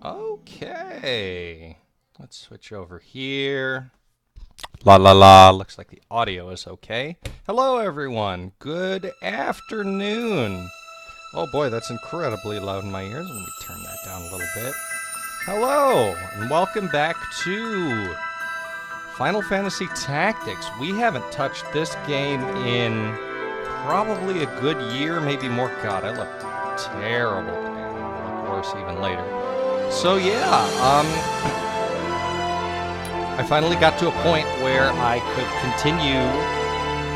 Okay. Let's switch over here. La la la. Looks like the audio is okay. Hello, everyone. Good afternoon. Oh boy, that's incredibly loud in my ears. Let me turn that down a little bit. Hello, and welcome back to Final Fantasy Tactics. We haven't touched this game in probably a good year, maybe more. God, I look terrible today. I'll look worse even later. So yeah, I finally got to a point where I could continue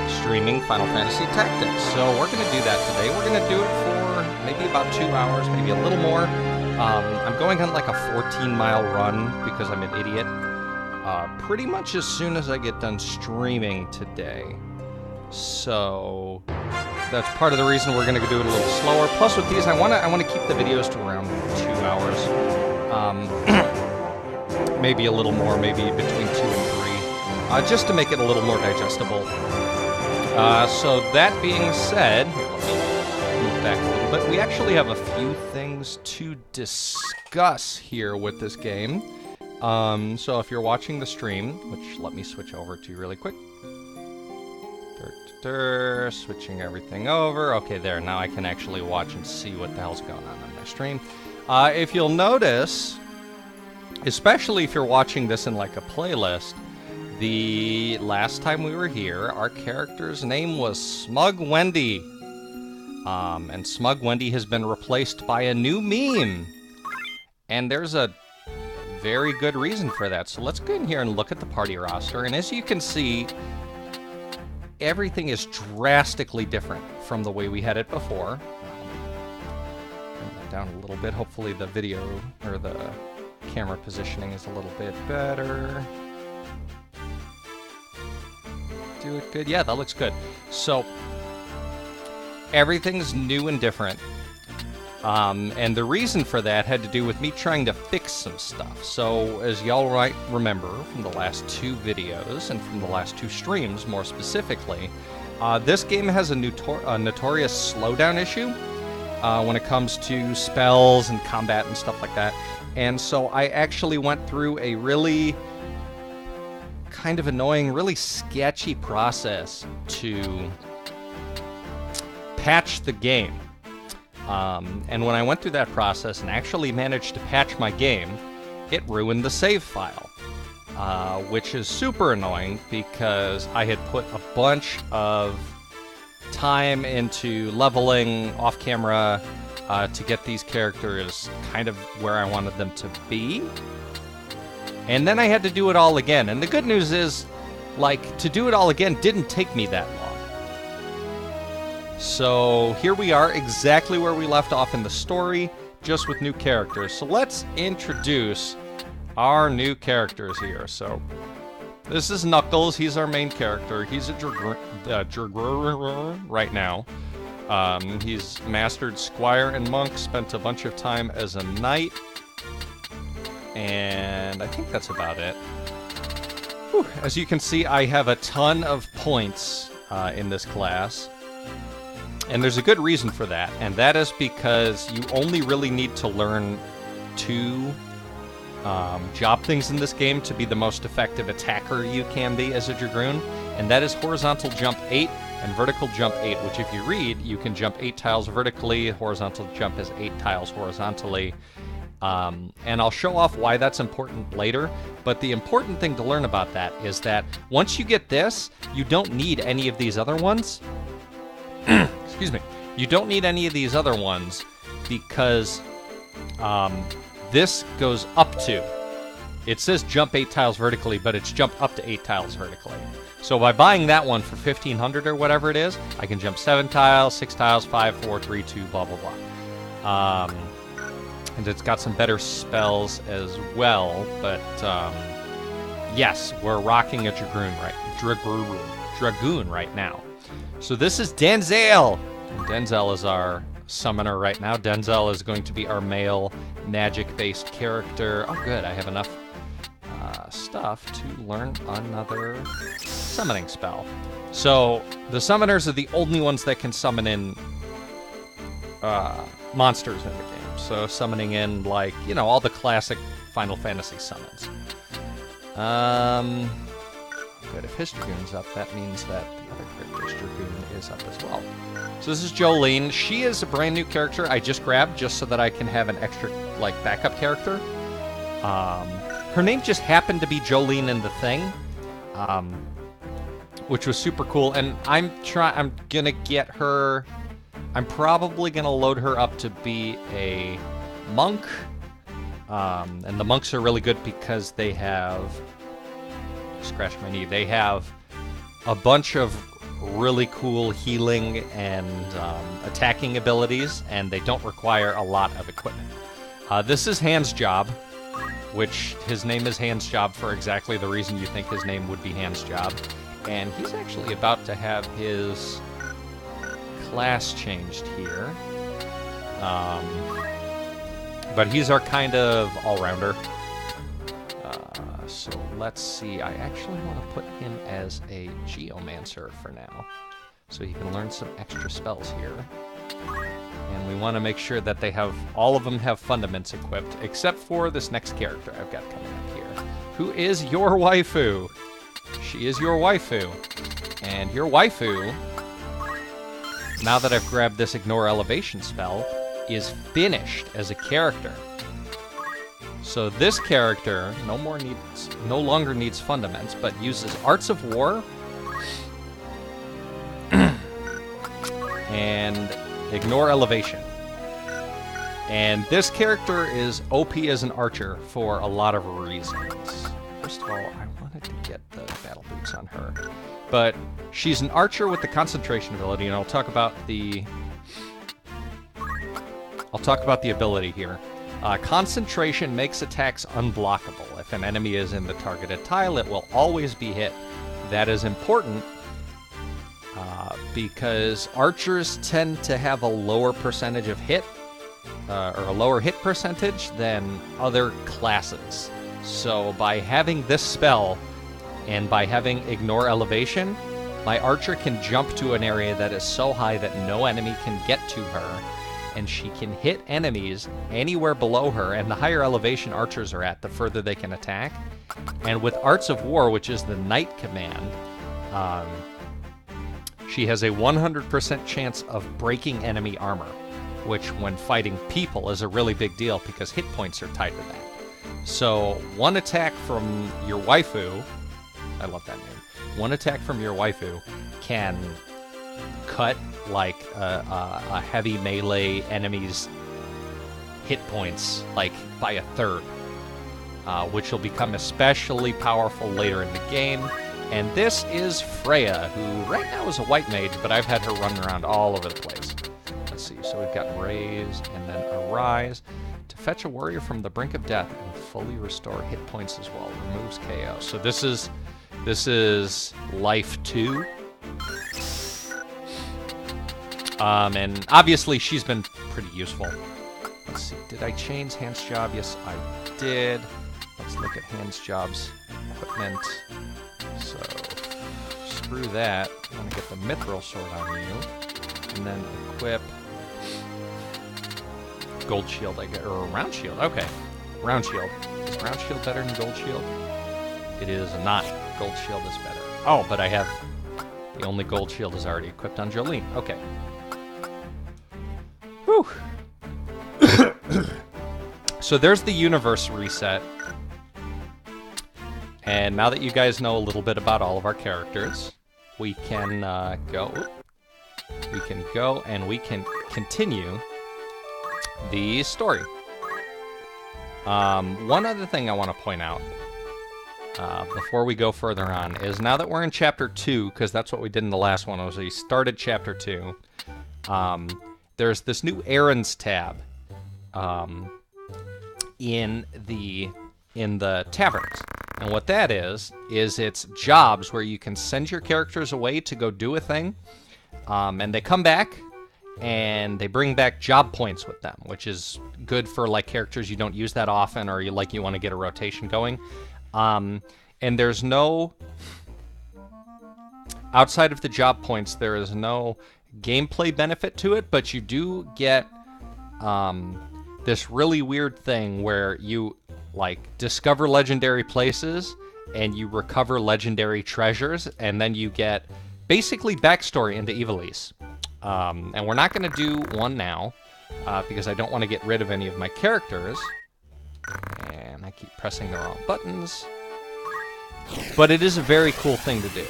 streaming Final Fantasy Tactics. So we're going to do that today. We're going to do it for maybe about 2 hours, maybe a little more. I'm going on like a 14-mile run because I'm an idiot. Pretty much as soon as I get done streaming today. So that's part of the reason we're going to do it a little slower. Plus with these, I want to keep the videos to around 2 hours. Maybe a little more, maybe between 2 and 3, just to make it a little more digestible. So that being said, here, let me move back a little bit. We actually have a few things to discuss here with this game. So if you're watching the stream, which let me switch over to really quick. Switching everything over. Okay, there. Now I can actually watch and see what the hell's going on my stream. If you'll notice, especially if you're watching this in like a playlist, the last time we were here, our character's name was Smug Wendy. And Smug Wendy has been replaced by a new meme. And there's a very good reason for that. So let's go in here and look at the party roster. And as you can see, everything is drastically different from the way we had it before. Bring that down a little bit. Hopefully the video or the camera positioning is a little bit better. Do it good. Yeah, that looks good. So everything's new and different. And the reason for that had to do with me trying to fix some stuff. So as y'all might remember from the last 2 videos and from the last 2 streams more specifically, this game has a notorious slowdown issue when it comes to spells and combat and stuff like that. And so I actually went through a really kind of annoying, really sketchy process to patch the game. And when I went through that process and actually managed to patch my game, it ruined the save file, which is super annoying because I had put a bunch of time into leveling off camera to get these characters kind of where I wanted them to be. And then I had to do it all again. And the good news is, like, to do it all again didn't take me that long. So here we are, exactly where we left off in the story, just with new characters. So let's introduce our new characters here. So this is Knuckles. He's our main character. He's a Dragoon right now. He's mastered Squire and Monk, spent a bunch of time as a knight. And I think that's about it. Whew. As you can see, I have a ton of points in this class. And there's a good reason for that, and that is because you only really need to learn 2 job things in this game to be the most effective attacker you can be as a Dragoon, and that is horizontal jump 8 and vertical jump 8, which if you read, you can jump 8 tiles vertically, horizontal jump is 8 tiles horizontally. And I'll show off why that's important later, but the important thing to learn about that is that once you get this, you don't need any of these other ones. Excuse me. You don't need any of these other ones because this goes up to. It says jump 8 tiles vertically, but it's jump up to 8 tiles vertically. So by buying that one for 1,500 or whatever it is, I can jump 7 tiles, 6 tiles, 5, 4, 3, 2, blah, blah, blah. And it's got some better spells as well, but yes, we're rocking a Dragoon right now. So this is Denzel. And Denzel is our summoner right now. Denzel is going to be our male magic-based character. Oh, good. I have enough stuff to learn another summoning spell. So the summoners are the only ones that can summon in monsters in the game. So summoning in, like, you know, all the classic Final Fantasy summons. Good. If his Dragoon's up, that means that the other character's Dragoon is up as well. So this is Jolene. She is a brand new character I just grabbed just so that I can have an extra, like, backup character. Her name just happened to be Jolene in the thing, which was super cool. And I'm gonna get her. I'm probably gonna load her up to be a monk. And the monks are really good because they have. Scratch my knee. They have a bunch of really cool healing and attacking abilities, and they don't require a lot of equipment. This is Hans Job, which his name is Hans Job for exactly the reason you think his name would be Hans Job. And he's actually about to have his class changed here. But he's our kind of all-rounder. So let's see. I actually want to put him as a Geomancer for now, so he can learn some extra spells here. And we want to make sure that they have, all of them have fundaments equipped, except for this next character I've got coming up here, who is your waifu. She is your waifu. And your waifu, now that I've grabbed this Ignore Elevation spell, is finished as a character. So this character no longer needs fundaments, but uses Arts of War and Ignore Elevation. And this character is OP as an archer for a lot of reasons. First of all, I wanted to get the battle boots on her. But she's an archer with the concentration ability, and I'll talk about the ability here. Concentration makes attacks unblockable. If an enemy is in the targeted tile, it will always be hit. That is important because archers tend to have a lower percentage of hit, or a lower hit percentage than other classes. So by having this spell, and by having Ignore Elevation, my archer can jump to an area that is so high that no enemy can get to her, and she can hit enemies anywhere below her, and the higher elevation archers are at, the further they can attack. And with Arts of War, which is the Knight command, she has a 100% chance of breaking enemy armor, which when fighting people is a really big deal because hit points are tied to that. So one attack from your waifu, I love that name, one attack from your waifu can cut like a heavy melee enemy's hit points like by a third, which will become especially powerful later in the game. And this is Freya, who right now is a white mage, but I've had her run around all over the place. Let's see, so we've got Raise and then Arise. To fetch a warrior from the brink of death and fully restore hit points as well. Removes KO. So this is Life 2. And obviously she's been pretty useful. Let's see, did I change Hans Job? Yes, I did. Let's look at Hans Job's equipment. So, screw that. I want to get the Mithril Sword on you. And then equip Gold Shield, I guess, or Round Shield. Okay, Round Shield. Is Round Shield better than Gold Shield? It is not. Gold Shield is better. Oh, but I have... The only Gold Shield is already equipped on Jolene. Okay. Whew. So there's the universe reset. And now that you guys know a little bit about all of our characters, we can go. We can go and we can continue the story. One other thing I want to point out before we go further on is now that we're in Chapter 2, because that's what we did in the last one, was we started Chapter 2, there's this new Errands tab in the taverns. And what that is it's jobs where you can send your characters away to go do a thing, and they come back, and they bring back job points with them, which is good for like characters you don't use that often, or you want to get a rotation going. And there's no, outside of the job points, there is no gameplay benefit to it, but you do get this really weird thing where you, like, discover legendary places and you recover legendary treasures, and then you get basically backstory into Ivalice. And we're not going to do one now, because I don't want to get rid of any of my characters. And I keep pressing the wrong buttons. But it is a very cool thing to do.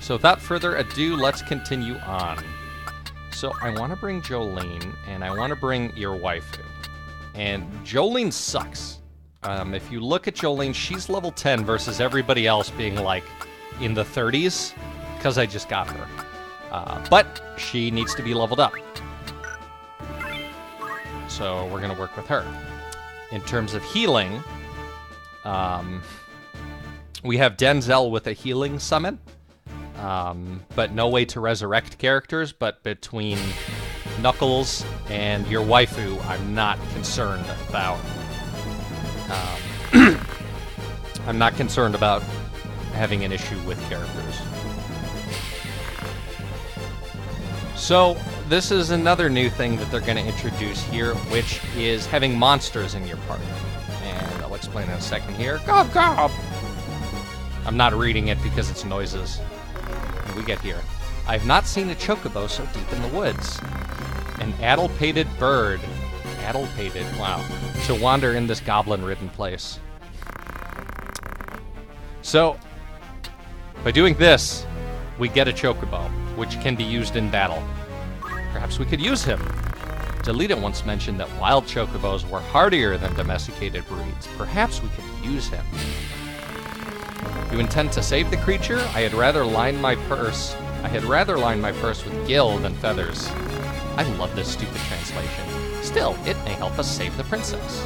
So without further ado, let's continue on. So I want to bring Jolene, and I want to bring your waifu. And Jolene sucks. If you look at Jolene, she's level 10 versus everybody else being like in the 30s, because I just got her. But she needs to be leveled up. So we're going to work with her. In terms of healing, we have Denzel with a healing summon, but no way to resurrect characters. But between Knuckles and your waifu, I'm not concerned about. I'm not concerned about having an issue with characters. So this is another new thing that they're going to introduce here, which is having monsters in your party. And I'll explain in a second here. Gob, gob! I'm not reading it because it's noises. And we get here. I've not seen a chocobo so deep in the woods. An addle-pated bird. Addle-pated, wow. To wander in this goblin-ridden place. So, by doing this, we get a chocobo, which can be used in battle. Perhaps we could use him. Delita once mentioned that wild chocobos were hardier than domesticated breeds. Perhaps we could use him. You intend to save the creature? I had rather line my purse with gil than feathers. I love this stupid translation. Still, it may help us save the princess.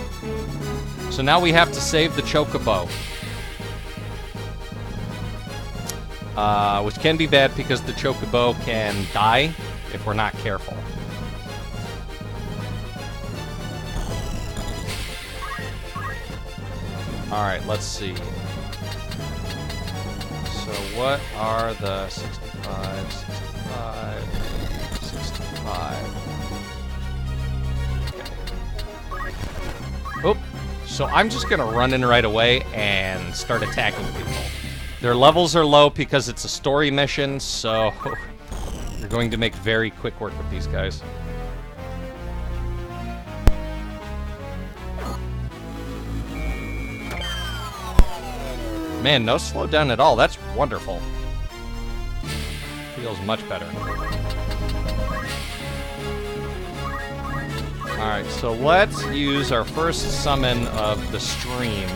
So now we have to save the chocobo. Which can be bad because the chocobo can die if we're not careful. Alright, let's see. So what are the 65, 65, 65... Okay. Oh, so I'm just gonna run in right away and start attacking people. Their levels are low because it's a story mission, so you're going to make very quick work with these guys. Man, no slowdown at all. That's wonderful. Feels much better. Alright, so let's use our first summon of the stream.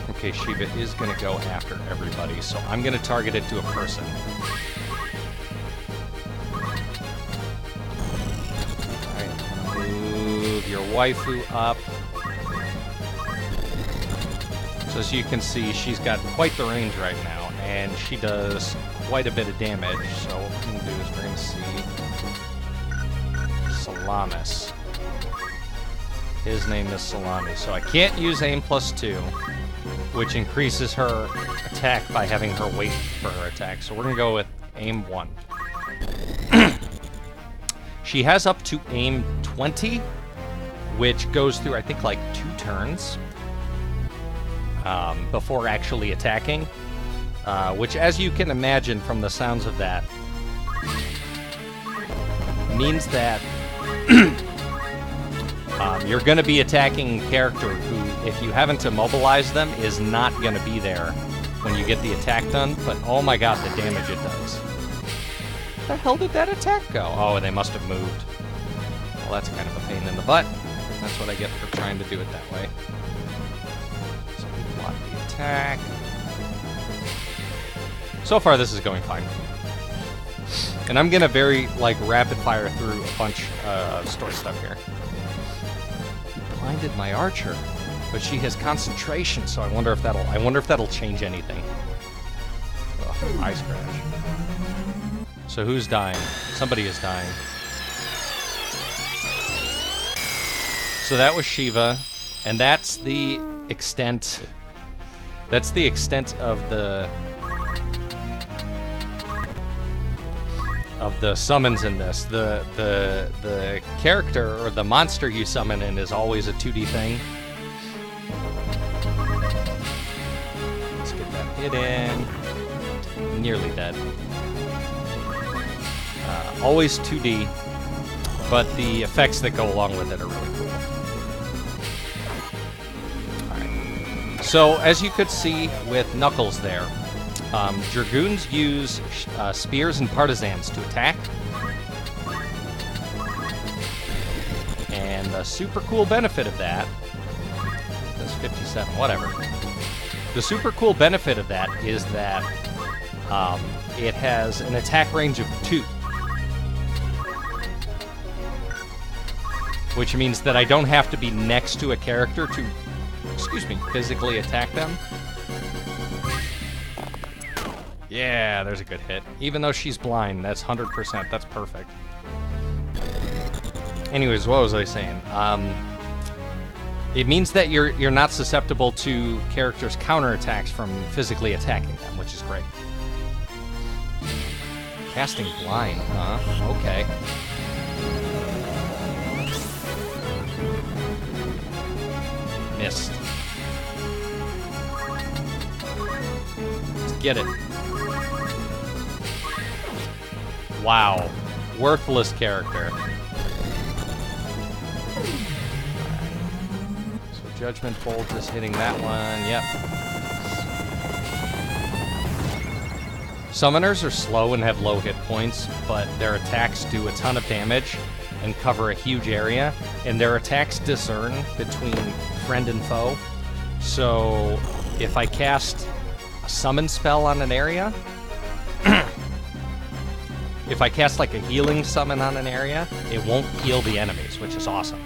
Okay, Shiva is going to go after everybody, so I'm going to target it to a person. Alright, move your waifu up. So as you can see, she's got quite the range right now, and she does quite a bit of damage. So what we're going to do is we're going to see Salamis. His name is Salami. So I can't use aim +2, which increases her attack by having her wait for her attack. So we're going to go with aim 1. She has up to aim 20, which goes through, I think, like 2 turns before actually attacking, which, as you can imagine from the sounds of that, means that you're going to be attacking a character who, if you haven't immobilized them, is not going to be there when you get the attack done. But oh my god, the damage it does. Where the hell did that attack go? Oh, they must have moved. Well, that's kind of a pain in the butt. That's what I get for trying to do it that way. So we block the attack. So far, this is going fine. And I'm going to very, rapid fire through a bunch of story stuff here. Blinded my archer, but she has concentration, so I wonder if that'll change anything. Ugh, eye scratch. So who's dying? Somebody is dying. So that was Shiva, and that's the extent. That's the extent of the of the summons in this. The character or the monster you summon in is always a 2D thing. Let's get that hit in. Nearly dead. Always 2D, but the effects that go along with it are really cool. Alright. So, as you could see with Knuckles there, Dragoons use spears and partisans to attack. And the super cool benefit of that... That's 57, whatever. The super cool benefit of that is that it has an attack range of 2. Which means that I don't have to be next to a character to, physically attack them. Yeah, there's a good hit. Even though she's blind, that's 100%. That's perfect. Anyways, what was I saying? It means that you're not susceptible to characters' counterattacks from physically attacking them, which is great. Casting blind, huh? Okay. Missed. Let's get it. Wow. Worthless character. So Judgment Bolt is hitting that one. Yep. Summoners are slow and have low hit points, but their attacks do a ton of damage and cover a huge area, and their attacks discern between friend and foe. So if I cast a summon spell on an area, if I cast like a healing summon on an area, it won't heal the enemies, which is awesome.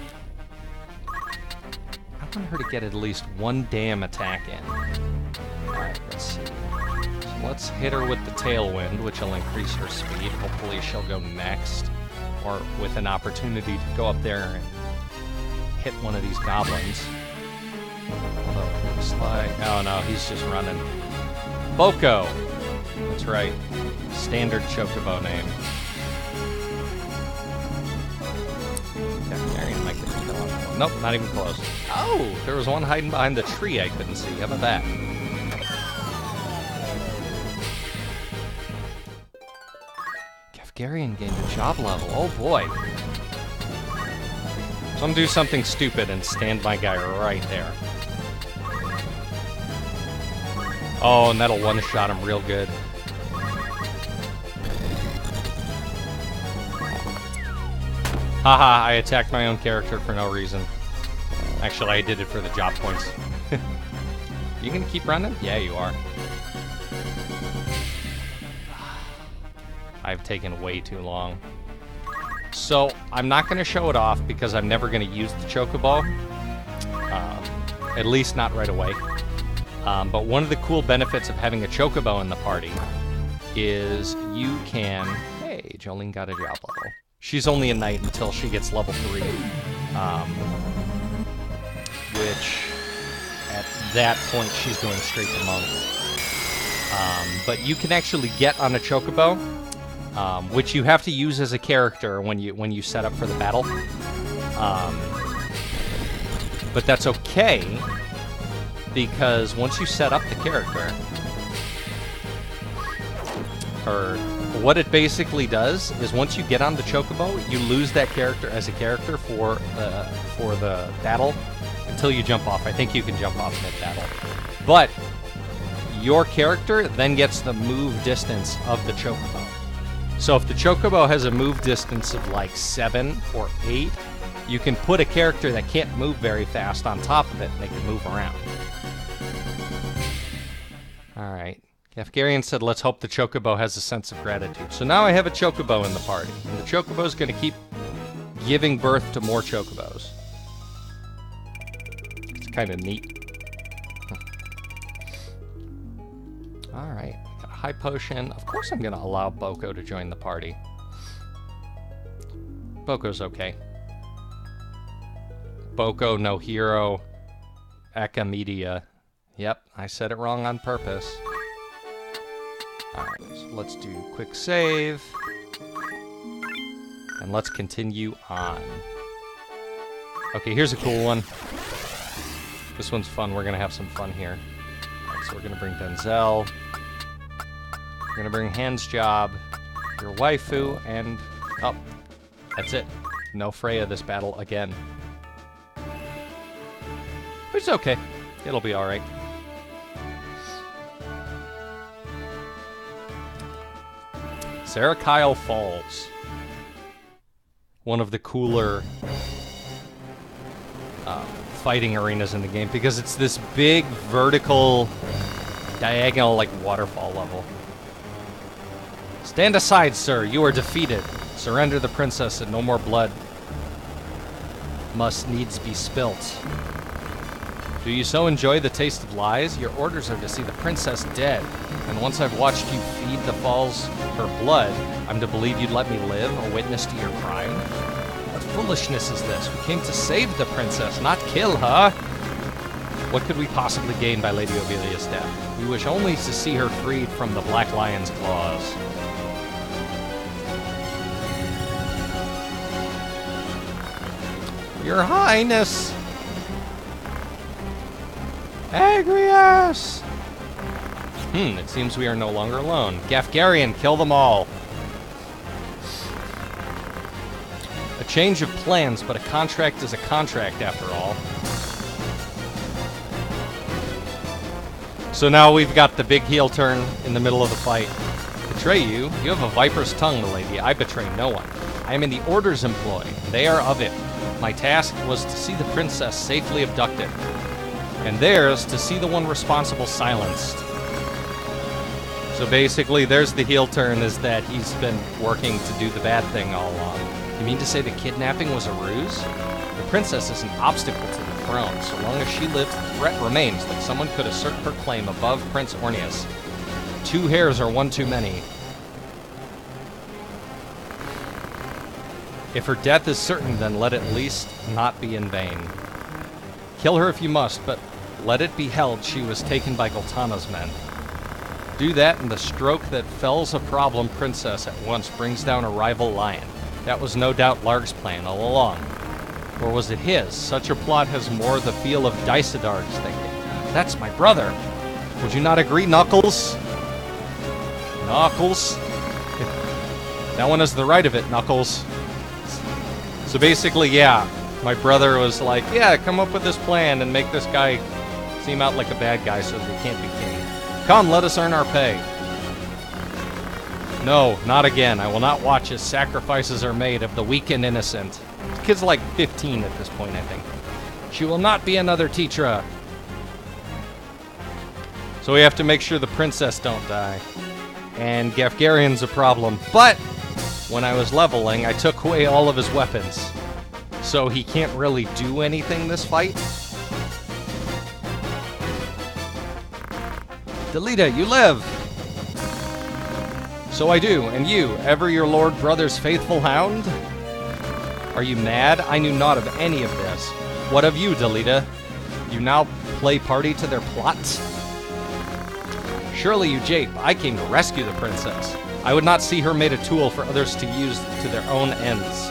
I want her to get at least one damn attack in. Alright, let's see. So let's hit her with the Tailwind, which will increase her speed. Hopefully she'll go next, or with an opportunity to go up there and hit one of these goblins. Although it looks like... Oh no, he's just running. Boko! That's right. Standard Chocobo name. Kefgarian might get the kill on that one. Nope, not even close. Oh! There was one hiding behind the tree I couldn't see. How about that? Kefgarian gained a job level. Oh boy. So I'm gonna do something stupid and stand my guy right there. Oh, and that'll one-shot him real good. Haha, I attacked my own character for no reason. Actually, I did it for the job points. You gonna keep running? Yeah, you are. I've taken way too long. So, I'm not gonna show it off because I'm never gonna use the Chocobo. At least not right away. But one of the cool benefits of having a Chocobo in the party is you can... Hey, Jolene got a job level. She's only a knight until she gets level 3. Which, at that point, she's going straight to monk. But you can actually get on a Chocobo, which you have to use as a character when you set up for the battle. But that's okay, because once you set up the character, or what it basically does is once you get on the Chocobo, you lose that character as a character for the battle until you jump off. I think you can jump off mid-battle. But your character then gets the move distance of the Chocobo. So if the Chocobo has a move distance of like 7 or 8, you can put a character that can't move very fast on top of it and they can move around. Alright. Kefgarian said, let's hope the Chocobo has a sense of gratitude. So now I have a Chocobo in the party. And the Chocobo is going to keep giving birth to more Chocobos. It's kind of neat. Alright. Got a high potion. Of course I'm going to allow Boko to join the party. Boko's okay. Boko, no hero. Eka Media. Yep, I said it wrong on purpose. Alright, so let's do quick save. And let's continue on. Okay, here's a cool one. This one's fun. We're gonna have some fun here. Right, so we're gonna bring Denzel. We're gonna bring Hans Job, your waifu, and... oh, that's it. No Freya this battle again. Which is okay. It'll be alright. Sarah-Kyle Falls. One of the cooler fighting arenas in the game because it's this big vertical diagonal like waterfall level. Stand aside, sir. You are defeated. Surrender the princess and no more blood must needs be spilt. Do you so enjoy the taste of lies? Your orders are to see the princess dead. And once I've watched you feed the falls her blood, I'm to believe you'd let me live, a witness to your crime? What foolishness is this? We came to save the princess, not kill her. What could we possibly gain by Lady Ophelia's death? We wish only to see her freed from the Black Lion's claws. Your Highness! Agrias! It seems we are no longer alone. Gafgarian, kill them all. A change of plans, but a contract is a contract after all. So now we've got the big heel turn in the middle of the fight. Betray you? You have a viper's tongue, milady. I betray no one. I am in the Order's employ. They are of it. My task was to see the princess safely abducted. And theirs to see the one responsible silenced. So basically, there's the heel turn, is that he's been working to do the bad thing all along. You mean to say the kidnapping was a ruse? The princess is an obstacle to the throne. So long as she lives, the threat remains that someone could assert her claim above Prince Orneus. 2 hairs are one too many. If her death is certain, then let at least not be in vain. Kill her if you must, but let it be held she was taken by Goltana's men. Do that, and the stroke that fells a problem princess at once brings down a rival lion. That was no doubt Larg's plan all along. Or was it his? Such a plot has more the feel of Dysadar's thinking. That's my brother! Would you not agree, Knuckles? Knuckles? That one has the right of it, Knuckles. So basically, yeah, my brother was like, yeah, come up with this plan and make this guy seem out like a bad guy so that he can't be king. Come, let us earn our pay. No, not again. I will not watch as sacrifices are made of the weak and innocent. The kid's like 15 at this point, I think. She will not be another Tetra. So we have to make sure the princess don't die. And Gafgarian's a problem. But when I was leveling, I took away all of his weapons. So he can't really do anything this fight. Delita, you live! So I do, and you, ever your lord brother's faithful hound? Are you mad? I knew naught of any of this. What of you, Delita? You now play party to their plots? Surely you jape. I came to rescue the princess. I would not see her made a tool for others to use to their own ends.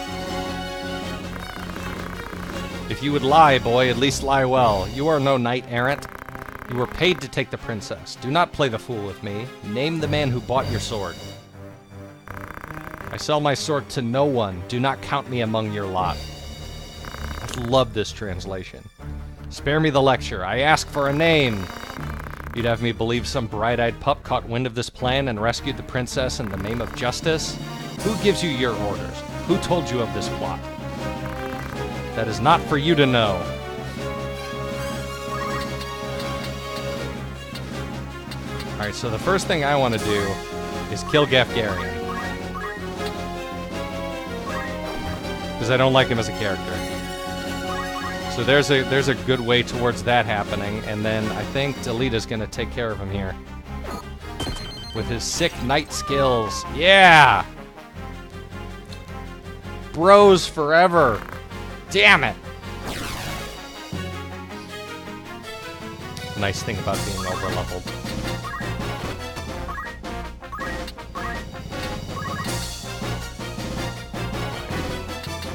If you would lie, boy, at least lie well. You are no knight-errant. You were paid to take the princess. Do not play the fool with me. Name the man who bought your sword. I sell my sword to no one. Do not count me among your lot. I love this translation. Spare me the lecture. I ask for a name. You'd have me believe some bright-eyed pup caught wind of this plan and rescued the princess in the name of justice? Who gives you your orders? Who told you of this plot? That is not for you to know. Alright, so the first thing I want to do is kill Gafgarian. Because I don't like him as a character. So there's a good way towards that happening, and then I think Delita's gonna take care of him here. With his sick knight skills. Yeah! Bros forever! Damn it! Nice thing about being over-leveled.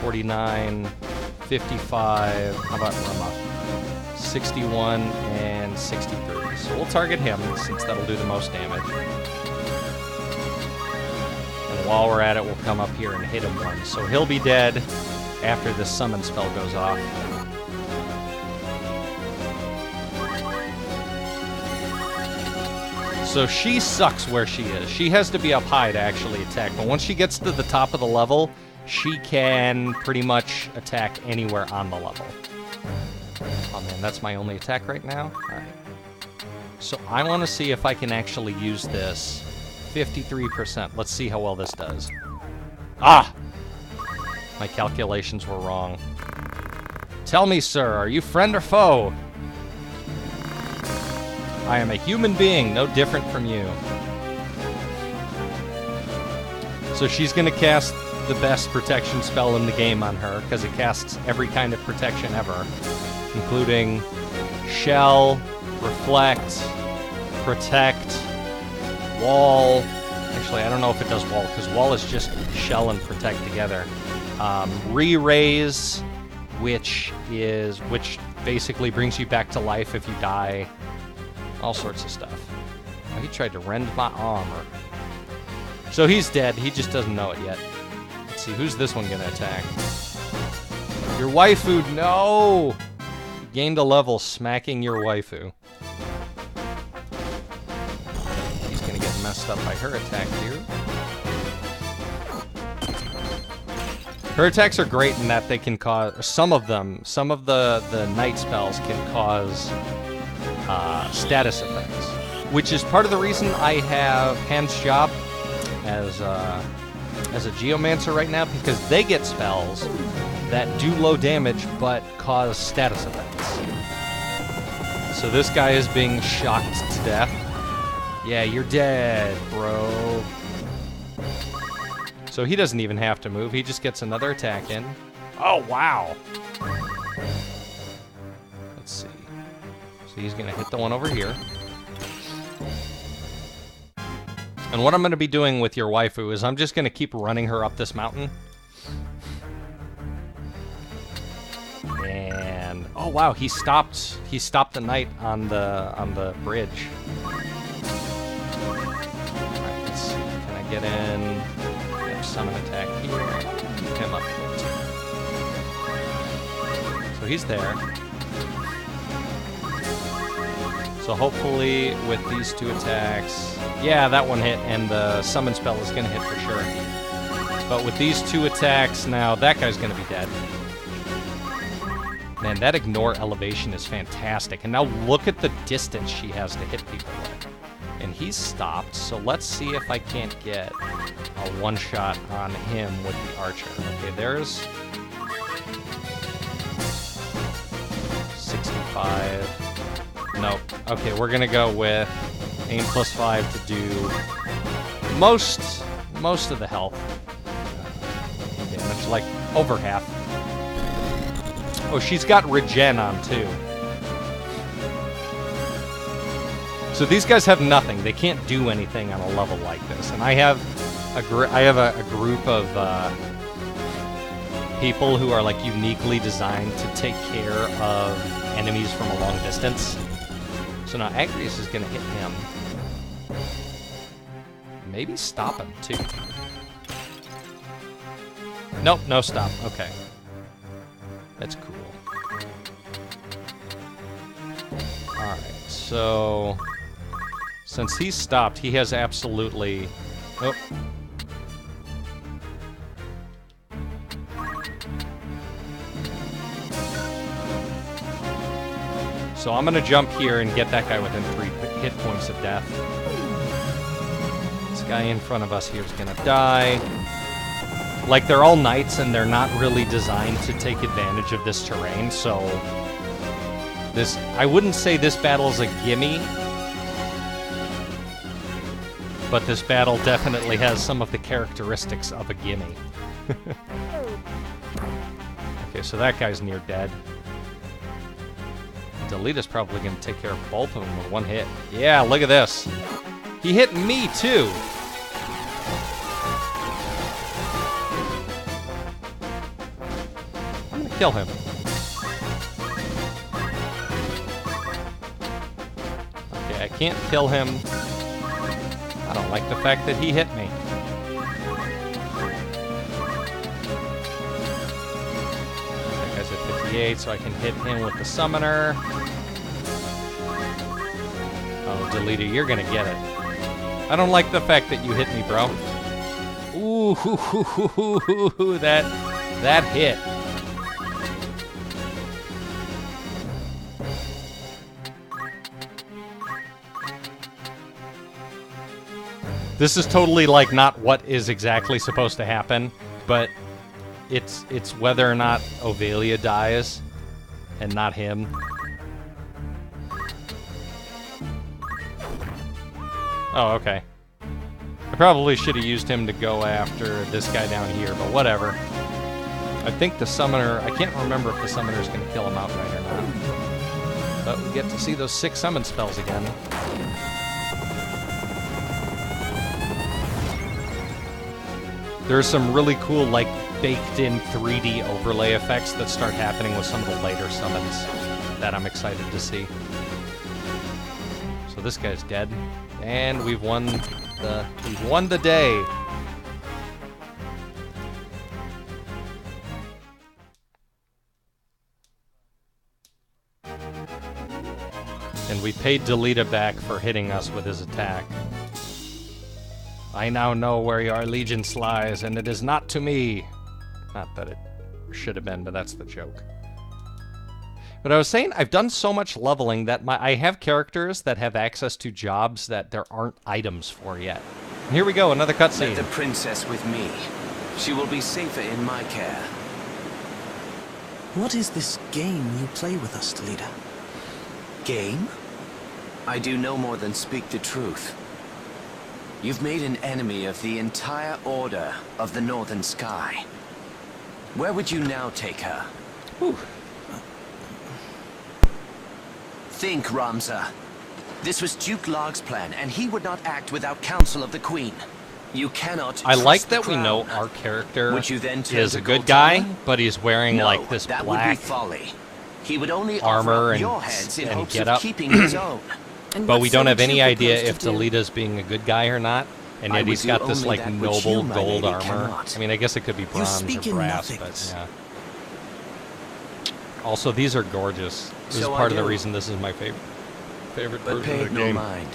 49, 55, how about Rama? 61 and 63. So we'll target him since that'll do the most damage. And while we're at it, we'll come up here and hit him once. So he'll be dead after this summon spell goes off. So she sucks where she is. She has to be up high to actually attack. But once she gets to the top of the level, she can pretty much attack anywhere on the level. Oh man, that's my only attack right now? Alright. So I want to see if I can actually use this. 53%. Let's see how well this does. Ah! My calculations were wrong. Tell me, sir, are you friend or foe? I am a human being, no different from you. So she's going to cast the best protection spell in the game on her, because it casts every kind of protection ever, including Shell, Reflect, Protect, Wall. Actually, I don't know if it does Wall, because Wall is just Shell and Protect together. Re-Raise, which basically brings you back to life if you die. All sorts of stuff. Oh, he tried to rend my armor. So he's dead. He just doesn't know it yet. Let's see, who's this one gonna attack? Your waifu, no! You gained a level smacking your waifu. He's gonna get messed up by her attack here. Her attacks are great in that they can cause, some of the night spells can cause status effects, which is part of the reason I have Hans Job as a Geomancer right now, because they get spells that do low damage but cause status effects. So this guy is being shocked to death. Yeah, you're dead, bro. So he doesn't even have to move, he just gets another attack in. Oh, wow! Let's see. So he's gonna hit the one over here. And what I'm gonna be doing with your waifu is I'm just gonna keep running her up this mountain. And oh wow, he stopped the knight on the bridge. Alright, let's see. Can I get in? Summon attack here. Keep him up here too. So he's there. So hopefully with these two attacks, yeah, that one hit, and the summon spell is gonna hit for sure. But with these two attacks now, that guy's gonna be dead. Man, that ignore elevation is fantastic. And now look at the distance she has to hit people with. And he's stopped, so let's see if I can't get a one-shot on him with the archer. Okay, there's 65. Nope. Okay, we're gonna go with aim +5 to do most of the health. Damage, like over half. Oh, she's got regen on too. So these guys have nothing. They can't do anything on a level like this. And I have a group of people who are like uniquely designed to take care of enemies from a long distance. So now Agrias is gonna hit him. Maybe stop him too. Nope, no stop. Okay. That's cool. Alright, so since he's stopped, he has absolutely... Oh. So I'm gonna jump here and get that guy within 3 hit points of death. This guy in front of us here is gonna die. Like, they're all knights and they're not really designed to take advantage of this terrain, so... I wouldn't say this battle is a gimme, but this battle definitely has some of the characteristics of a gimme. Okay, so that guy's near dead. Delita's probably going to take care of both of them with one hit. Yeah, look at this. He hit me, too. Kill him. Okay, I can't kill him. I don't like the fact that he hit me. That guy's at 58, so I can hit him with the summoner. Oh, Delita, you're gonna get it. I don't like the fact that you hit me, bro. Ooh, that hit. This is totally like not what is exactly supposed to happen, but it's whether or not Ovelia dies and not him. Oh, okay. I probably should have used him to go after this guy down here, but whatever. I think the summoner... I can't remember if the summoner's going to kill him outright or not. But we get to see those 6 summon spells again. There's some really cool, like, baked-in 3D overlay effects that start happening with some of the later summons that I'm excited to see. So this guy's dead. And we've won the day. And we paid Delita back for hitting us with his attack. I now know where your allegiance lies, and it is not to me. Not that it should have been, but that's the joke. But I was saying, I've done so much leveling that I have characters that have access to jobs that there aren't items for yet. And here we go, another cutscene. Let the princess with me. She will be safer in my care. What is this game you play with us, Delita? Game? I do no more than speak the truth. You've made an enemy of the entire Order of the Northern Sky. Where would you now take her? Whew. Think, Ramza. This was Duke Larg's plan, and he would not act without counsel of the Queen. You cannot I like trust that the we know crown. our character Would you then turn is to a good guy, Goltara? but he's wearing No, like this that black would be folly. He would only armor offer up and- your heads in and hopes get of up. keeping his own. But we don't have any idea propose if to do? Delita's being a good guy or not, and I yet would he's do got this only like that which you, noble my gold lady, armor. cannot. I mean, I guess it could be bronze speak or in brass, but nothings. yeah. Also, these are gorgeous. This is So I part of the do. reason this is my favorite But version pay of it the no game. mind.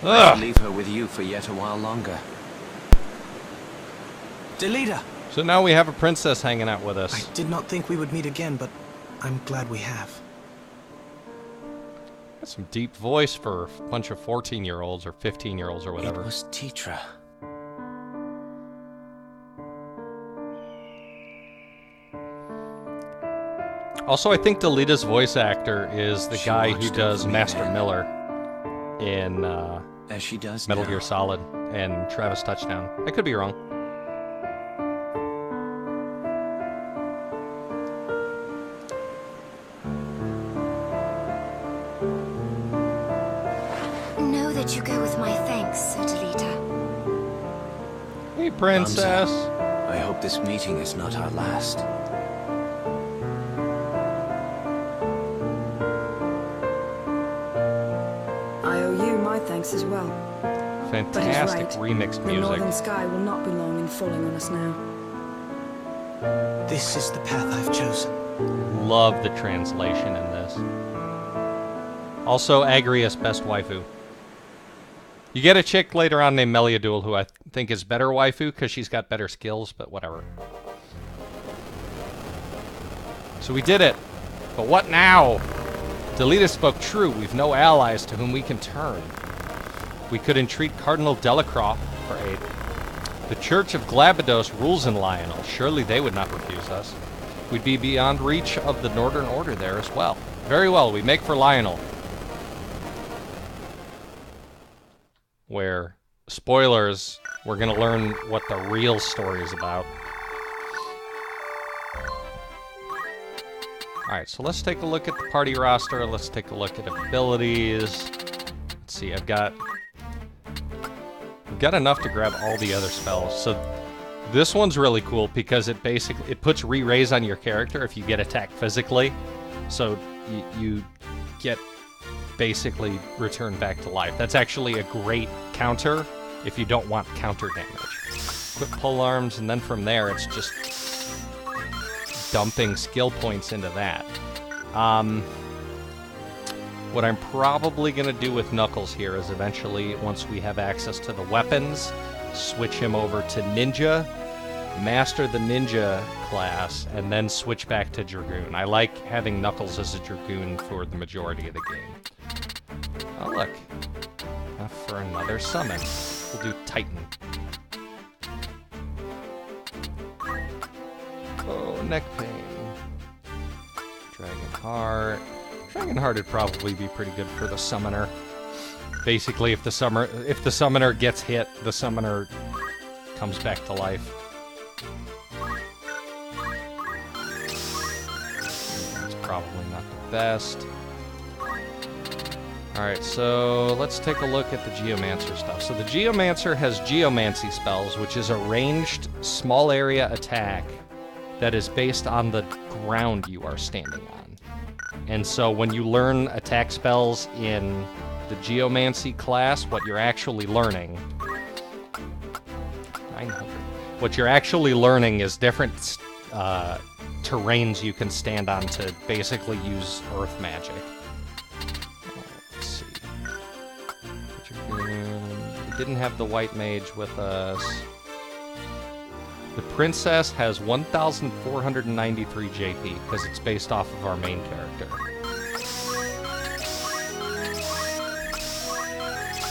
I'll Ugh. leave her with you for yet a while longer. Delita! So now we have a princess hanging out with I us. did not think we would meet again, but I'm glad we have. That's some deep voice for a bunch of 14-year-olds or 15-year-olds or whatever. It was Tetra. Also, I think Delita's voice actor is the She guy who watched does over me Master then. Miller in As she does Metal now. Gear Solid and Travis Touchdown. I could be wrong. Know that you go with my thanks, Sir Delita. Hey, princess. I hope this meeting is not our last. I owe you my thanks as well. Fantastic right. remixed The northern music. sky will not be long in falling on us now. This is the path I've chosen. Love the translation in this. Also, Agrias, best waifu. You get a chick later on named Meliadul, who I think is better waifu because she's got better skills, but whatever. So we did it. But what now? Delita spoke true. We've no allies to whom we can turn. We could entreat Cardinal Delacroix for aid. The Church of Glabados rules in Lionel. Surely they would not refuse us. We'd be beyond reach of the Northern Order there as well. Very well, we make for Lionel. Where, spoilers, we're going to learn what the real story is about. Alright, so let's take a look at the party roster. Let's take a look at abilities. Let's see, I've got enough to grab all the other spells. So This one's really cool because it puts re-raise on your character if you get attacked physically. So you get basically returned back to life. That's actually a great counter if you don't want counter damage. Equip pole arms, and then from there it's just dumping skill points into that. What I'm probably going to do with Knuckles here is eventually, once we have access to the weapons, switch him over to Ninja, master the Ninja class, and then switch back to Dragoon. I like having Knuckles as a Dragoon for the majority of the game. Oh, look. Enough for another summon. We'll do Titan. Oh, neck pain. Dragonheart. Dragonheart would probably be pretty good for the summoner. Basically, if the summoner gets hit, the summoner comes back to life. That's probably not the best. Alright, so let's take a look at the Geomancer stuff. So the Geomancer has Geomancy spells, which is a ranged, small area attack that is based on the ground you are standing on. And so when you learn attack spells in the Geomancy class, what you're actually learning... 900. What you're actually learning is different terrains you can stand on to basically use earth magic. Let's see. We didn't have the white mage with us. The princess has 1,493 JP because it's based off of our main character.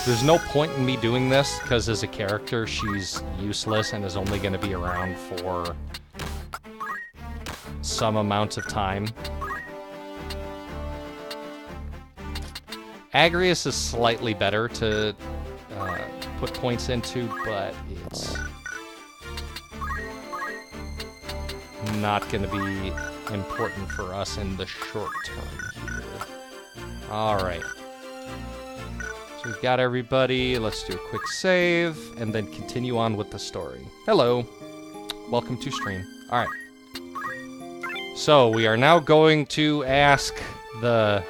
There's no point in me doing this because as a character she's useless and is only going to be around for some amount of time. Agrius is slightly better to put points into, but it's not going to be important for us in the short term here. Alright. So we've got everybody. Let's do a quick save, and then continue on with the story. Hello. Welcome to stream. Alright. So, we are now going to ask the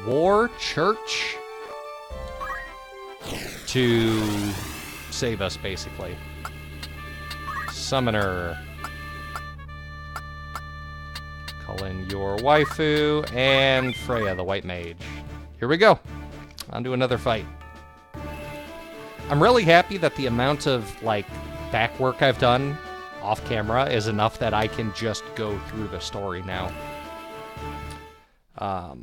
War Church to save us, basically. Summoner. Call in your waifu, and Freya, the white mage. Here we go. On to another fight. I'm really happy that the amount of, like, back work I've done off camera is enough that I can just go through the story now. I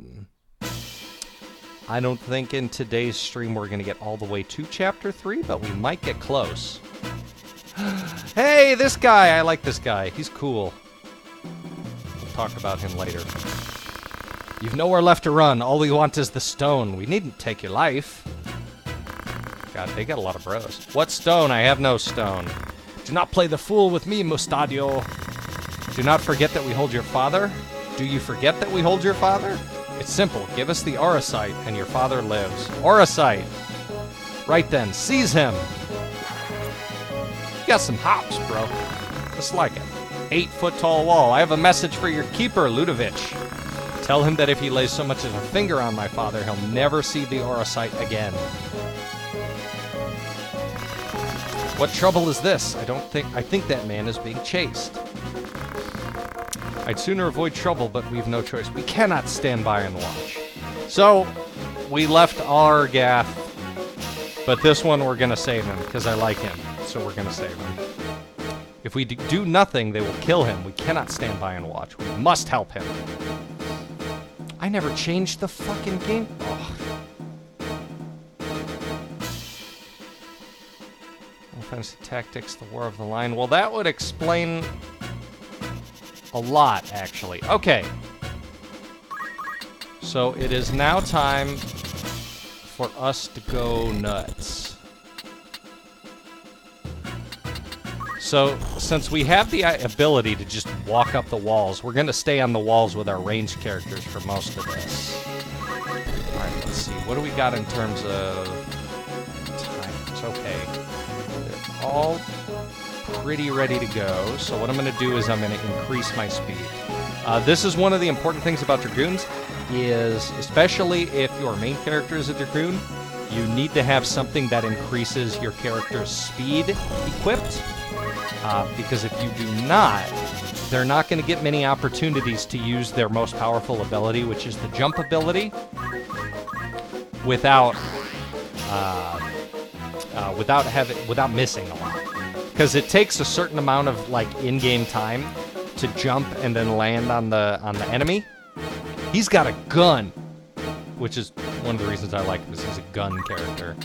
don't think in today's stream we're going to get all the way to Chapter 3, but we might get close. Hey, this guy! I like this guy. He's cool. We'll talk about him later. You've nowhere left to run. All we want is the stone. We needn't take your life. God, they got a lot of bros. What stone? I have no stone. Do not play the fool with me, Mustadio. Do not forget that we hold your father. Do you forget that we hold your father? It's simple. Give us the Auracite, and your father lives. Auracite! Right then, seize him! You got some hops, bro. Just like it. 8-foot-tall wall. I have a message for your keeper, Ludovich. Tell him that if he lays so much as a finger on my father, he'll never see the Auracite again. What trouble is this? I think that man is being chased. I'd sooner avoid trouble, but we've no choice. We cannot stand by and watch. So, we left Argath, but this one we're gonna save him, because I like him, so we're gonna save him. If we do nothing, they will kill him. We cannot stand by and watch. We must help him. I never changed the fucking game. Oh. Fantasy Tactics, the War of the Line. Well, that would explain a lot, actually. Okay. So it is now time for us to go nuts. So, since we have the ability to just walk up the walls, we're going to stay on the walls with our ranged characters for most of this. Alright, let's see. What do we got in terms of timers? Okay. They're all pretty ready to go. So what I'm going to do is I'm going to increase my speed. This is one of the important things about Dragoons, is especially if your main character is a Dragoon, you need to have something that increases your character's speed equipped. Because if you do not, they're not going to get many opportunities to use their most powerful ability, which is the jump ability, without missing a lot. Because it takes a certain amount of like in-game time to jump and then land on the enemy. He's got a gun, which is one of the reasons I like him, is he's a gun character.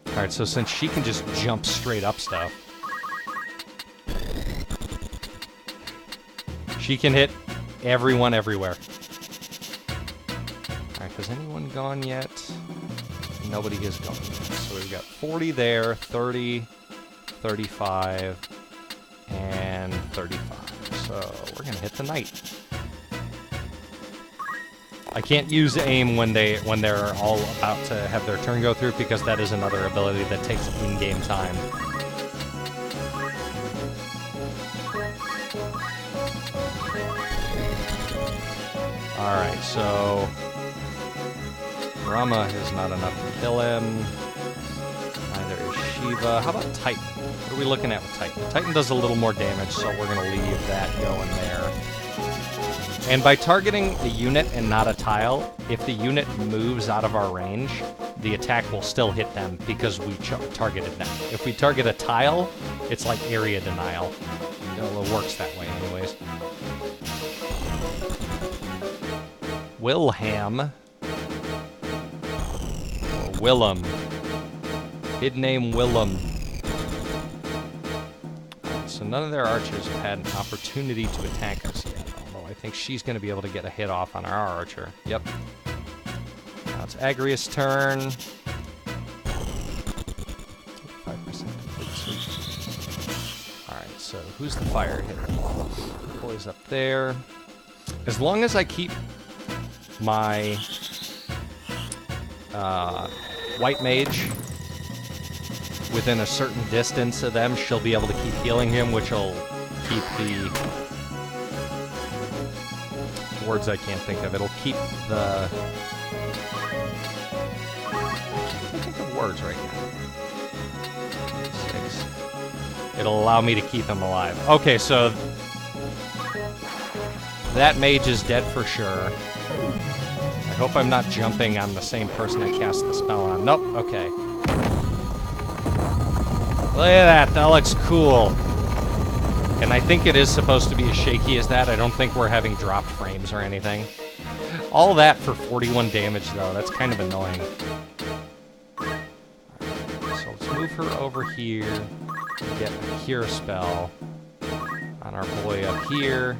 Alright, so since she can just jump straight up stuff, she can hit everyone everywhere. Alright, has anyone gone yet? Nobody has gone yet. So we've got 40 there, 30, 35, and 35. So we're gonna hit the knight. I can't use aim when they're all about to have their turn go through, because that is another ability that takes in-game time. Alright, so Rama is not enough to kill him. Neither is Shiva. How about Titan? What are we looking at with Titan? Titan does a little more damage, so we're going to leave that going there. And by targeting a unit and not a tile, if the unit moves out of our range, the attack will still hit them because we targeted them. If we target a tile, it's like area denial. It works that way anyways. Wilhelm. Or Willem. Hidden name Willem. So none of their archers have had an opportunity to attack us yet. I think she's going to be able to get a hit off on our archer. Yep. Now it's Agrias' turn. 5% complete sweep. Alright, so who's the fire hitter? Boy's up there. As long as I keep my white mage within a certain distance of them, she'll be able to keep healing him, which will keep the... words I can't think of. It'll keep the... I can't think of words right now. 6. It'll allow me to keep him alive. Okay, so... that mage is dead for sure. I hope I'm not jumping on the same person I cast the spell on. Nope, okay. Look at that, that looks cool. And I think it is supposed to be as shaky as that. I don't think we're having dropped frames or anything. All that for 41 damage, though. That's kind of annoying. So let's move her over here. Get a cure spell on our boy up here.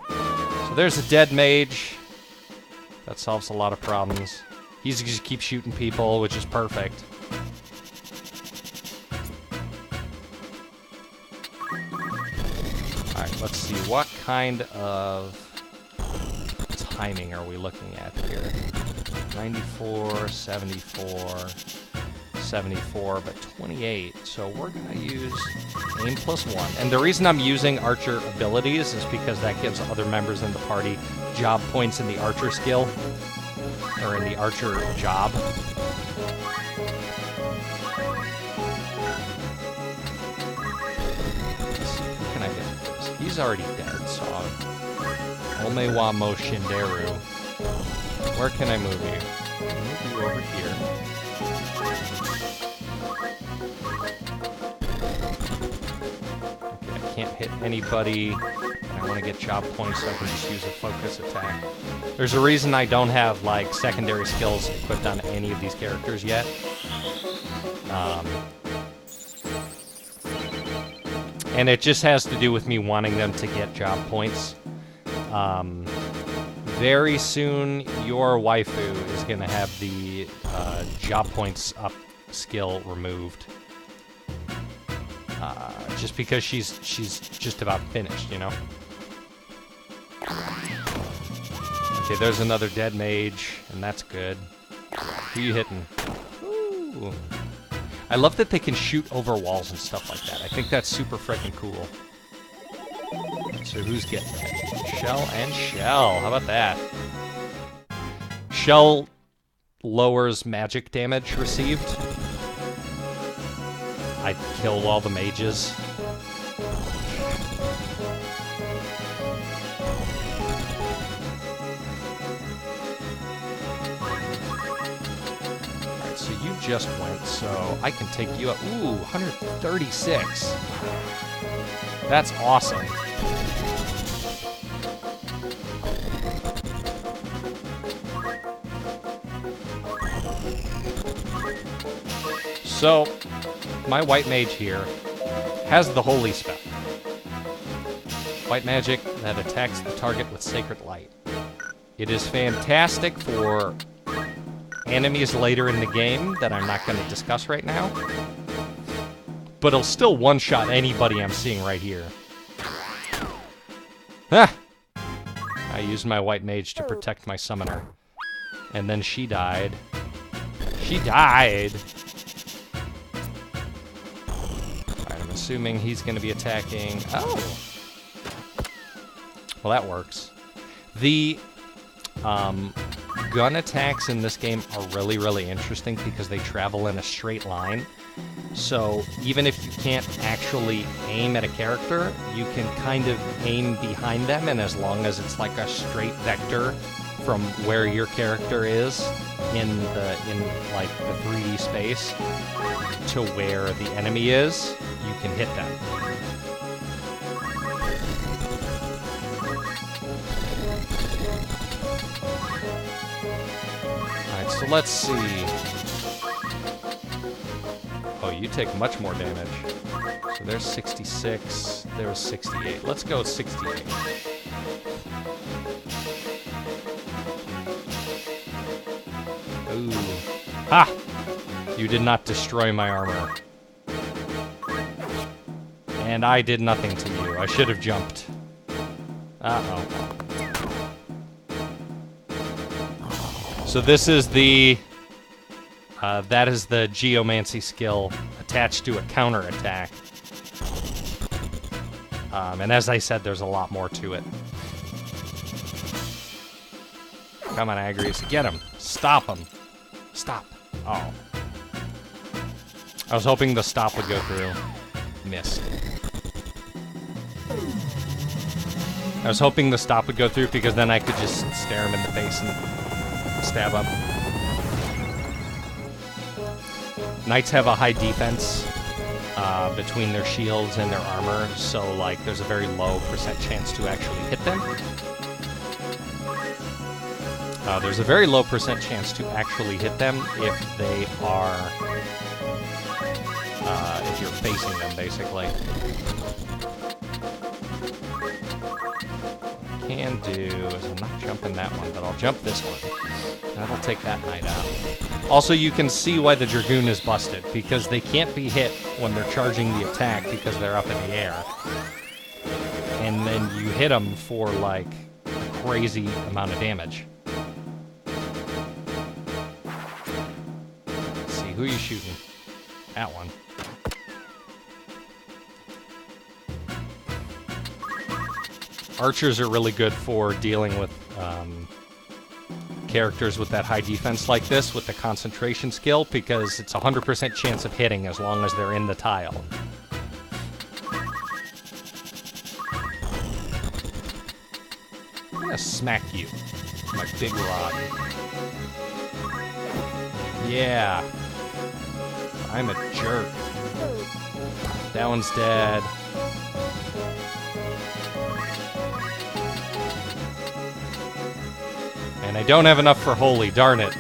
So there's a dead mage. That solves a lot of problems. He's just keep shooting people, which is perfect. Alright, let's see. What kind of timing are we looking at here? 94, 74, 74, but 28. So we're going to use aim +1. And the reason I'm using archer abilities is because that gives other members in the party job points in the archer skill, or in the archer job. He's already dead, so Omewa Mo Shinderu. Where can I move you? I'll move you over here. Okay, I can't hit anybody. I want to get job points so I can just use a focus attack. There's a reason I don't have, like, secondary skills equipped on any of these characters yet. And it just has to do with me wanting them to get job points. Very soon, your waifu is going to have the job points up skill removed. Just because she's just about finished, you know? Okay, there's another dead mage, and that's good. Who you hitting? Ooh. I love that they can shoot over walls and stuff like that. I think that's super freaking cool. So who's getting it? Shell and Shell. How about that? Shell lowers magic damage received. I killed all the mages. Alright, so you just went, so I can take you up. Ooh, 136. That's awesome. So, my white mage here has the holy spell. White magic that attacks the target with sacred light. It is fantastic for enemies later in the game that I'm not going to discuss right now. But it'll still one-shot anybody I'm seeing right here. Ah! I used my white mage to protect my summoner. And then she died. She died! Alright, I'm assuming he's going to be attacking... Oh! Well, that works. The gun attacks in this game are really, really interesting because they travel in a straight line. So even if you can't actually aim at a character, you can kind of aim behind them, and as long as it's like a straight vector from where your character is in like the 3D space to where the enemy is, you can hit them. Alright, so let's see. Oh, you take much more damage. So there's 66, there's 68. Let's go 68. Ooh. Ha! You did not destroy my armor. And I did nothing to you. I should have jumped. Uh-oh. So this is the... that is the Geomancy skill attached to a counterattack. And as I said, there's a lot more to it. Come on, Agrius. Get him. Stop him. Stop. Oh. I was hoping the stop would go through. Missed. I was hoping the stop would go through because then I could just stare him in the face and stab him. Knights have a high defense between their shields and their armor, so like there's a very low % chance to actually hit them. There's a very low % chance to actually hit them if they are, if you're facing them, basically. What I can do is I'm not jumping that one, but I'll jump this one. That'll take that knight out. Also, you can see why the Dragoon is busted, because they can't be hit when they're charging the attack because they're up in the air. And then you hit them for, like, a crazy amount of damage. Let's see, who are you shooting? That one. Archers are really good for dealing with, characters with that high defense like this with the concentration skill because it's a 100% chance of hitting as long as they're in the tile. I'm gonna smack you with my big rod. Yeah. I'm a jerk. That one's dead. And I don't have enough for Holy, darn it.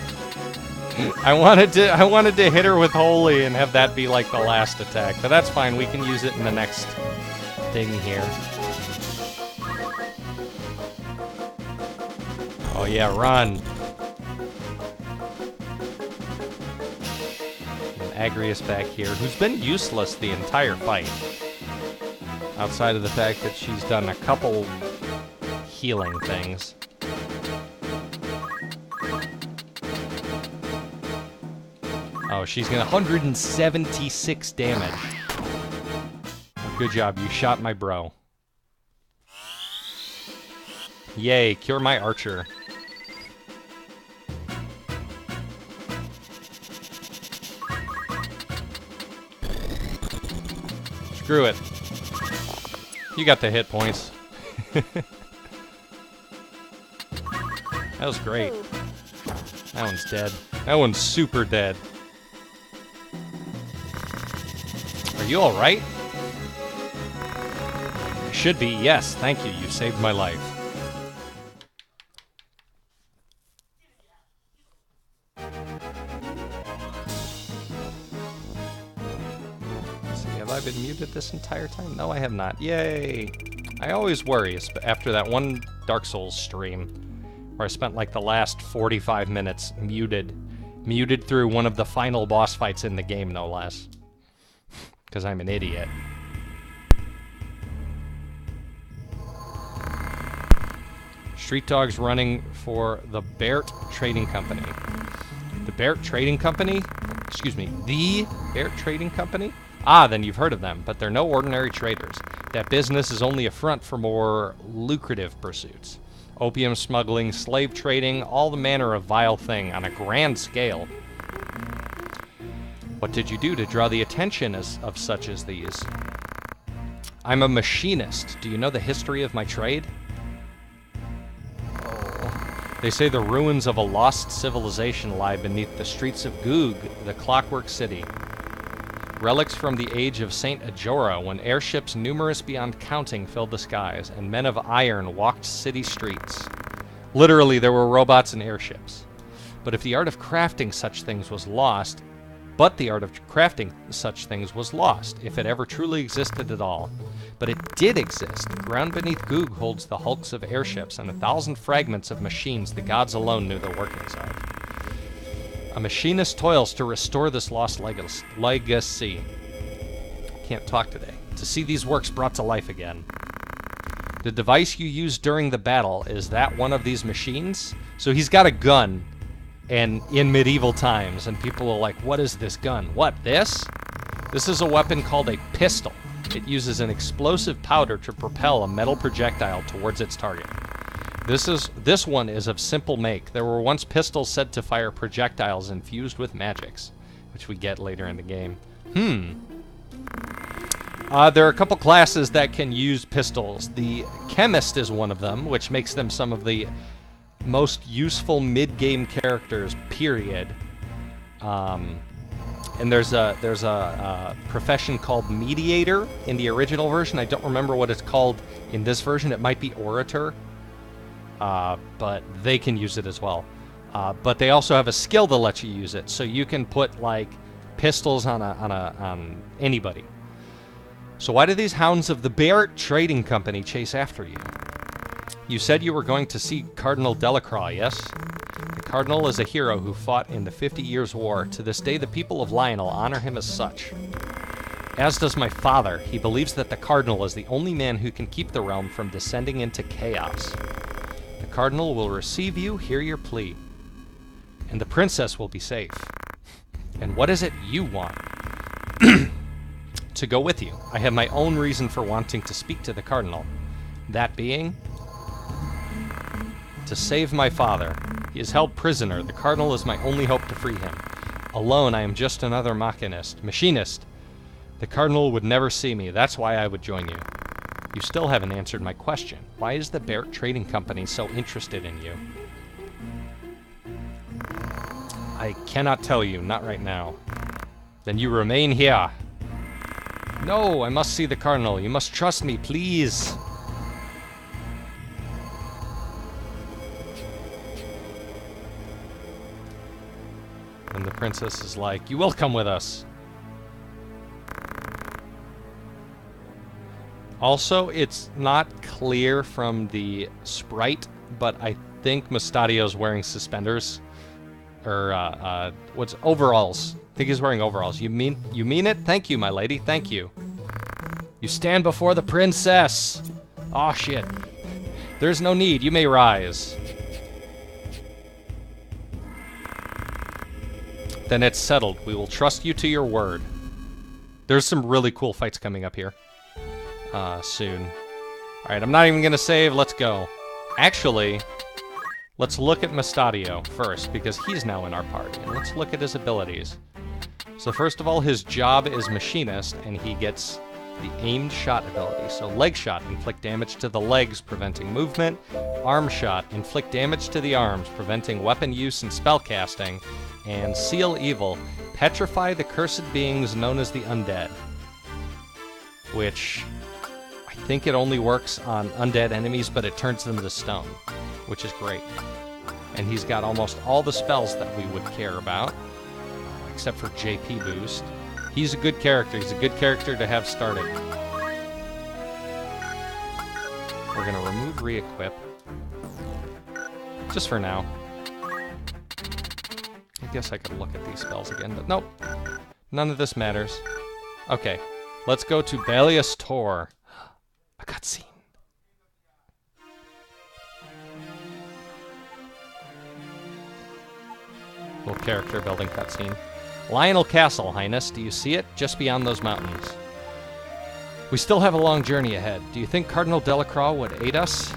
I wanted to hit her with Holy and have that be like the last attack, but that's fine, we can use it in the next thing here. Oh yeah, run. And Agrius back here, who's been useless the entire fight. Outside of the fact that she's done a couple healing things. Oh, she's gonna 176 damage. Good job, you shot my bro. Yay, cure my archer. Screw it. You got the hit points. That was great. That one's dead. That one's super dead. Are you alright? Should be, yes. Thank you. You saved my life. Let's see, have I been muted this entire time? No, I have not. Yay! I always worry after that one Dark Souls stream where I spent like the last 45 minutes muted through one of the final boss fights in the game, no less. Because I'm an idiot. Street Dog's running for the Bert Trading Company. The Bert Trading Company? Excuse me, the Bert Trading Company? Ah, then you've heard of them, but they're no ordinary traders. That business is only a front for more lucrative pursuits. Opium smuggling, slave trading, all the manner of vile thing on a grand scale. What did you do to draw the attention of such as these? I'm a machinist. Do you know the history of my trade? They say the ruins of a lost civilization lie beneath the streets of Goog, the Clockwork City. Relics from the age of Saint Ajora, when airships numerous beyond counting filled the skies, and men of iron walked city streets. Literally, there were robots and airships. But if the art of crafting such things was lost, if it ever truly existed at all. But it did exist. The ground beneath Goog holds the hulks of airships and 1,000 fragments of machines the gods alone knew the workings of. A machinist toils to restore this lost legacy. Can't talk today. To see these works brought to life again. The device you used during the battle, is that one of these machines? So he's got a gun, and in medieval times, and people are like, what is this gun? What, this? This is a weapon called a pistol. It uses an explosive powder to propel a metal projectile towards its target. This one is of simple make. There were once pistols said to fire projectiles infused with magics, which we get later in the game. There are a couple classes that can use pistols. The Chemist is one of them, which makes them some of the most useful mid-game characters, period. And there's a profession called Mediator in the original version. I don't remember what it's called in this version. It might be Orator. But they can use it as well. But they also have a skill that lets you use it, so you can put like pistols on anybody. So why do these hounds of the Bert Trading Company chase after you? You said you were going to see Cardinal Delacroix, yes? The Cardinal is a hero who fought in the 50 Years' War. To this day, the people of Lionel honor him as such. As does my father. He believes that the Cardinal is the only man who can keep the realm from descending into chaos. The Cardinal will receive you, hear your plea. And the princess will be safe. And what is it you want? To go with you. I have my own reason for wanting to speak to the Cardinal. That being, to save my father. He is held prisoner. The Cardinal is my only hope to free him. Alone, I am just another machinist. The Cardinal would never see me. That's why I would join you. You still haven't answered my question. Why is the Bert Trading Company so interested in you? I cannot tell you, not right now. Then you remain here. No, I must see the Cardinal. You must trust me, please. And the princess is like, you will come with us. Also, it's not clear from the sprite, but I think Mustadio's wearing suspenders. Or, what's overalls? I think he's wearing overalls. You mean it? Thank you, my lady. Thank you. You stand before the princess. Aw, shit. There's no need. You may rise. Then it's settled. We will trust you to your word. There's some really cool fights coming up here. Soon. Alright, I'm not even gonna save. Let's go. Actually, let's look at Mustadio first, because he's now in our party. And let's look at his abilities. So first of all, his job is Machinist, and he gets the aimed shot ability. So leg shot, inflict damage to the legs, preventing movement. Arm shot, inflict damage to the arms, preventing weapon use and spell casting. And seal evil, petrify the cursed beings known as the undead. Which, I think it only works on undead enemies, but it turns them to stone, which is great. And he's got almost all the spells that we would care about, except for JP boost. He's a good character. He's a good character to have started. We're going to remove re-equip. Just for now. I guess I could look at these spells again, but nope. None of this matters. Okay, let's go to Belius Tor. A cutscene. Little character building cutscene. Lionel Castle, Highness. Do you see it? Just beyond those mountains. We still have a long journey ahead. Do you think Cardinal Delacroix would aid us?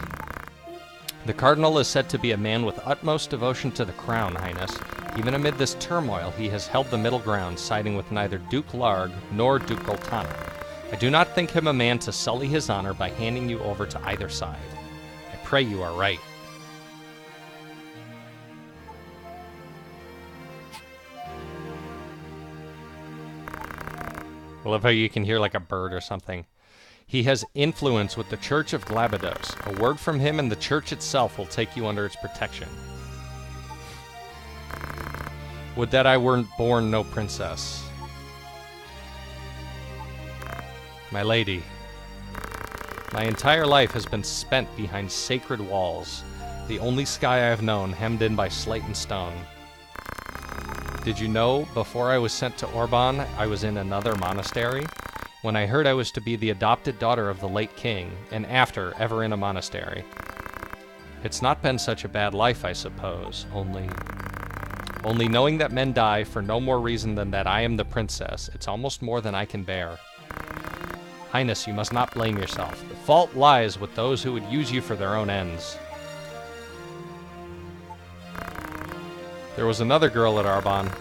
The Cardinal is said to be a man with utmost devotion to the crown, Highness. Even amid this turmoil, he has held the middle ground, siding with neither Duke Larg nor Duke Goltana. I do not think him a man to sully his honor by handing you over to either side. I pray you are right. I love how you can hear like a bird or something. He has influence with the Church of Glabados. A word from him and the church itself will take you under its protection. Would that I weren't born no princess. My lady, my entire life has been spent behind sacred walls, the only sky I have known, hemmed in by slate and stone. Did you know, before I was sent to Orban, I was in another monastery? When I heard I was to be the adopted daughter of the late king, and after, ever in a monastery. It's not been such a bad life, I suppose, only knowing that men die for no more reason than that I am the princess, it's almost more than I can bear. Highness, you must not blame yourself. The fault lies with those who would use you for their own ends. There was another girl at Arbonne.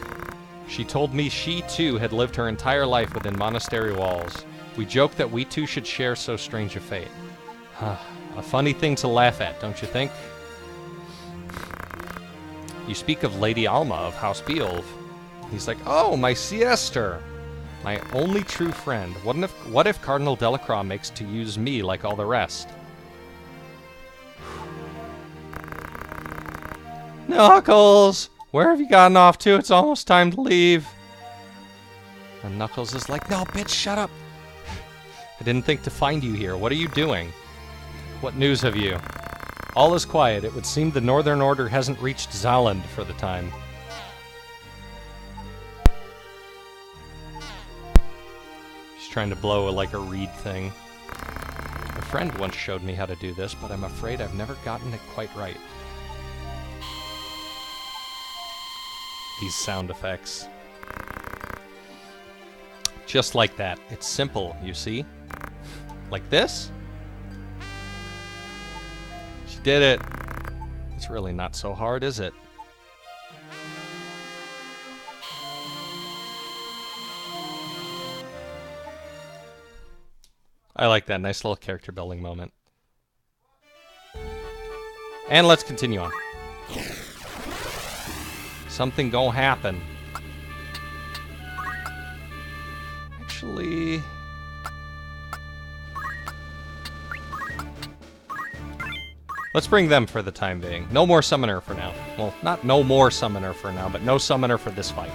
She told me she, too, had lived her entire life within monastery walls. We joked that we two should share so strange a fate. A funny thing to laugh at, don't you think? You speak of Lady Alma of House Beowulf. He's like, oh, my sister! My only true friend. What if Cardinal Delacroix makes to use me like all the rest? Knuckles! Where have you gotten off to? It's almost time to leave. And Knuckles is like, no, bitch, shut up. I didn't think to find you here. What are you doing? What news have you? All is quiet. It would seem the Northern Order hasn't reached Zaaland for the time. She's trying to blow like a reed thing. A friend once showed me how to do this, but I'm afraid I've never gotten it quite right. These sound effects. Just like that. It's simple, you see? Like this? She did it. It's really not so hard, is it? I like that. Nice little character building moment. And let's continue on. Something gonna happen. Actually... let's bring them for the time being. No more summoner for now. Well, not no more summoner for now, but no summoner for this fight.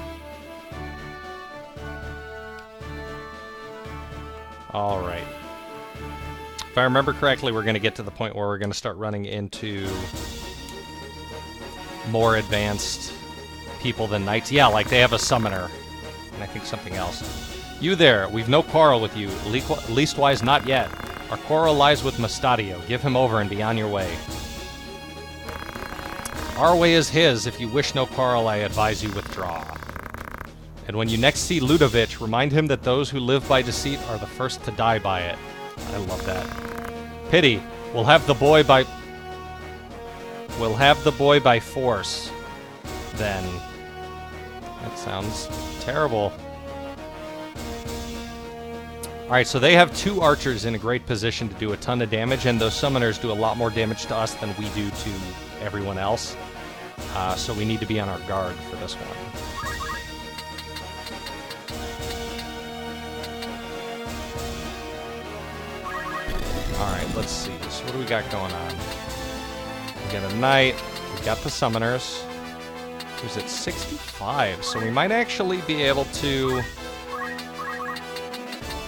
Alright. If I remember correctly, we're going to get to the point where we're going to start running into more advanced people than knights. Yeah, like they have a summoner. And I think something else. You there, we've no quarrel with you. Leastwise, not yet. Our quarrel lies with Mustadio. Give him over and be on your way. Our way is his. If you wish no quarrel, I advise you withdraw. And when you next see Ludovic, remind him that those who live by deceit are the first to die by it. I love that. Pity. We'll have the boy by force. Then. That sounds terrible. Alright, so they have 2 archers in a great position to do a ton of damage, and those summoners do a lot more damage to us than we do to everyone else. So we need to be on our guard for this one. Alright, let's see. So what do we got going on? We got a knight. We got the summoners. Who's at 65? So we might actually be able to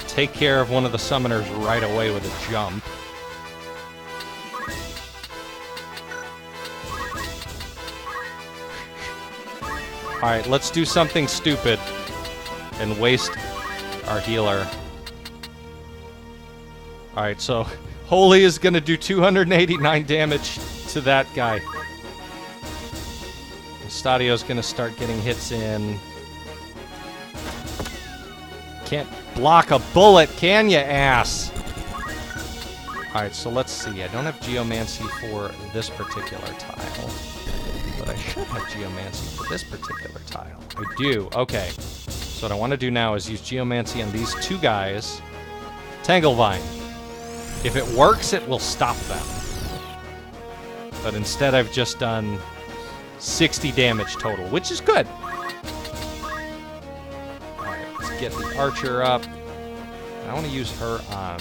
take care of one of the summoners right away with a jump. Alright, let's do something stupid and waste our healer. Alright, so Holy is going to do 289 damage to that guy. Stadio's going to start getting hits in. Can't block a bullet, can ya, ass? Alright, so let's see. I don't have Geomancy for this particular tile. But I should have Geomancy for this particular tile. I do. Okay. So what I want to do now is use Geomancy on these 2 guys. Tanglevine. If it works, it will stop them. But instead I've just done 60 damage total, which is good. Alright, let's get the archer up. I want to use her on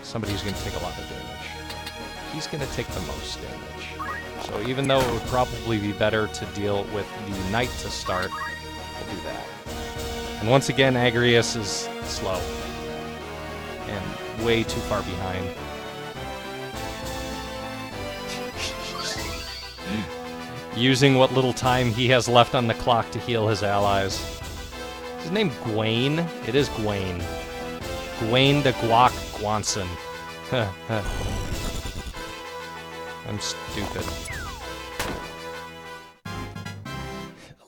somebody who's going to take a lot of damage. He's going to take the most damage. So even though it would probably be better to deal with the knight to start, we'll do that. And once again, Agrias is slow. And way too far behind. Using what little time he has left on the clock to heal his allies. Is his name Gwaine? It is Gwaine. Gwaine the Guac Guanson. I'm stupid.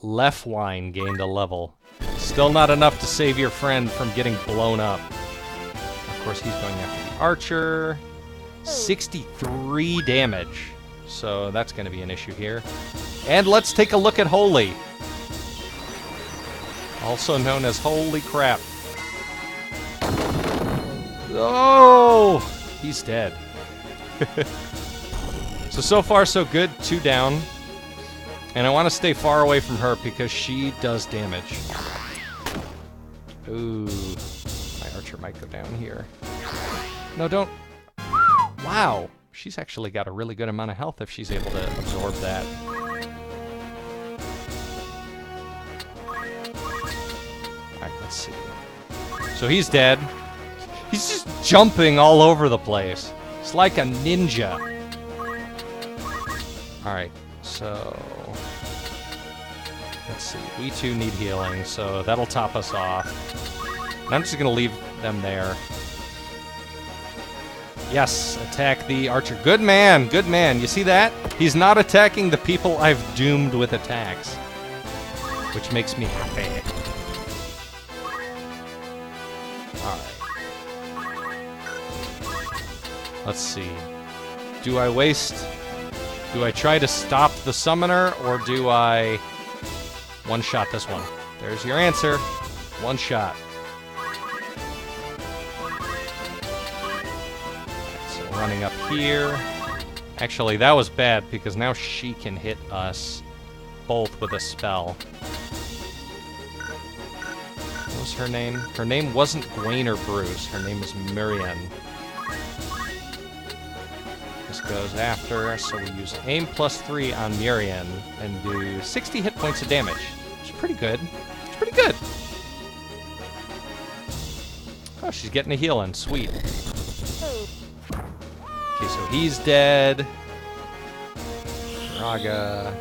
Lefwine gained a level. Still not enough to save your friend from getting blown up. Of course, he's going after the archer. 63 damage. So that's going to be an issue here. And let's take a look at Holy. Also known as Holy Crap. Oh! He's dead. So far so good. 2 down. And I want to stay far away from her because she does damage. Ooh. My archer might go down here. No, don't. Wow. She's actually got a really good amount of health if she's able to absorb that. Alright, let's see. So he's dead. He's just jumping all over the place. It's like a ninja. Alright, so... let's see. We too need healing, so that'll top us off. And I'm just going to leave them there. Yes, attack the archer. Good man, good man. You see that? He's not attacking the people I've doomed with attacks. Which makes me happy. Alright. Let's see. Do I waste... do I try to stop the summoner, or do I one-shot this one? There's your answer. One shot. Running up here. Actually, that was bad because now she can hit us both with a spell. What was her name? Her name wasn't Gwaine or Bruce. Her name is Miriam. This goes after, so we use aim +3 on Miriam and do 60 hit points of damage. Which is pretty good. It's pretty good. Oh, she's getting a healing. Sweet. Okay, so he's dead. Raga.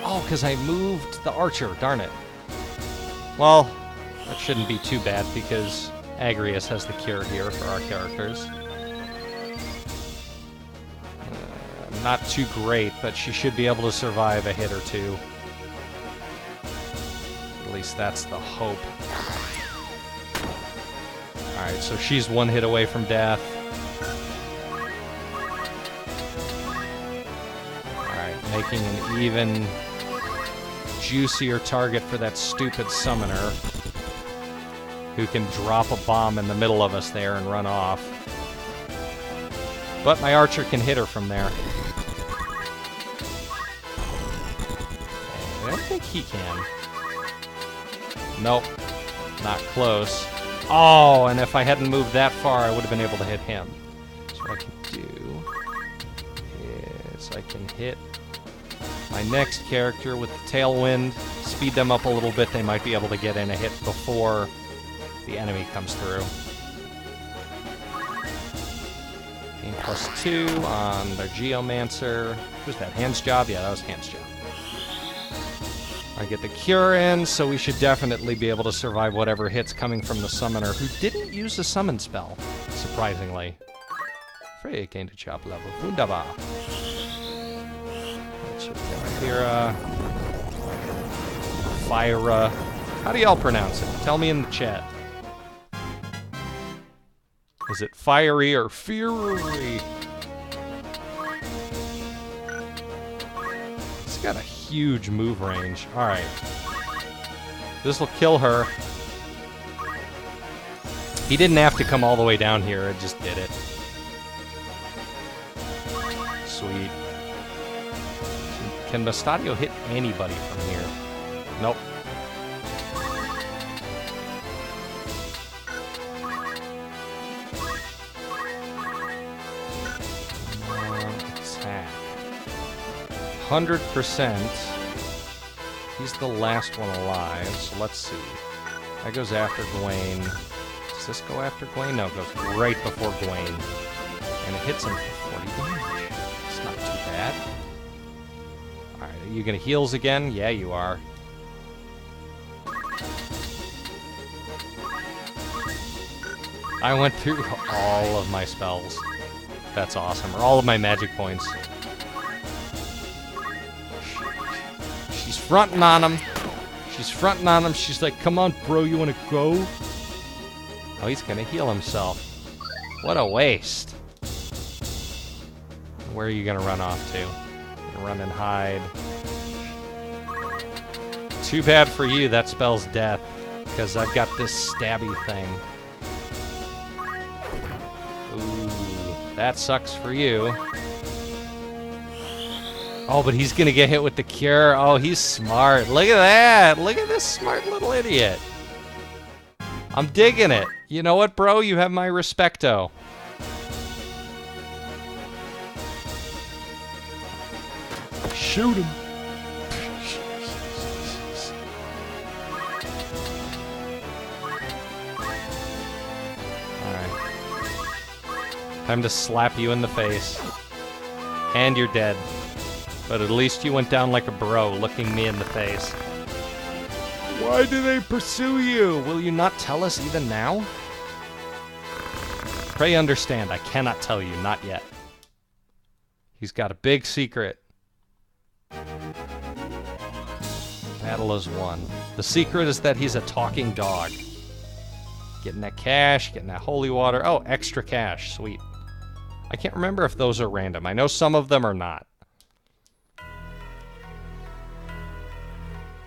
Oh, because I moved the archer. Darn it. Well, that shouldn't be too bad because Agrias has the cure here for our characters. Not too great, but she should be able to survive a hit or two. least that's the hope. Alright, so she's one hit away from death. Alright, making an even juicier target for that stupid summoner who can drop a bomb in the middle of us there and run off. But my archer can hit her from there. I don't think he can. Nope. Not close. Oh, and if I hadn't moved that far, I would have been able to hit him. So what I can do is I can hit my next character with the Tailwind, speed them up a little bit. They might be able to get in a hit before the enemy comes through. Gain +2 on their Geomancer. Who's that? Hand's Job? Yeah, that was Hand's Job. I get the cure in, so we should definitely be able to survive whatever hits coming from the summoner, who didn't use a summon spell, surprisingly. Frey gained a chop level. Wunderbar. Fira. Fyra. How do y'all pronounce it? Tell me in the chat. Is it fiery or fiery? It's got a huge move range. Alright. This will kill her. He didn't have to come all the way down here, it just did it. Sweet. Can Mustadio hit anybody from here? Nope. Attack. 100%. He's the last one alive, so let's see. That goes after Gwaine. Does this go after Gwaine? No, it goes right before Gwaine. And it hits him for 40 damage. It's not too bad. Alright, are you gonna heals again? Yeah, you are. I went through all of my spells. That's awesome. Or all of my magic points. She's fronting on him. She's fronting on him. She's like, come on, bro, you wanna go? Oh, he's gonna heal himself. What a waste. Where are you gonna run off to? Run and hide. Too bad for you, that spells death. Because I've got this stabby thing. Ooh, that sucks for you. Oh, but he's gonna get hit with the cure. Oh, he's smart. Look at that. Look at this smart little idiot. I'm digging it. You know what, bro? You have my respecto. Shoot him. Alright. Time to slap you in the face. And you're dead. But at least you went down like a bro, looking me in the face. Why do they pursue you? Will you not tell us even now? Pray understand, I cannot tell you, not yet. He's got a big secret. Battle is won. The secret is that he's a talking dog. Getting that cash, getting that holy water. Oh, extra cash, sweet. I can't remember if those are random. I know some of them are not.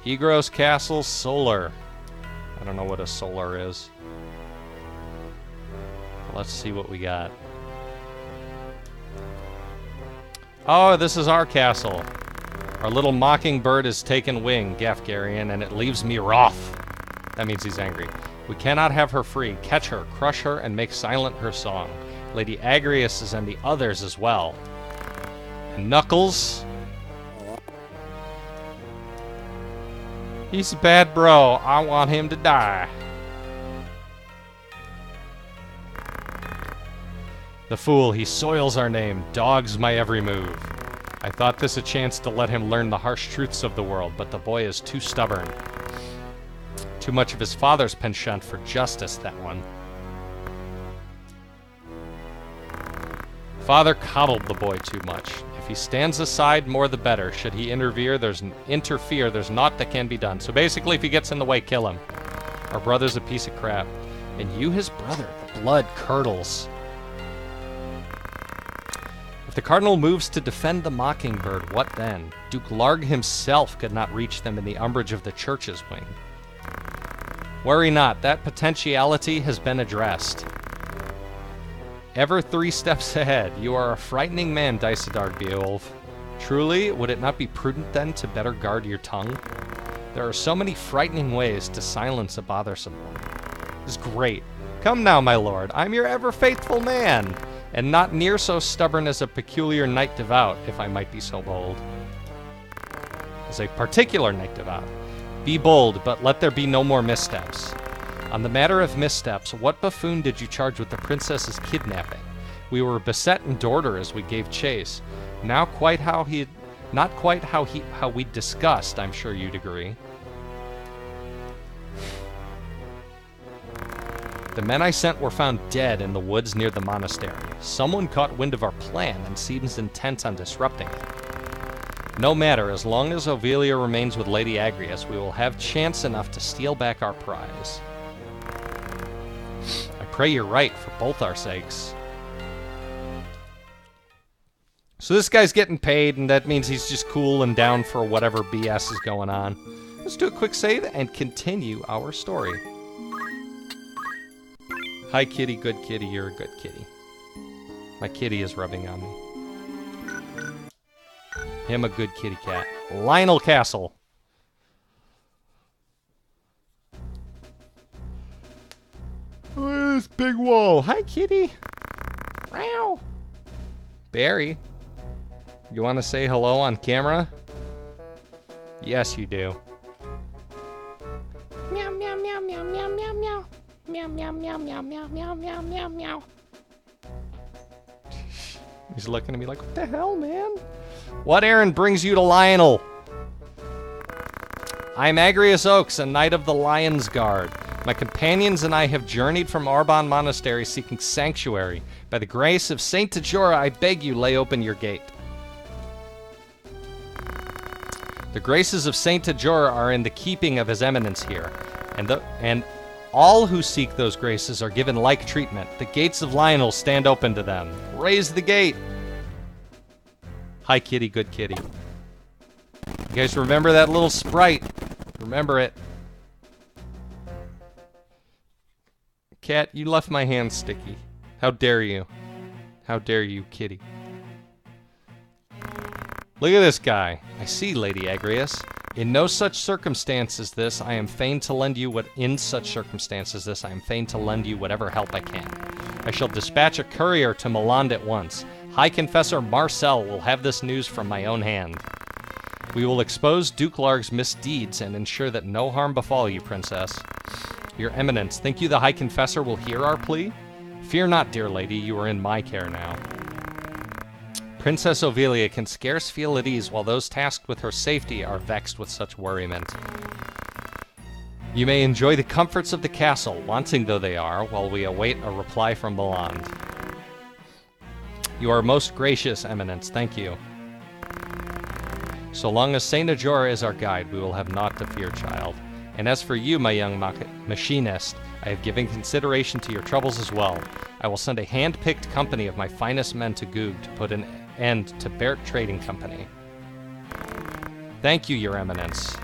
Egros Castle Solar. I don't know what a solar is. Let's see what we got. Oh, this is our castle. Our little mockingbird has taken wing, Gafgarian, and it leaves me wroth. That means he's angry. We cannot have her free. Catch her, crush her, and make silent her song. Lady Agrias is and the others as well. And Knuckles... he's a bad bro. I want him to die. The fool, he soils our name, dogs my every move. I thought this a chance to let him learn the harsh truths of the world, but the boy is too stubborn. Too much of his father's penchant for justice, that one. Father coddled the boy too much. If he stands aside, more the better. Should he interfere, there's naught that can be done. So basically, if he gets in the way, kill him. Our brother's a piece of crap. And you, his brother, the blood curdles. If the Cardinal moves to defend the Mockingbird, what then? Duke Larg himself could not reach them in the umbrage of the Church's wing. Worry not, that potentiality has been addressed. Ever 3 steps ahead. You are a frightening man, Daisadar Beowulf. Truly, would it not be prudent then to better guard your tongue? There are so many frightening ways to silence a bothersome one. It's great. Come now, my lord, I'm your ever-faithful man, and not near so stubborn as a peculiar knight devout, if I might be so bold. As a particular knight devout. Be bold, but let there be no more missteps. On the matter of missteps, what buffoon did you charge with the princess's kidnapping? We were beset in Dorder as we gave chase. Not quite how we discussed, I'm sure you'd agree. The men I sent were found dead in the woods near the monastery. Someone caught wind of our plan and seems intent on disrupting it. No matter, as long as Ovelia remains with Lady Agrias, we will have chance enough to steal back our prize. I pray you're right, for both our sakes. So this guy's getting paid, and that means he's just cool and down for whatever BS is going on. Let's do a quick save and continue our story. Hi, kitty, good kitty, you're a good kitty. My kitty is rubbing on me. Him a good kitty cat. Lionel Castle. Oh, this big wall. Hi, kitty. Meow. Barry, you want to say hello on camera? Yes, you do. Meow, meow, meow, meow, meow, meow, meow. Meow, meow, meow, meow, meow, meow, meow, meow, meow. He's looking at me like, what the hell, man? What errand brings you to Lionel? I'm Agrias Oaks, a knight of the Lion's Guard. My companions and I have journeyed from Arbonne Monastery seeking sanctuary. By the grace of Saint Tajora, I beg you lay open your gate. The graces of Saint Tajora are in the keeping of His Eminence here, and all who seek those graces are given like treatment. The gates of Lionel stand open to them. Raise the gate. Hi, kitty, good kitty. You guys remember that little sprite? Remember it. Cat, you left my hand sticky. How dare you? How dare you, kitty? Look at this guy. I see, Lady Agrias. In such circumstances as this, I am fain to lend you whatever help I can. I shall dispatch a courier to Milan at once. High Confessor Marcel will have this news from my own hand. We will expose Duke Larg's misdeeds and ensure that no harm befall you, Princess. Your Eminence, think you the High Confessor will hear our plea? Fear not, dear lady, you are in my care now. Princess Ovelia can scarce feel at ease while those tasked with her safety are vexed with such worriment. You may enjoy the comforts of the castle, wanting though they are, while we await a reply from Milan. You are most gracious, Eminence, thank you. So long as Saint Ajora is our guide, we will have naught to fear, child. And as for you, my young machinist, I have given consideration to your troubles as well. I will send a hand-picked company of my finest men to Goog to put an end to Bert Trading Company. Thank you, your Eminence.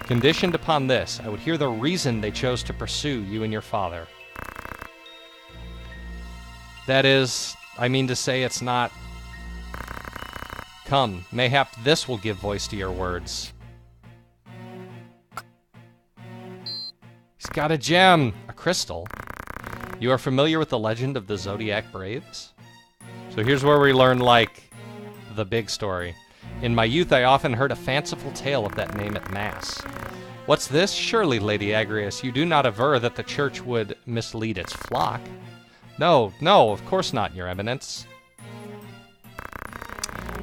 Conditioned upon this, I would hear the reason they chose to pursue you and your father. That is, I mean to say it's not... Come, mayhap this will give voice to your words. He's got a gem! A crystal. You are familiar with the legend of the Zodiac Braves? So here's where we learn, like, the big story. In my youth, I often heard a fanciful tale of that name at Mass. What's this? Surely, Lady Agrias, you do not aver that the church would mislead its flock? No, of course not, your Eminence.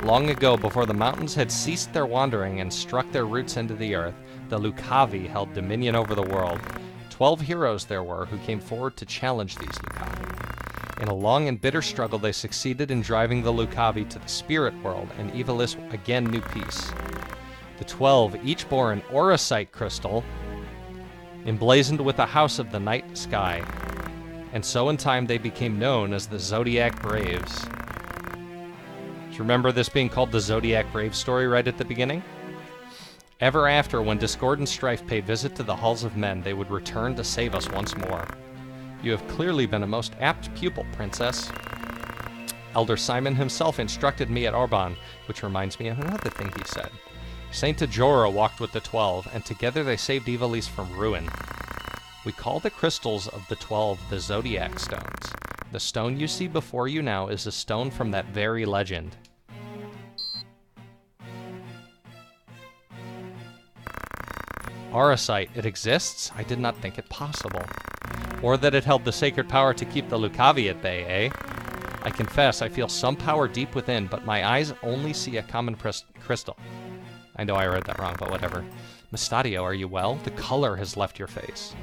Long ago, before the mountains had ceased their wandering and struck their roots into the earth, the Lucavi held dominion over the world. 12 heroes there were who came forward to challenge these Lucavi. In a long and bitter struggle, they succeeded in driving the Lucavi to the spirit world, and Ivalice again knew peace. The 12 each bore an Auracite crystal, emblazoned with the house of the night sky, and so in time they became known as the Zodiac Braves. Do you remember this being called the Zodiac Brave story right at the beginning? Ever after, when discord and strife paid visit to the halls of men, they would return to save us once more. You have clearly been a most apt pupil, Princess. Elder Simon himself instructed me at Orban, which reminds me of another thing he said. Saint Ajora walked with the 12, and together they saved Ivalice from ruin. We call the crystals of the 12 the Zodiac Stones. The stone you see before you now is a stone from that very legend. Auracite, it exists? I did not think it possible. Or that it held the sacred power to keep the Lucavi at bay, eh? I confess, I feel some power deep within, but my eyes only see a common crystal. I know I read that wrong, but whatever. Mustadio, are you well? The color has left your face.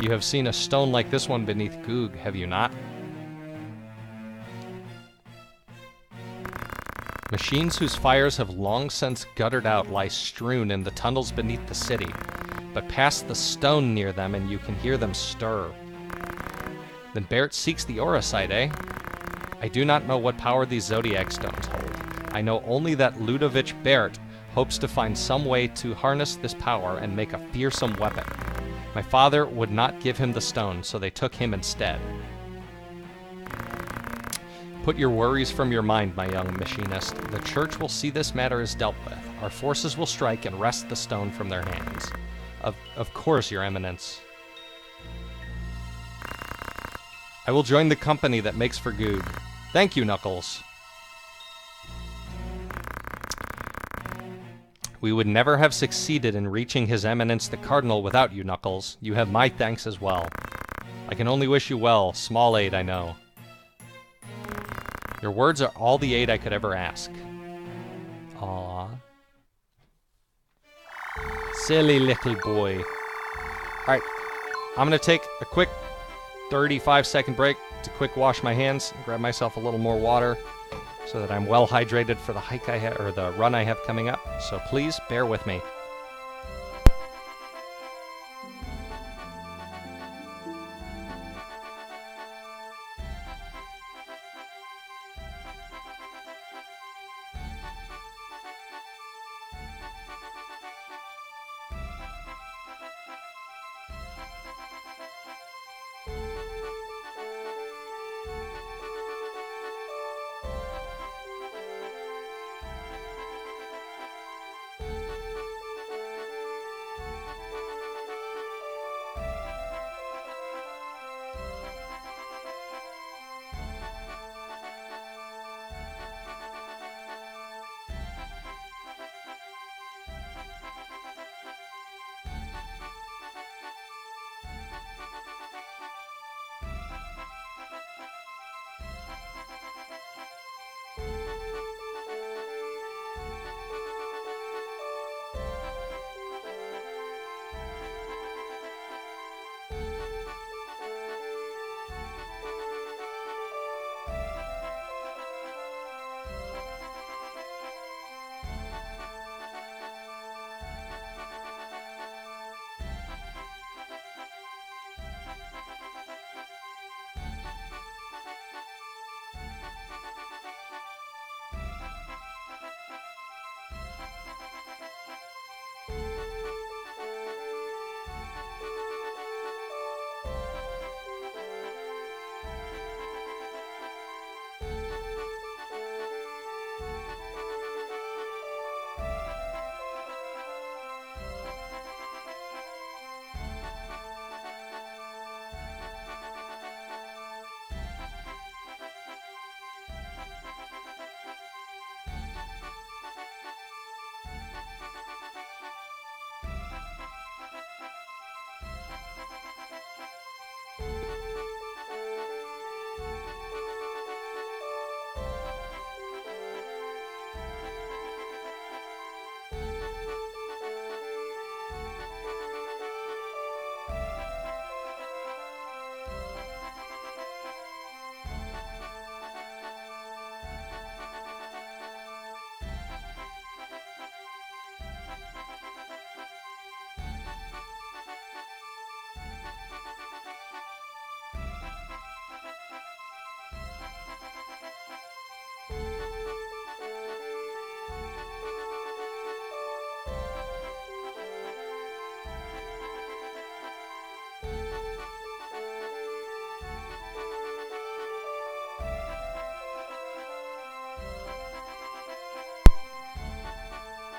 You have seen a stone like this one beneath Goog, have you not? Machines whose fires have long since guttered out lie strewn in the tunnels beneath the city, but pass the stone near them and you can hear them stir. Then Barrett seeks the Auracite, eh? I do not know what power these Zodiac Stones hold. I know only that Ludovic Barrett hopes to find some way to harness this power and make a fearsome weapon. My father would not give him the stone, so they took him instead. Put your worries from your mind, my young machinist. The church will see this matter is dealt with. Our forces will strike and wrest the stone from their hands. Of course, Your Eminence. I will join the company that makes for Goog. Thank you, Knuckles. We would never have succeeded in reaching His Eminence the Cardinal without you, Knuckles. You have my thanks as well. I can only wish you well. Small aid, I know. Your words are all the aid I could ever ask. Aww. Silly little boy. Alright, I'm going to take a quick 35-second break to quick wash my hands and grab myself a little more water so that I'm well hydrated for the hike I have, or the run I have coming up. So please bear with me.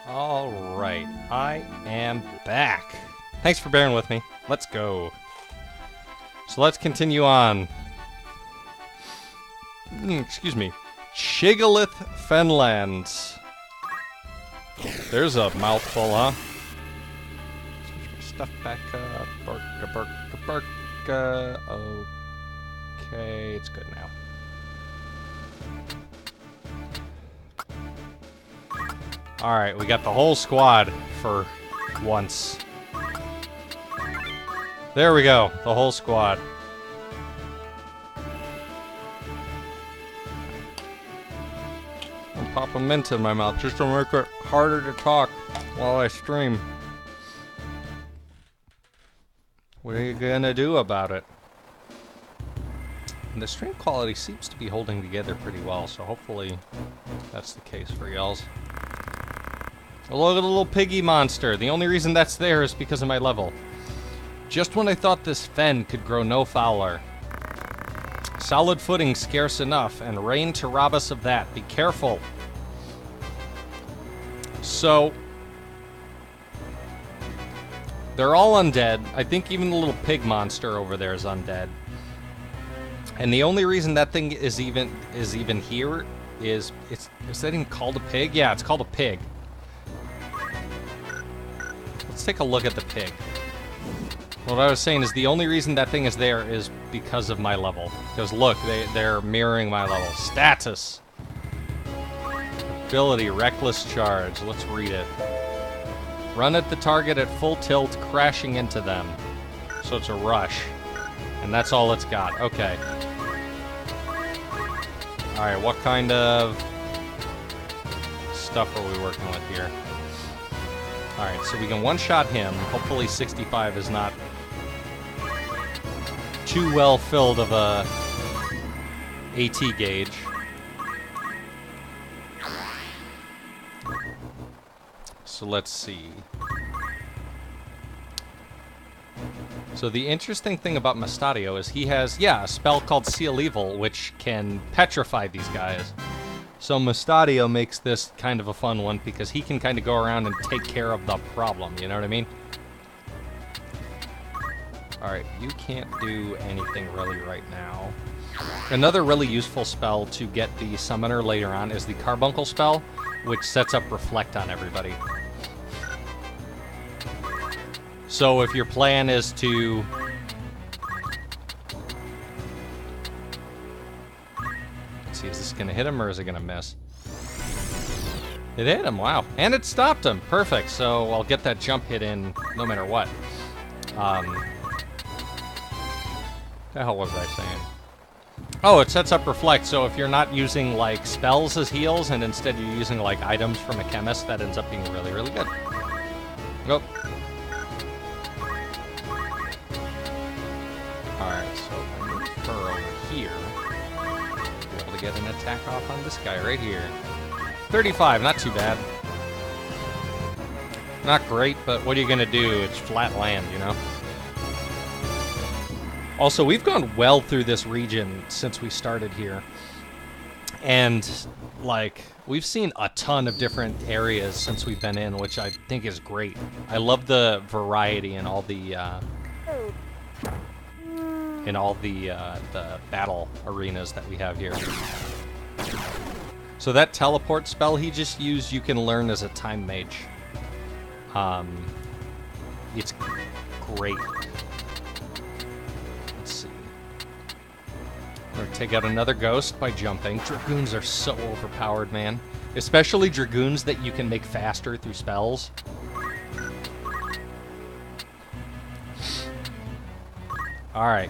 Alright, I am back. Thanks for bearing with me. Let's go. So let's continue on. Excuse me. Shigalith Fenlands. There's a mouthful, huh? Switch my stuff back up. Barka. Okay, it's good now. Alright, we got the whole squad for once. There we go, the whole squad. I'll pop a mint in my mouth just to make it harder to talk while I stream. What are you gonna do about it? And the stream quality seems to be holding together pretty well, so hopefully that's the case for y'alls. Look at the little piggy monster. The only reason that's there is because of my level. Just when I thought this fen could grow no fouler. Solid footing scarce enough, and rain to rob us of that. Be careful. So, they're all undead. I think even the little pig monster over there is undead. And the only reason that thing is even here is that even called a pig? Yeah, it's called a pig. Let's take a look at the pig. What I was saying is the only reason that thing is there is because of my level. Because look, they're mirroring my level. Status. Ability, Reckless Charge. Let's read it. Run at the target at full tilt, crashing into them. So it's a rush. And that's all it's got. Okay. Alright, what kind of stuff are we working with here? Alright, so we can one-shot him. Hopefully 65 is not too well filled of a AT gauge. So let's see. So the interesting thing about Mustadio is he has, a spell called Seal Evil, which can petrify these guys. So Mustadio makes this kind of a fun one because he can kind of go around and take care of the problem, you know what I mean? Alright, you can't do anything really right now. Another really useful spell to get the summoner later on is the Carbuncle spell, which sets up Reflect on everybody. So if your plan is to... Let's see, is this going to hit him or is it going to miss? It hit him, wow. And it stopped him, perfect. So I'll get that jump hit in no matter what. The hell was I saying? Oh, it sets up Reflect, so if you're not using, like, spells as heals, and instead you're using, like, items from a chemist, that ends up being really, really good. Nope. Alright, so if I move her over here, be able to get an attack off on this guy right here. 35, not too bad. Not great, but what are you gonna do? It's flat land, you know? Also, we've gone well through this region since we started here. And, like, we've seen a ton of different areas since we've been in, which I think is great. I love the variety in all the, the battle arenas that we have here. So that teleport spell he just used, you can learn as a time mage. It's great. Or take out another ghost by jumping. Dragoons are so overpowered, man. Especially Dragoons that you can make faster through spells. Alright.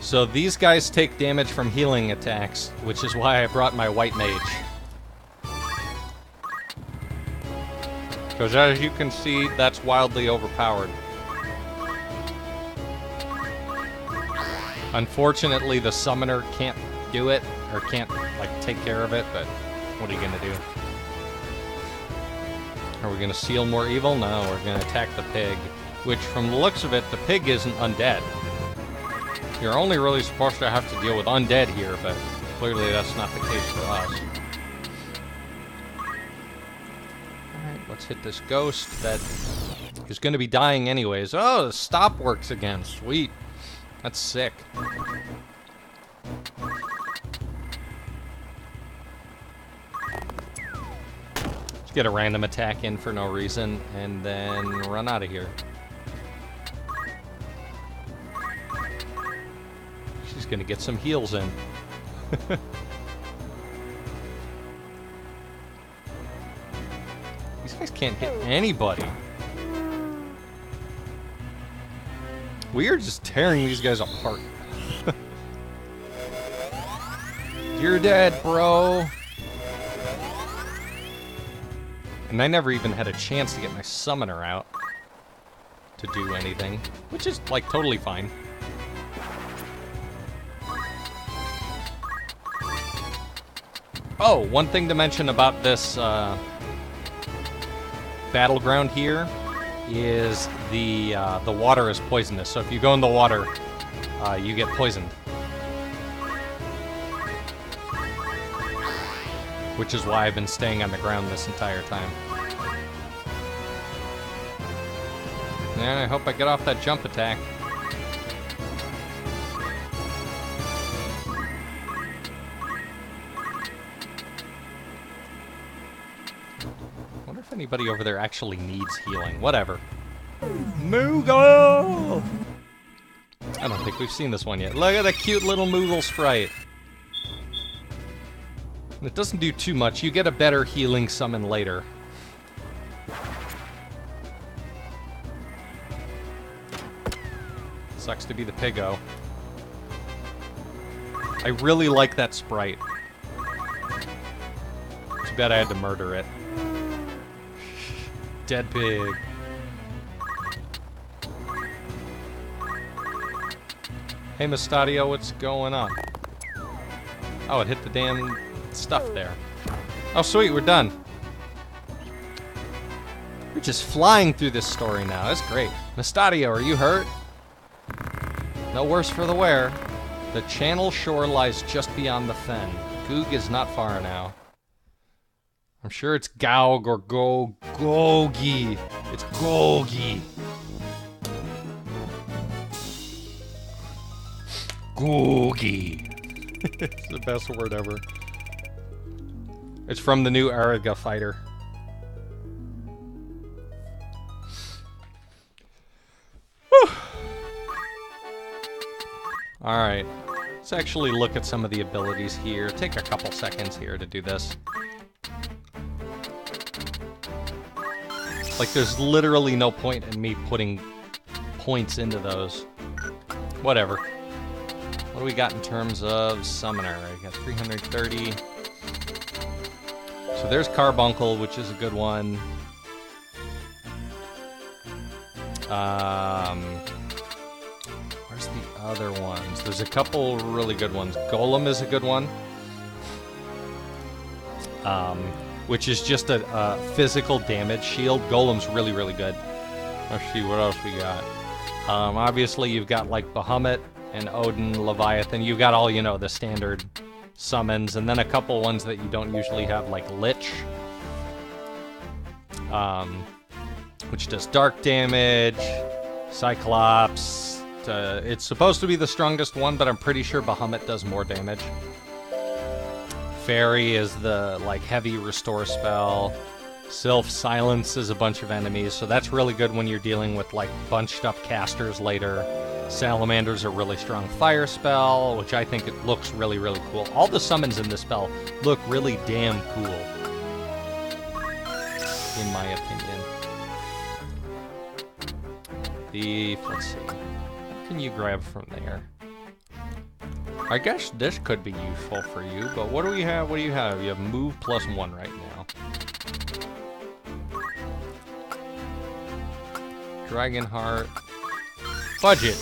So these guys take damage from healing attacks, which is why I brought my white mage. Because as you can see, that's wildly overpowered. Unfortunately, the summoner can't do it, or can't, like, take care of it, but what are you gonna do? Are we gonna seal more evil? No, we're gonna attack the pig, which, from the looks of it, the pig isn't undead. You're only really supposed to have to deal with undead here, but clearly that's not the case for us. let's hit this ghost that is going to be dying anyways. Oh, the stop works again. Sweet. That's sick. Just get a random attack in for no reason, and then run out of here. She's going to get some heals in. These guys can't hit anybody. We are just tearing these guys apart. You're dead, bro. And I never even had a chance to get my summoner out to do anything, which is, like, totally fine. Oh, one thing to mention about this battleground here is the water is poisonous. So if you go in the water, you get poisoned. Which is why I've been staying on the ground this entire time. And I hope I get off that jump attack. Wonder if anybody over there actually needs healing. Whatever. Moogle! I don't think we've seen this one yet. Look at the cute little Moogle sprite. It doesn't do too much. You get a better healing summon later. Sucks to be the piggo. I really like that sprite. Too bad I had to murder it. Dead pig. Hey, Mustadio, what's going on? Oh, it hit the damn stuff there. Oh, sweet, we're done. We're just flying through this story now. That's great. Mustadio, are you hurt? No worse for the wear. The channel shore lies just beyond the fen. Goog is not far now. I'm sure it's Gaug or Gogi. It's Gogi. Gogi. It's the best word ever. It's from the new Araga fighter. Alright. Let's actually look at some of the abilities here. Take a couple seconds here to do this. Like, there's literally no point in me putting points into those. Whatever. What do we got in terms of summoner? I got 330. So there's Carbuncle, which is a good one. Where's the other ones? There's a couple really good ones. Golem is a good one. Which is just a physical damage shield. Golem's really, really good. Let's see what else we got. Obviously, you've got, like, Bahamut and Odin, Leviathan. You've got all, you know, the standard summons, and then a couple ones that you don't usually have, like Lich, which does dark damage, Cyclops. It's supposed to be the strongest one, but I'm pretty sure Bahamut does more damage. Fairy is the, like, heavy restore spell. Sylph silences a bunch of enemies, so that's really good when you're dealing with, like, bunched up casters later. Salamander's a really strong fire spell, which I think it looks really, really cool. All the summons in this spell look really damn cool, in my opinion. Let's see. What can you grab from there? I guess this could be useful for you, but what do we have? What do you have? You have move +1 right now. Dragonheart. Budget.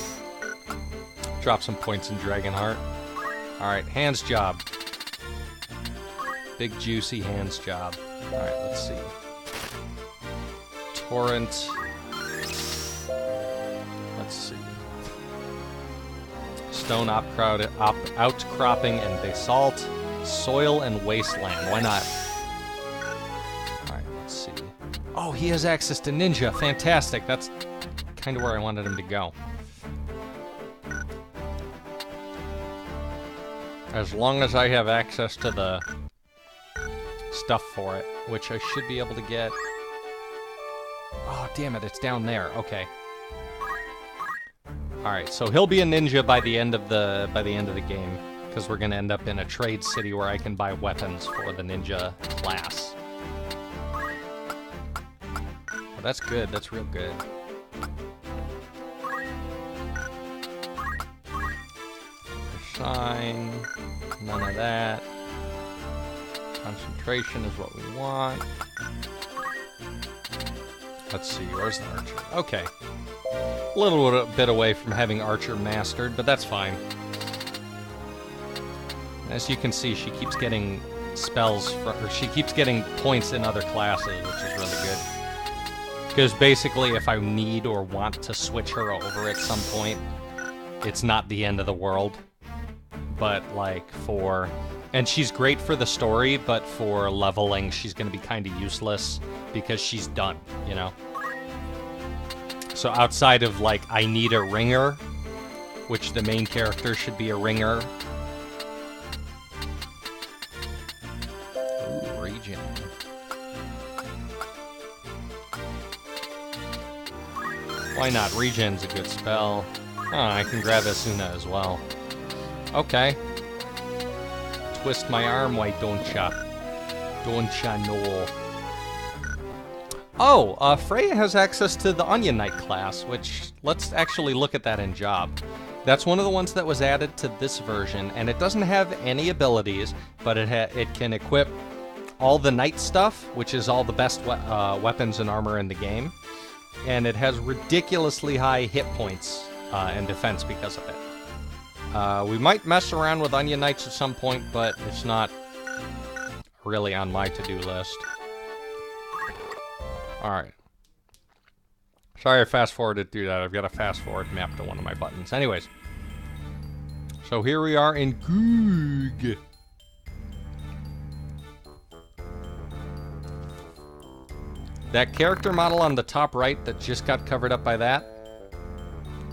Drop some points in Dragonheart. Alright, hands job. Big juicy hands job. Alright, let's see. Torrent. Let's see. Stone outcropping and basalt. Soil and wasteland. Why not? Alright, let's see. Oh, he has access to ninja. Fantastic. That's kind of where I wanted him to go. As long as I have access to the stuff for it, which I should be able to get. Oh, damn it, it's down there. Okay. Alright, so he'll be a ninja by the end of the game, because we're gonna end up in a trade city where I can buy weapons for the ninja class. Oh, that's good, that's real good. Sign, none of that. Concentration is what we want. Let's see, where's the archer? Okay. A little bit away from having archer mastered, but that's fine. As you can see, she keeps getting spells, or she keeps getting points in other classes, which is really good. Because basically, if I need or want to switch her over at some point, it's not the end of the world. But, like, and she's great for the story, but for leveling, she's going to be kind of useless because she's done, you know? So outside of, like, I need a ringer, which the main character should be a ringer. Ooh, regen. Why not? Regen's a good spell. Oh, I can grab Asuna as well. Okay. Twist my arm, why don't ya? Don't ya know? Oh, Freya has access to the Onion Knight class, which, let's actually look at that in job. That's one of the ones that was added to this version, and it doesn't have any abilities, but it can equip all the knight stuff, which is all the best weapons and armor in the game, and it has ridiculously high hit points and defense because of it. We might mess around with Onion Knights at some point, but it's not really on my to-do list. Alright. Sorry I fast-forwarded through that. I've got a fast-forward map to one of my buttons. Anyways. So here we are in Goog. That character model on the top right that just got covered up by that,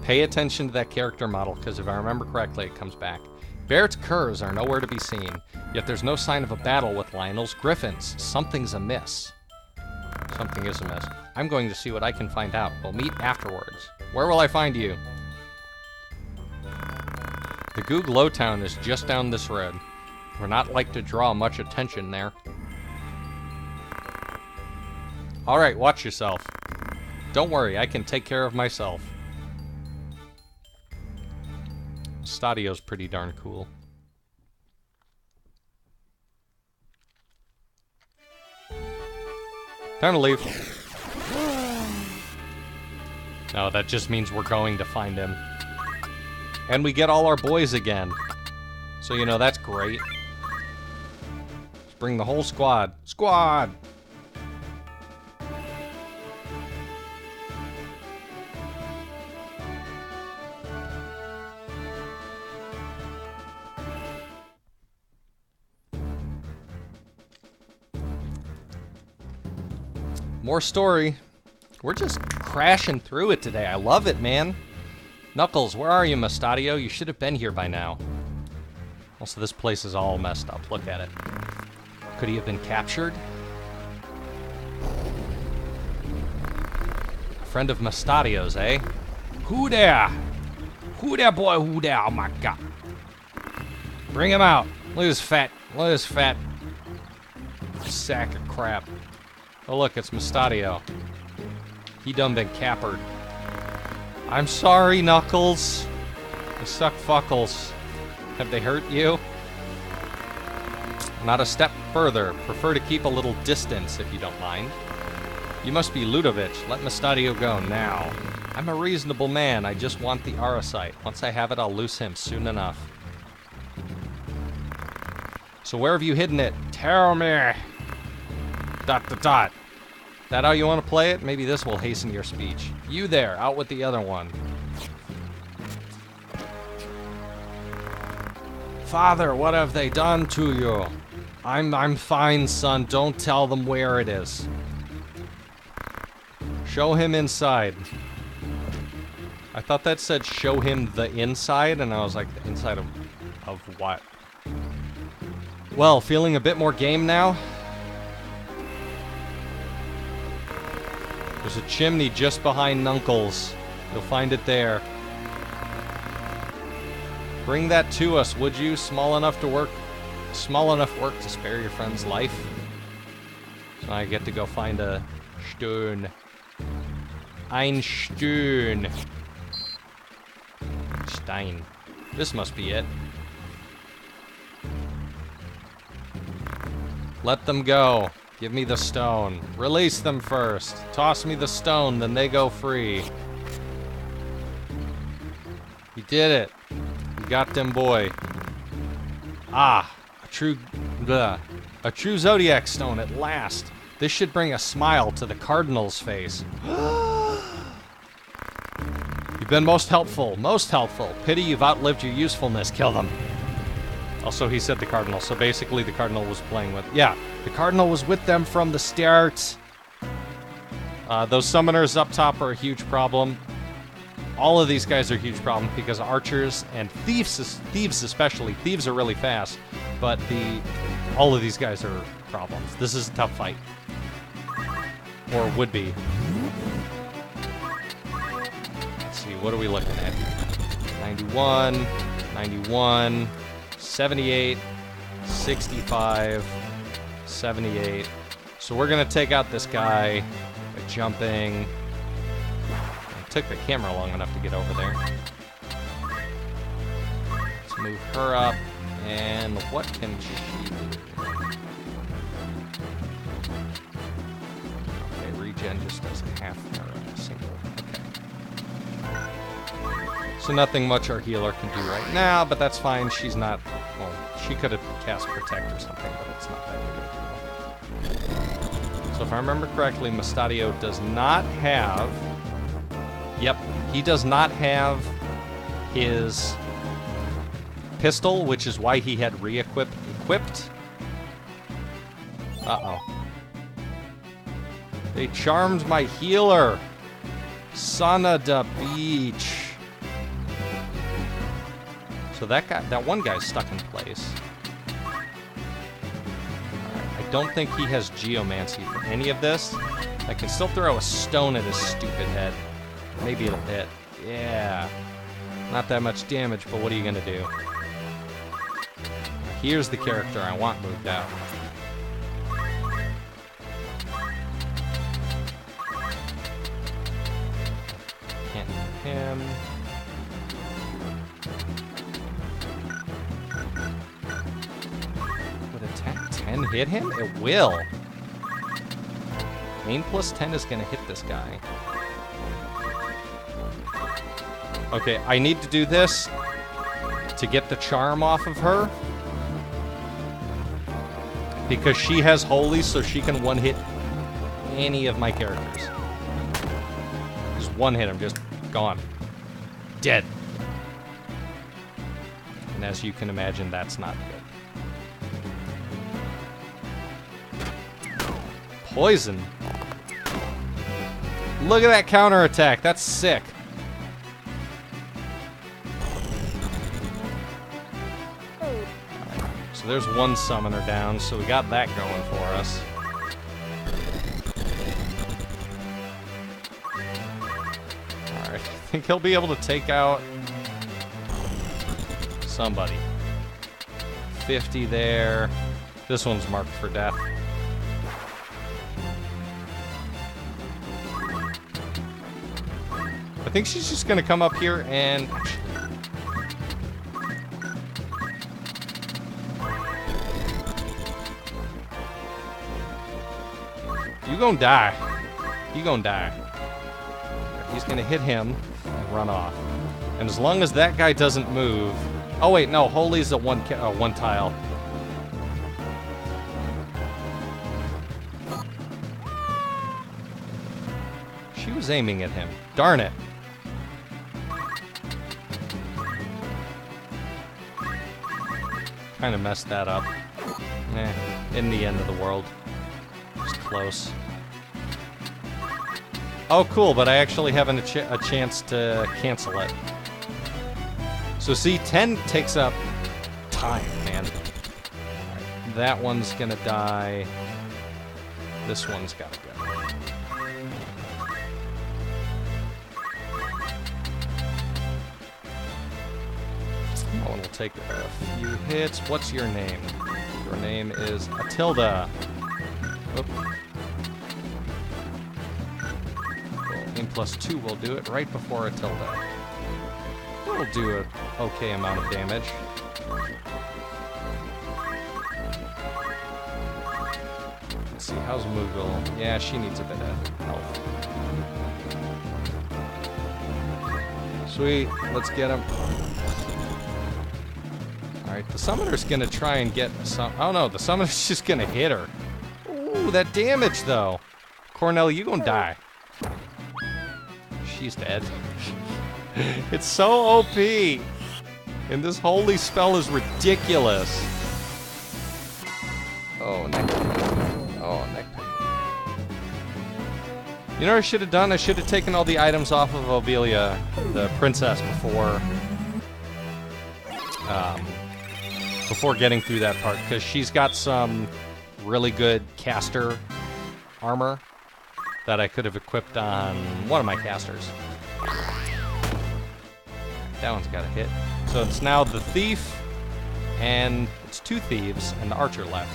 pay attention to that character model, because if I remember correctly, it comes back. Barrett's curs are nowhere to be seen, yet there's no sign of a battle with Lionel's griffins. Something's amiss. Something is amiss. I'm going to see what I can find out. We'll meet afterwards. Where will I find you? The Goog Lowtown is just down this road. We're not like to draw much attention there. Alright, watch yourself. Don't worry, I can take care of myself. Stadio's pretty darn cool. Time to leave. No, that just means we're going to find him. And we get all our boys again. So, you know, that's great. Let's bring the whole squad. Squad! More story. We're just crashing through it today. I love it, man. Knuckles, where are you, Mustadio? You should have been here by now. Also, this place is all messed up. Look at it. Could he have been captured? A friend of Mustadio's, eh? Who there? Who there, boy? Who there? Oh, my God. Bring him out. Look at this fat sack of crap. Oh, look, it's Mustadio. He done been cappered. I'm sorry, Knuckles. You suck fuckles. Have they hurt you? Not a step further. Prefer to keep a little distance, if you don't mind. You must be Ludovich. Let Mustadio go now. I'm a reasonable man. I just want the Arasite. Once I have it, I'll loose him soon enough. So where have you hidden it? Tell me. ... That how you want to play it? Maybe this will hasten your speech. You there, out with the other one. Father, what have they done to you? I'm fine, son. Don't tell them where it is. Show him inside. I thought that said show him the inside, and I was like, the inside of what? Well, feeling a bit more game now. There's a chimney just behind Nunkles. You'll find it there. Bring that to us, would you? Small enough work to spare your friend's life. So I get to go find a Stone. Ein Stone. Stein. This must be it. Let them go. Give me the stone. Release them first. Toss me the stone, then they go free. You did it. You got them, boy. Ah, a true Zodiac stone at last. This should bring a smile to the Cardinal's face. You've been most helpful, most helpful. Pity you've outlived your usefulness. Kill them. Also, he said the Cardinal, so basically the Cardinal was playing with... Yeah, the Cardinal was with them from the start. Those summoners up top are a huge problem. All of these guys are a huge problem because archers and thieves especially. Thieves are really fast, but all of these guys are problems. This is a tough fight. Or would be. Let's see, what are we looking at? 91, 91, 78, 65, 78. So we're going to take out this guy by jumping. It took the camera long enough to get over there. Let's move her up. And what can she do? Okay, regen just does half or a single. Okay. So nothing much our healer can do right now, but that's fine. She's not... Well, she could have cast Protect or something, but it's not that big of a deal. So if I remember correctly, Mustadio does not have... Yep, he does not have his pistol, which is why he had equipped. Uh-oh. They charmed my healer. Son of the beach. So that one guy's stuck in place. I don't think he has Geomancy for any of this. I can still throw a stone at his stupid head. Maybe it'll hit. Yeah. Not that much damage, but what are you gonna do? Here's the character I want moved out. Can't hit him. Would attack 10 hit him? It will. Main plus 10 is gonna hit this guy. Okay, I need to do this to get the charm off of her. Because she has Holy, so she can one-hit any of my characters. Just one hit, I'm just gone. Dead. And as you can imagine, that's not good. Poison. Look at that counterattack. That's sick. So there's one summoner down, so we got that going for us. Alright, I think he'll be able to take out somebody. 50 there. This one's marked for death. I think she's just gonna come up here and... You gonna die. You gonna die. He's gonna hit him and run off. And as long as that guy doesn't move... Oh wait, no, Holy's a one tile. She was aiming at him. Darn it. Kind of messed that up. In the end of the world. Just close. Oh, cool, but I actually have a chance to cancel it. So see, 10 takes up time, man. Right, that one's gonna die. This one's gotta go. That one will take a few hits. What's your name? Your name is Atilda. Oop. Aim +2 will do it right before Atilda. It'll do an okay amount of damage. Let's see, how's Moogle? Yeah, she needs a bit of health. Sweet, let's get him. Alright, the summoner's gonna try and get some. Oh no, the summoner's just gonna hit her. Ooh, that damage though. Cornell, you gonna die. She's dead. It's so OP. And this holy spell is ridiculous. Oh, neck pain. Oh, neck pain. You know what I should have done? I should have taken all the items off of Obelia, the princess, before getting through that part, because she's got some really good caster armor that I could have equipped on one of my casters. That one's got a hit. So it's now the thief, and it's 2 thieves, and the archer left.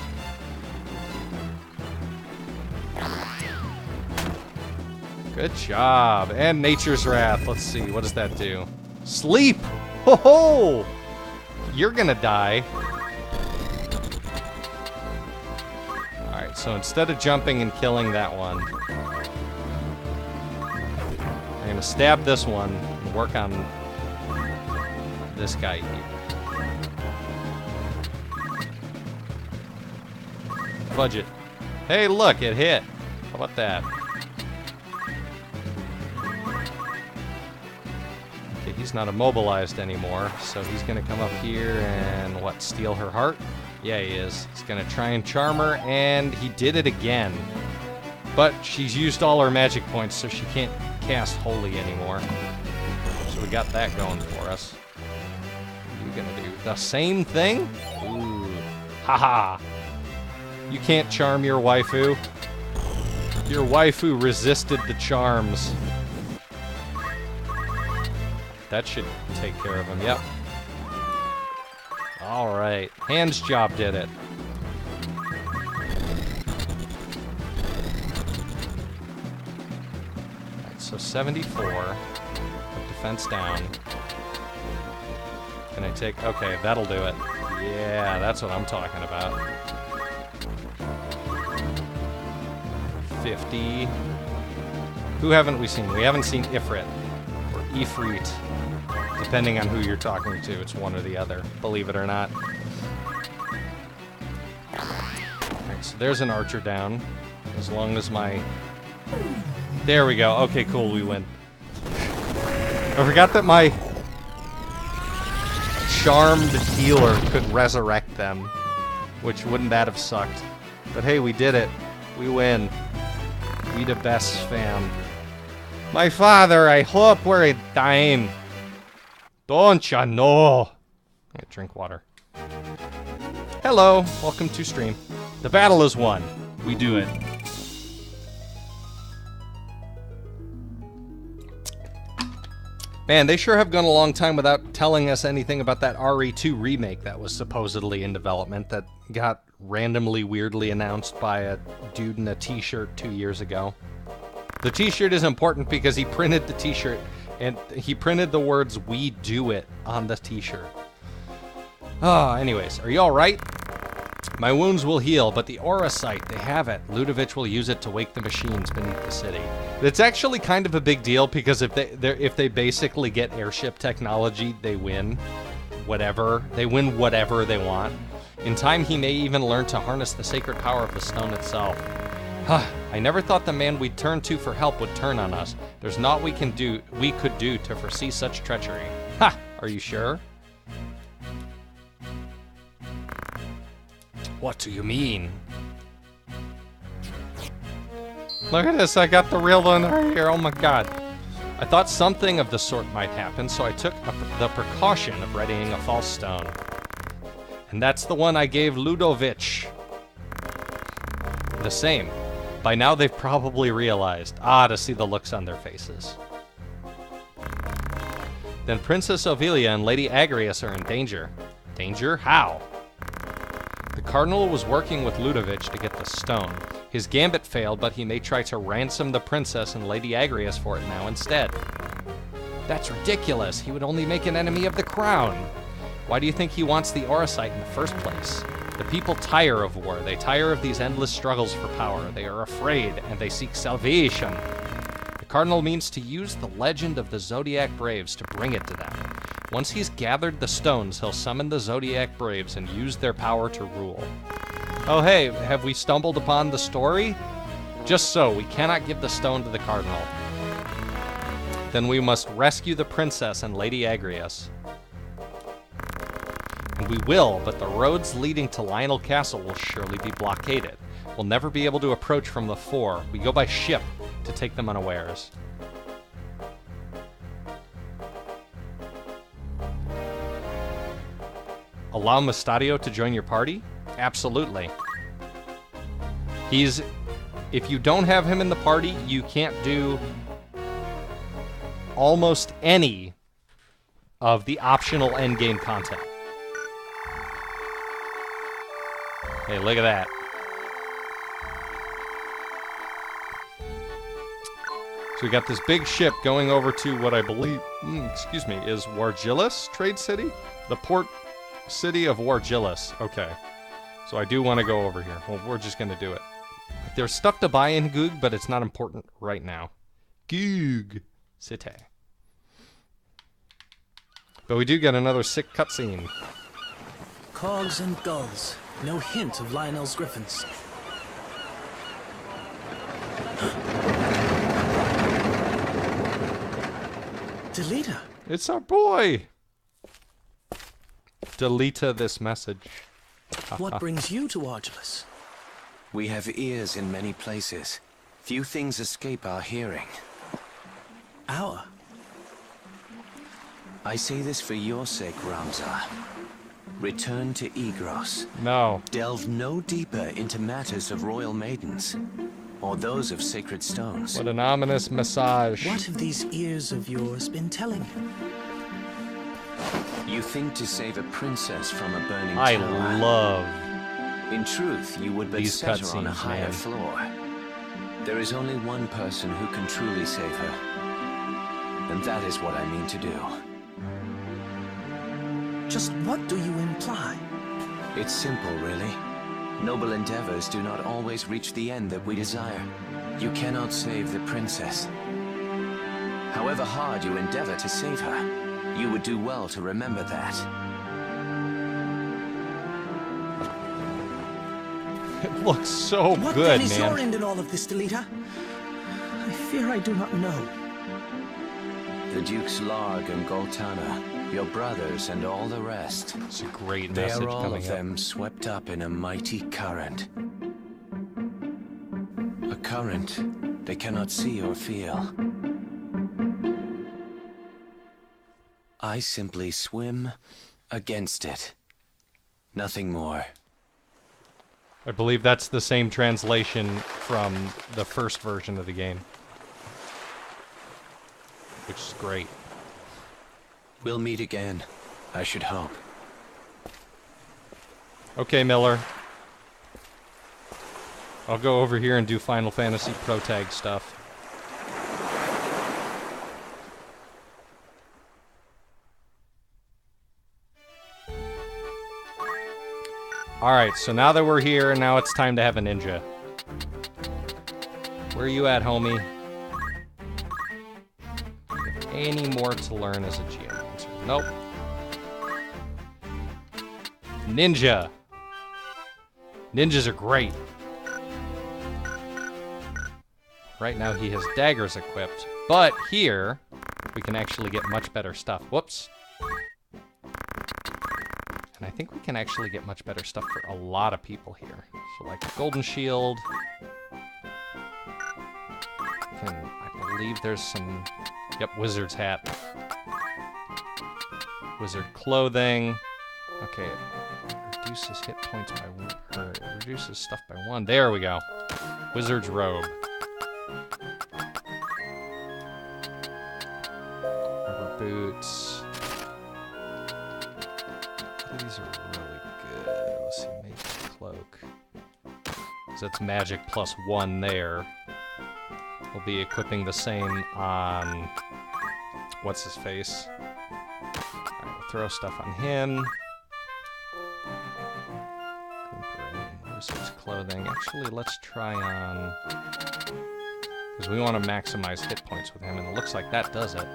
Good job. And Nature's Wrath. Let's see, what does that do? Sleep! Ho ho! You're gonna die. Alright, so instead of jumping and killing that one, I'm gonna stab this one and work on this guy here. Fudge it. Hey, look, it hit. How about that? Okay, he's not immobilized anymore, so he's gonna come up here and, what, steal her heart? Yeah, he is. He's gonna try and charm her, and he did it again. But she's used all her magic points, so she can't cast Holy anymore. So we got that going for us. What are you gonna do? The same thing? Ooh. Haha. You can't charm your waifu. Your waifu resisted the charms. That should take care of him, yep. Alright, Hand's job did it. Alright, so 74. Put defense down. Can I take... Okay, that'll do it. Yeah, that's what I'm talking about. 50. Who haven't we seen? We haven't seen Ifrit. Or Ifrit. Depending on who you're talking to, it's one or the other, believe it or not. Alright, so there's an archer down. As long as my... There we go. Okay, cool, we win. I forgot that my charmed healer could resurrect them, which wouldn't that have sucked. But hey, we did it. We win. We the best fam. My father, I hope we're dying. Don't ya know? Yeah, drink water. Hello, welcome to stream. The battle is won. We do it. Man, they sure have gone a long time without telling us anything about that RE2 remake that was supposedly in development that got randomly weirdly announced by a dude in a t-shirt 2 years ago. The t-shirt is important because he printed the t-shirt and he printed the words "We do it" on the t-shirt. Anyways, are you alright? My wounds will heal, but the aura sight, they have it. Ludovic will use it to wake the machines beneath the city. It's actually kind of a big deal because if they basically get airship technology, they win whatever. They win whatever they want. In time, he may even learn to harness the sacred power of the stone itself. I never thought the man we'd turn to for help would turn on us. There's naught we could do to foresee such treachery. Ha! Are you sure? What do you mean? Look at this, I got the real one right here. Oh my god. I thought something of the sort might happen, so I took the precaution of readying a false stone. And that's the one I gave Ludovic. The same. By now they've probably realized. To see the looks on their faces. Then Princess Ovilia and Lady Agrias are in danger. Danger? How? The Cardinal was working with Ludovic to get the stone. His gambit failed, but he may try to ransom the princess and Lady Agrias for it now instead. That's ridiculous. He would only make an enemy of the crown. Why do you think he wants the Auracite in the first place? The people tire of war. They tire of these endless struggles for power. They are afraid, and they seek salvation. The Cardinal means to use the legend of the Zodiac Braves to bring it to them. Once he's gathered the stones, he'll summon the Zodiac Braves and use their power to rule. Oh hey, have we stumbled upon the story? Just so, we cannot give the stone to the Cardinal. Then we must rescue the princess and Lady Agrias. And we will, but the roads leading to Lionel Castle will surely be blockaded. We'll never be able to approach from the fore. We go by ship to take them unawares. Allow Mustadio to join your party? Absolutely. If you don't have him in the party, you can't do almost any of the optional endgame content. Hey, look at that. So we got this big ship going over to what I believe, is Wargillis Trade City? The port city of Wargillis. Okay. So I do want to go over here. Well, we're just going to do it. There's stuff to buy in Goog, but it's not important right now. Goog City. But we do get another sick cutscene. Cogs and gulls. No hint of Lionel's griffins. Delita! It's our boy! Delita this message. What brings you to Argelus? We have ears in many places. Few things escape our hearing. Our? I say this for your sake, Ramza. Return to Igros. No. Delve no deeper into matters of royal maidens, or those of sacred stones. What an ominous massage. What have these ears of yours been telling you? You think to save a princess from a burning I tower. love In truth, you would but these set her on a cutscenes, higher man. floor. There is only one person who can truly save her. And that is what I mean to do. Just what do you imply? It's simple, really. Noble endeavors do not always reach the end that we desire. You cannot save the princess. However hard you endeavor to save her, you would do well to remember that. It looks so What good, then is your man. end in all of this, Delita? I fear I do not know. The Dukes Larg and Goltana, your brothers and all the rest. It's a great They message are all coming of up. them swept up in a mighty current. A current they cannot see or feel. I simply swim against it. Nothing more. I believe that's the same translation from the first version of the game. Which is great. We'll meet again, I should hope. Okay, Miller. I'll go over here and do Final Fantasy Pro Tag stuff. Alright, so now that we're here, now it's time to have a ninja. Where are you at, homie? Any more to learn as a geomancer? Nope. Ninja. Ninjas are great. Right now he has daggers equipped, but here we can actually get much better stuff. Whoops. And I think we can actually get much better stuff for a lot of people here. So like a golden shield. I believe there's some... Yep, wizard's hat. Wizard clothing. Okay, it reduces hit points by 1, or it reduces stuff by 1. There we go. Wizard's robe. Rubber boots. These are really good. Let's see, make cloak. So it's magic plus 1 there. We'll be equipping the same on... What's his face? Alright, we'll throw stuff on him. Wizard's clothing. Actually, let's try on... Because we want to maximize hit points with him, and it looks like that does it.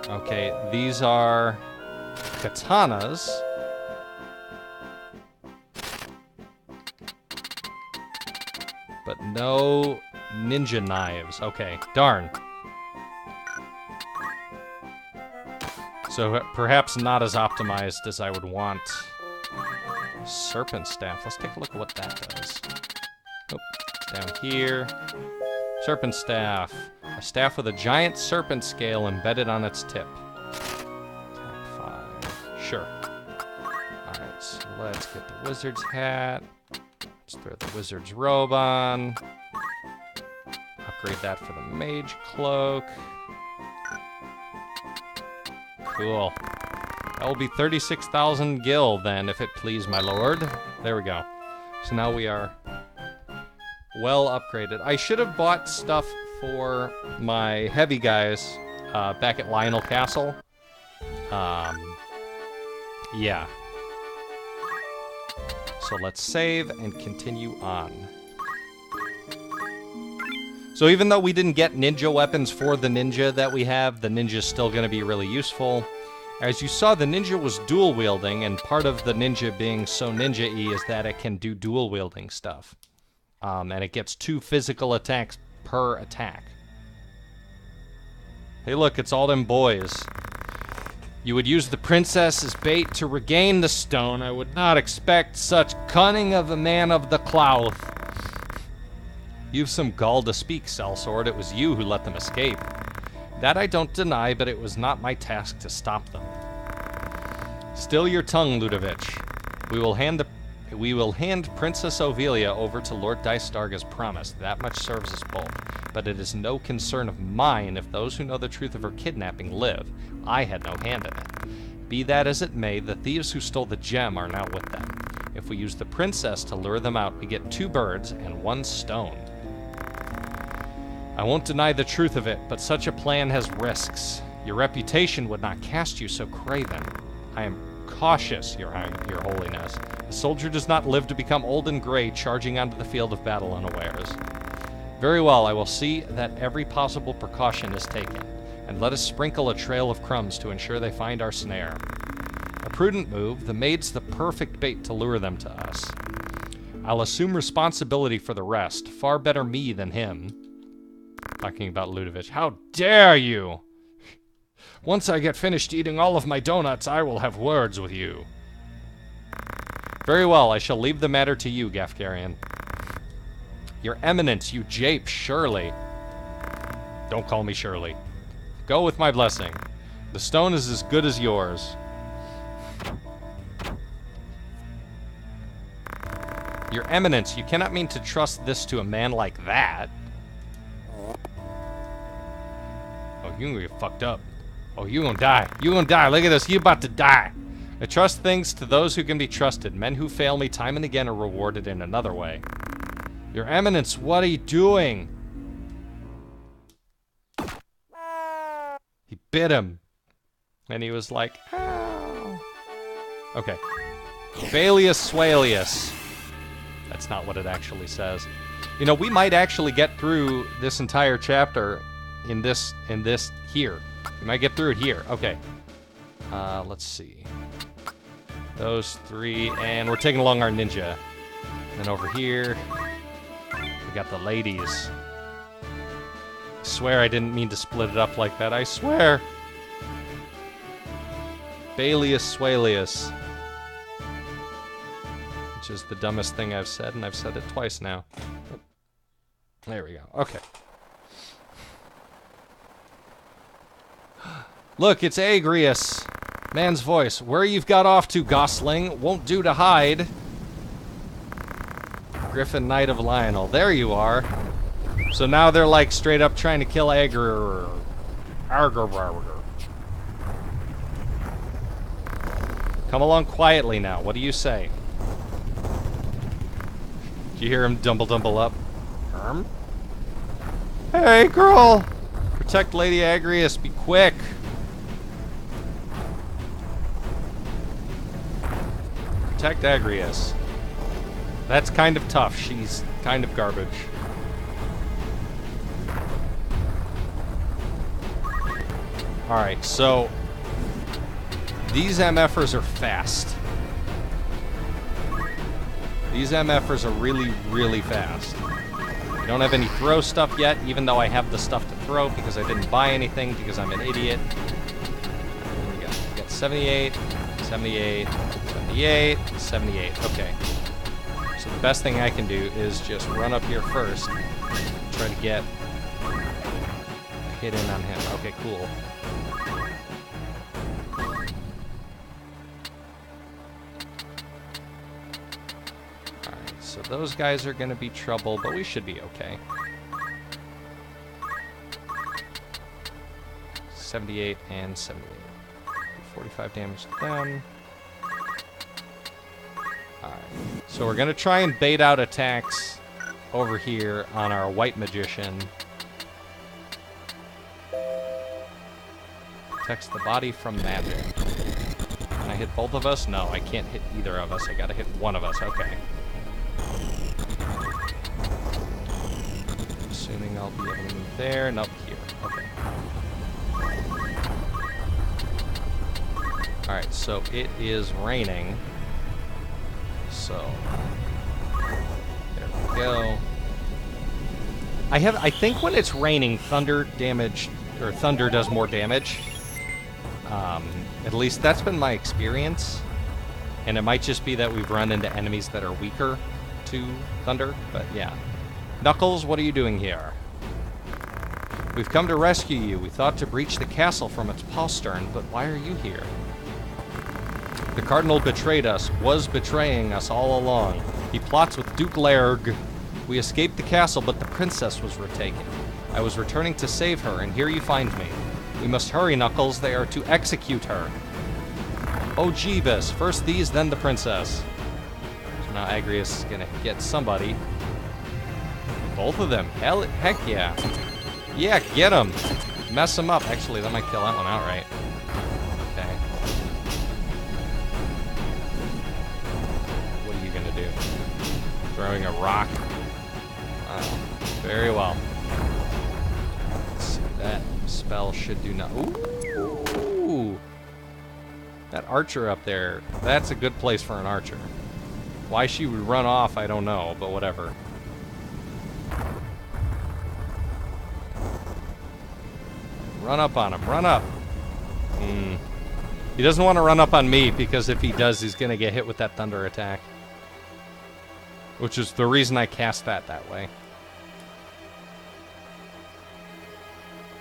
Okay, these are katanas. But no ninja knives. Okay, darn. So perhaps not as optimized as I would want. Serpent staff. Let's take a look at what that does. Oh, down here. Serpent staff. A staff with a giant serpent scale embedded on its tip. Attack 5. Sure. Alright, so let's get the wizard's hat. Let's throw the wizard's robe on. Upgrade that for the mage cloak. Cool. That will be 36,000 gil then, if it please my lord. There we go. So now we are well upgraded. I should have bought stuff for my heavy guys back at Lionel Castle. Yeah. So let's save and continue on. So even though we didn't get ninja weapons for the ninja that we have, the ninja's still going to be really useful. As you saw, the ninja was dual wielding, and part of the ninja being so ninja-y is that it can do dual wielding stuff. And it gets 2 physical attacks per attack. Hey look, it's all them boys. You would use the princess as bait to regain the stone. I would not expect such cunning of a man of the cloth. You've some gall to speak, Sellsword. It was you who let them escape. That I don't deny, but it was not my task to stop them. Still your tongue, Ludovich. We will hand Princess Ovelia over to Lord Dystarg as promised. That much serves us both. But it is no concern of mine if those who know the truth of her kidnapping live. I had no hand in it. Be that as it may, the thieves who stole the gem are now with them. If we use the princess to lure them out, we get 2 birds and 1 stone. I won't deny the truth of it, but such a plan has risks. Your reputation would not cast you so craven. I am cautious, Your Holiness. A soldier does not live to become old and gray, charging onto the field of battle unawares. Very well, I will see that every possible precaution is taken, and let us sprinkle a trail of crumbs to ensure they find our snare. A prudent move, the maid's the perfect bait to lure them to us. I'll assume responsibility for the rest, far better me than him. Talking about Ludovich. How dare you! Once I get finished eating all of my donuts, I will have words with you. Very well, I shall leave the matter to you, Gafgarian. Your Eminence, you jape, Shirley. Don't call me Shirley. Go with my blessing. The stone is as good as yours. Your Eminence, you cannot mean to trust this to a man like that. Oh, you gonna get fucked up. Oh, you gonna die. You gonna die. Look at this. You about to die. I trust things to those who can be trusted. Men who fail me time and again are rewarded in another way. Your Eminence, what are you doing? He bit him. And he was like, ow. Okay. Baelius Swalius. That's not what it actually says. You know, we might actually get through this entire chapter in this here. We might get through it here. Okay. Let's see. Those 3, and we're taking along our ninja. And then over here, we got the ladies. I swear I didn't mean to split it up like that. I swear. Baelius Swalius. Which is the dumbest thing I've said, and I've said it twice now. There we go. Okay. Look, it's Agrius. Man's voice. Where you've got off to, Gosling? Won't do to hide. Griffin Knight of Lionel. There you are. So now they're like straight up trying to kill Agrius. Come along quietly now. What do you say? Do you hear him dumble up? Herm? Hey, girl! Protect Lady Agrius. Be quick. Protect Agrius. That's kind of tough. She's kind of garbage. Alright, so these MFers are fast. These MFers are really, really fast. I don't have any throw stuff yet, even though I have the stuff to throw because I didn't buy anything because I'm an idiot. What do we got? We got 78, 78, 78, 78. Okay. So the best thing I can do is just run up here first. Try to get a hit in on him. Okay, cool. Alright, so those guys are going to be trouble, but we should be okay. 78 and 78. 45 damage to them. Alright, so we're going to try and bait out attacks over here on our white magician. Protects the body from magic. Can I hit both of us? No, I can't hit either of us. I gotta hit one of us. Okay. Assuming I'll be able to move there and up here. Okay. Alright, so it is raining. So there we go. I think when it's raining, thunder does more damage. At least that's been my experience. And it might just be that we've run into enemies that are weaker to thunder, but yeah. Knuckles, what are you doing here? We've come to rescue you. We thought to breach the castle from its postern, but why are you here? The Cardinal betrayed us, was betraying us all along. He plots with Duke Laerg. We escaped the castle, but the princess was retaken. I was returning to save her, and here you find me. We must hurry, Knuckles. They are to execute her. Oh, Jeebus. First these, then the princess. So now Agrius is gonna get somebody. Both of them. Heck yeah. Yeah, get them. Mess them up. Actually, that might kill that one outright. Okay. What are you gonna do? Throwing a rock? Oh, very well. Let's see. That spell should do not. Ooh! That archer up there, that's a good place for an archer. Why she would run off, I don't know, but whatever. Run up on him, run up! He doesn't want to run up on me, because if he does, he's going to get hit with that thunder attack. Which is the reason I cast that way.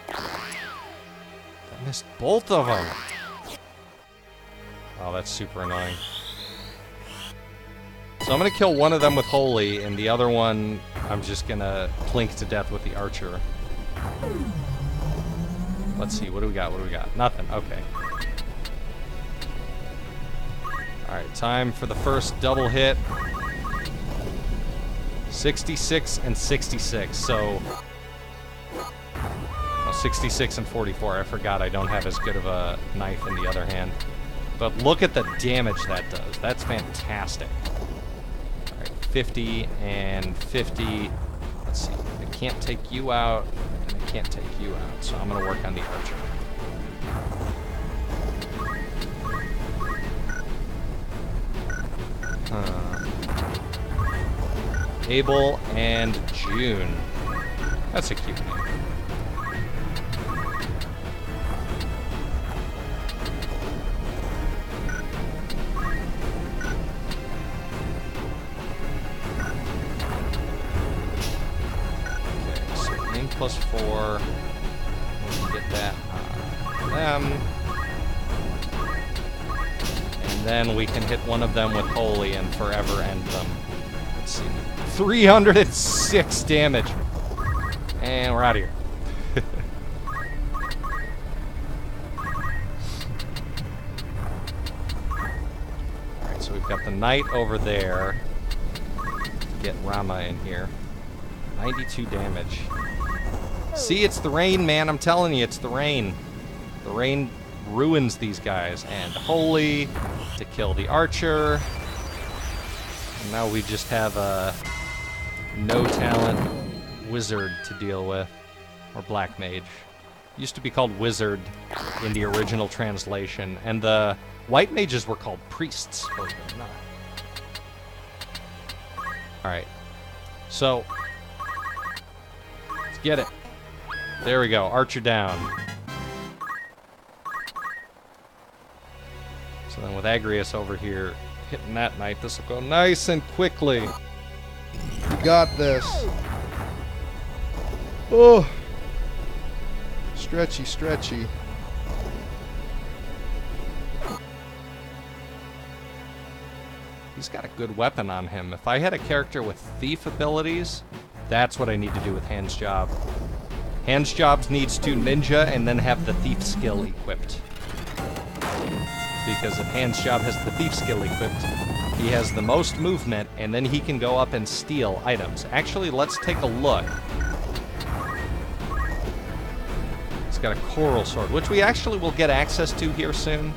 I missed both of them! Oh, that's super annoying. So I'm going to kill one of them with Holy, and the other one I'm just going to clink to death with the archer. Let's see, what do we got? What do we got? Nothing. Okay. Alright, time for the first double hit. 66 and 66, so... Oh, 66 and 44. I forgot I don't have as good of a knife in the other hand. But look at the damage that does. That's fantastic. Alright, 50 and 50. Let's see. I can't take you out, and I can't take you out, so I'm going to work on the archer. Abel and June. That's a cute name. Okay, so aim +4. We can get that. them. And then we can hit one of them with Holy and forever end them. Let's see. 306 damage. And we're out of here. Alright, so we've got the knight over there. Get Rama in here. 92 damage. See, it's the rain, man. I'm telling you, it's the rain. The rain ruins these guys. And Holy to kill the archer. And now we just have a no-talent wizard to deal with. Or black mage. Used to be called wizard in the original translation. And the white mages were called priests. Believe it or not. Alright. So, let's get it. There we go. Archer down. So then with Agrias over here hitting that knight, this will go nice and quickly. You got this. Oh. Stretchy, stretchy. He's got a good weapon on him. If I had a character with thief abilities, that's what I need to do with Hans Job. Hans Jobs needs to ninja and then have the thief skill equipped. Because if Hans Job has the thief skill equipped, he has the most movement, and then he can go up and steal items. Actually, let's take a look. He's got a coral sword, which we actually will get access to here soon.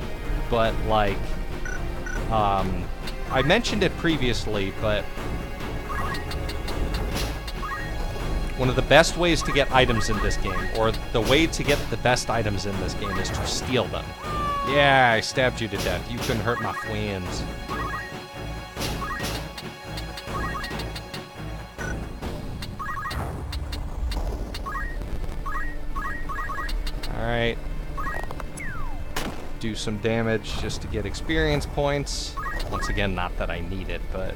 But, like, I mentioned it previously, but one of the best ways to get items in this game, or the way to get the best items in this game, is to steal them. Yeah, I stabbed you to death. You couldn't hurt my twins. Alright. Do some damage just to get experience points. Once again, not that I need it, but...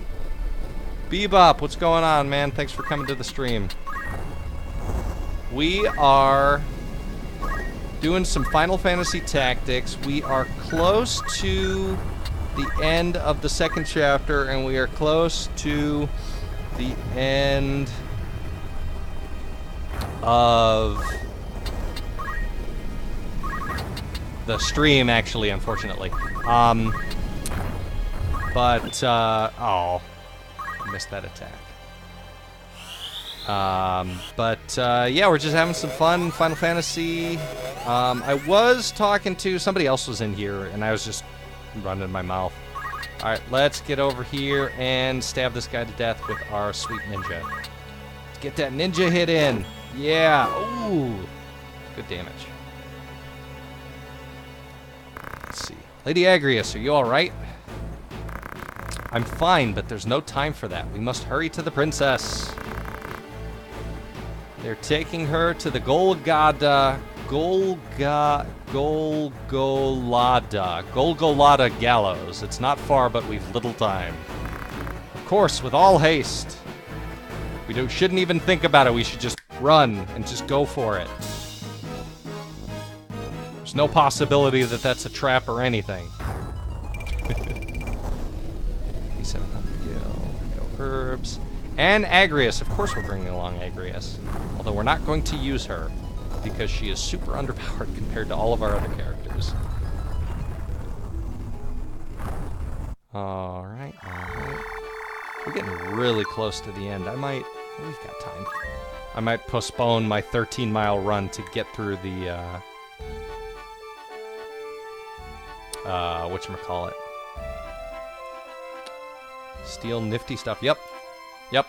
Bebop, what's going on, man? Thanks for coming to the stream. We are doing some Final Fantasy Tactics. We are close to the end of the second chapter, and we are close to the end of the stream, actually, unfortunately. Oh, I missed that attack. Yeah, we're just having some fun, Final Fantasy. I was talking to, somebody else was in here, and I was just running my mouth. Alright, let's get over here and stab this guy to death with our sweet ninja. Let's get that ninja hit in. Yeah, ooh, good damage. Let's see. Lady Agrias, are you alright? I'm fine, but there's no time for that. We must hurry to the princess. They're taking her to the Golgolada gallows. It's not far, but we've little time. Of course, with all haste. We shouldn't even think about it. We should just run and just go for it. There's no possibility that that's a trap or anything. 700 go herbs. And Agrias. Of course we're bringing along Agrias. Although we're not going to use her, because she is super underpowered compared to all of our other characters. Alright, alright. We're getting really close to the end. We've got time. I might postpone my 13-mile run to get through the, whatchamacallit. Steal nifty stuff. Yep,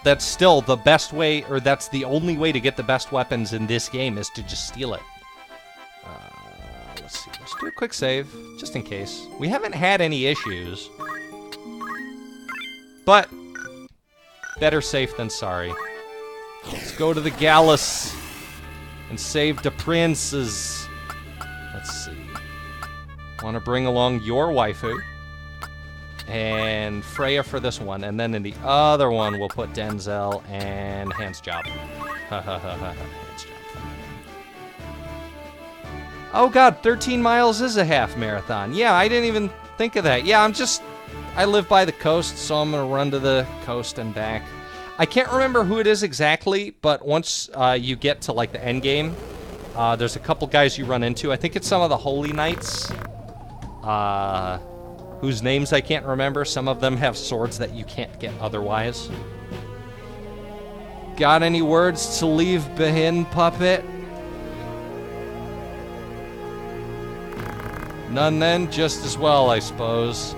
that's still the best way, or that's the only way to get the best weapons in this game, is to just steal it. Let's see. Let's do a quick save, just in case. We haven't had any issues. But better safe than sorry. Let's go to the Gallus and save the princes. Let's see. Want to bring along your waifu. And Freya for this one, and then in the other one we'll put Denzel and Hans Job. Hans Job. Oh god, 13 miles is a half marathon. Yeah, I didn't even think of that. Yeah, I live by the coast, so I'm gonna run to the coast and back. I can't remember who it is exactly, but once you get to like the end game, there's a couple guys you run into. I think it's some of the Holy Knights, whose names I can't remember. Some of them have swords that you can't get otherwise. Got any words to leave behind, puppet? None then? Just as well, I suppose.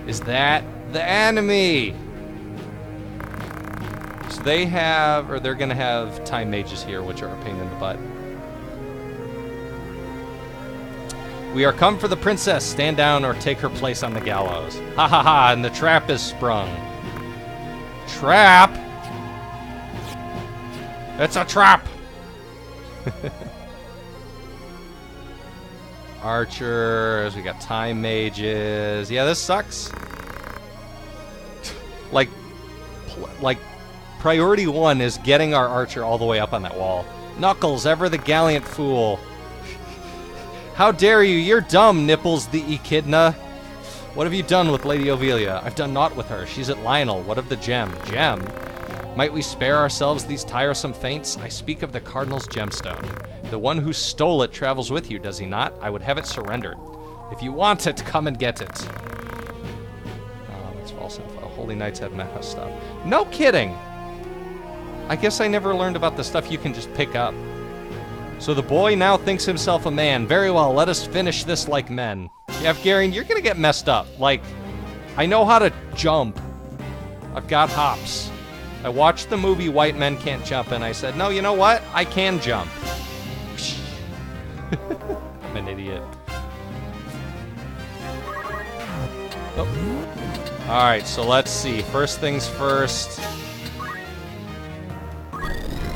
Is that the enemy? So they have, or they're gonna have time mages here, which are a pain in the butt. We are come for the princess. Stand down or take her place on the gallows. Ha ha ha, and the trap is sprung. Trap? It's a trap! Archers, we got time mages. Yeah, this sucks. like, priority 1 is getting our archer all the way up on that wall. Knuckles, ever the gallant fool. How dare you? You're dumb, Nipples the Echidna. What have you done with Lady Ovelia? I've done naught with her. She's at Lionel. What of the gem? Gem? Might we spare ourselves these tiresome feints? I speak of the Cardinal's gemstone. The one who stole it travels with you, does he not? I would have it surrendered. If you want it, come and get it. Oh, that's false info. Holy Knights have meta stuff. No kidding! I guess I never learned about the stuff you can just pick up. So the boy now thinks himself a man. Very well, let us finish this like men. Yeah, Garion, you're gonna get messed up. Like, I know how to jump. I've got hops. I watched the movie White Men Can't Jump, and I said, no, you know what? I can jump. I'm an idiot. Oh. Alright, so let's see. First things first.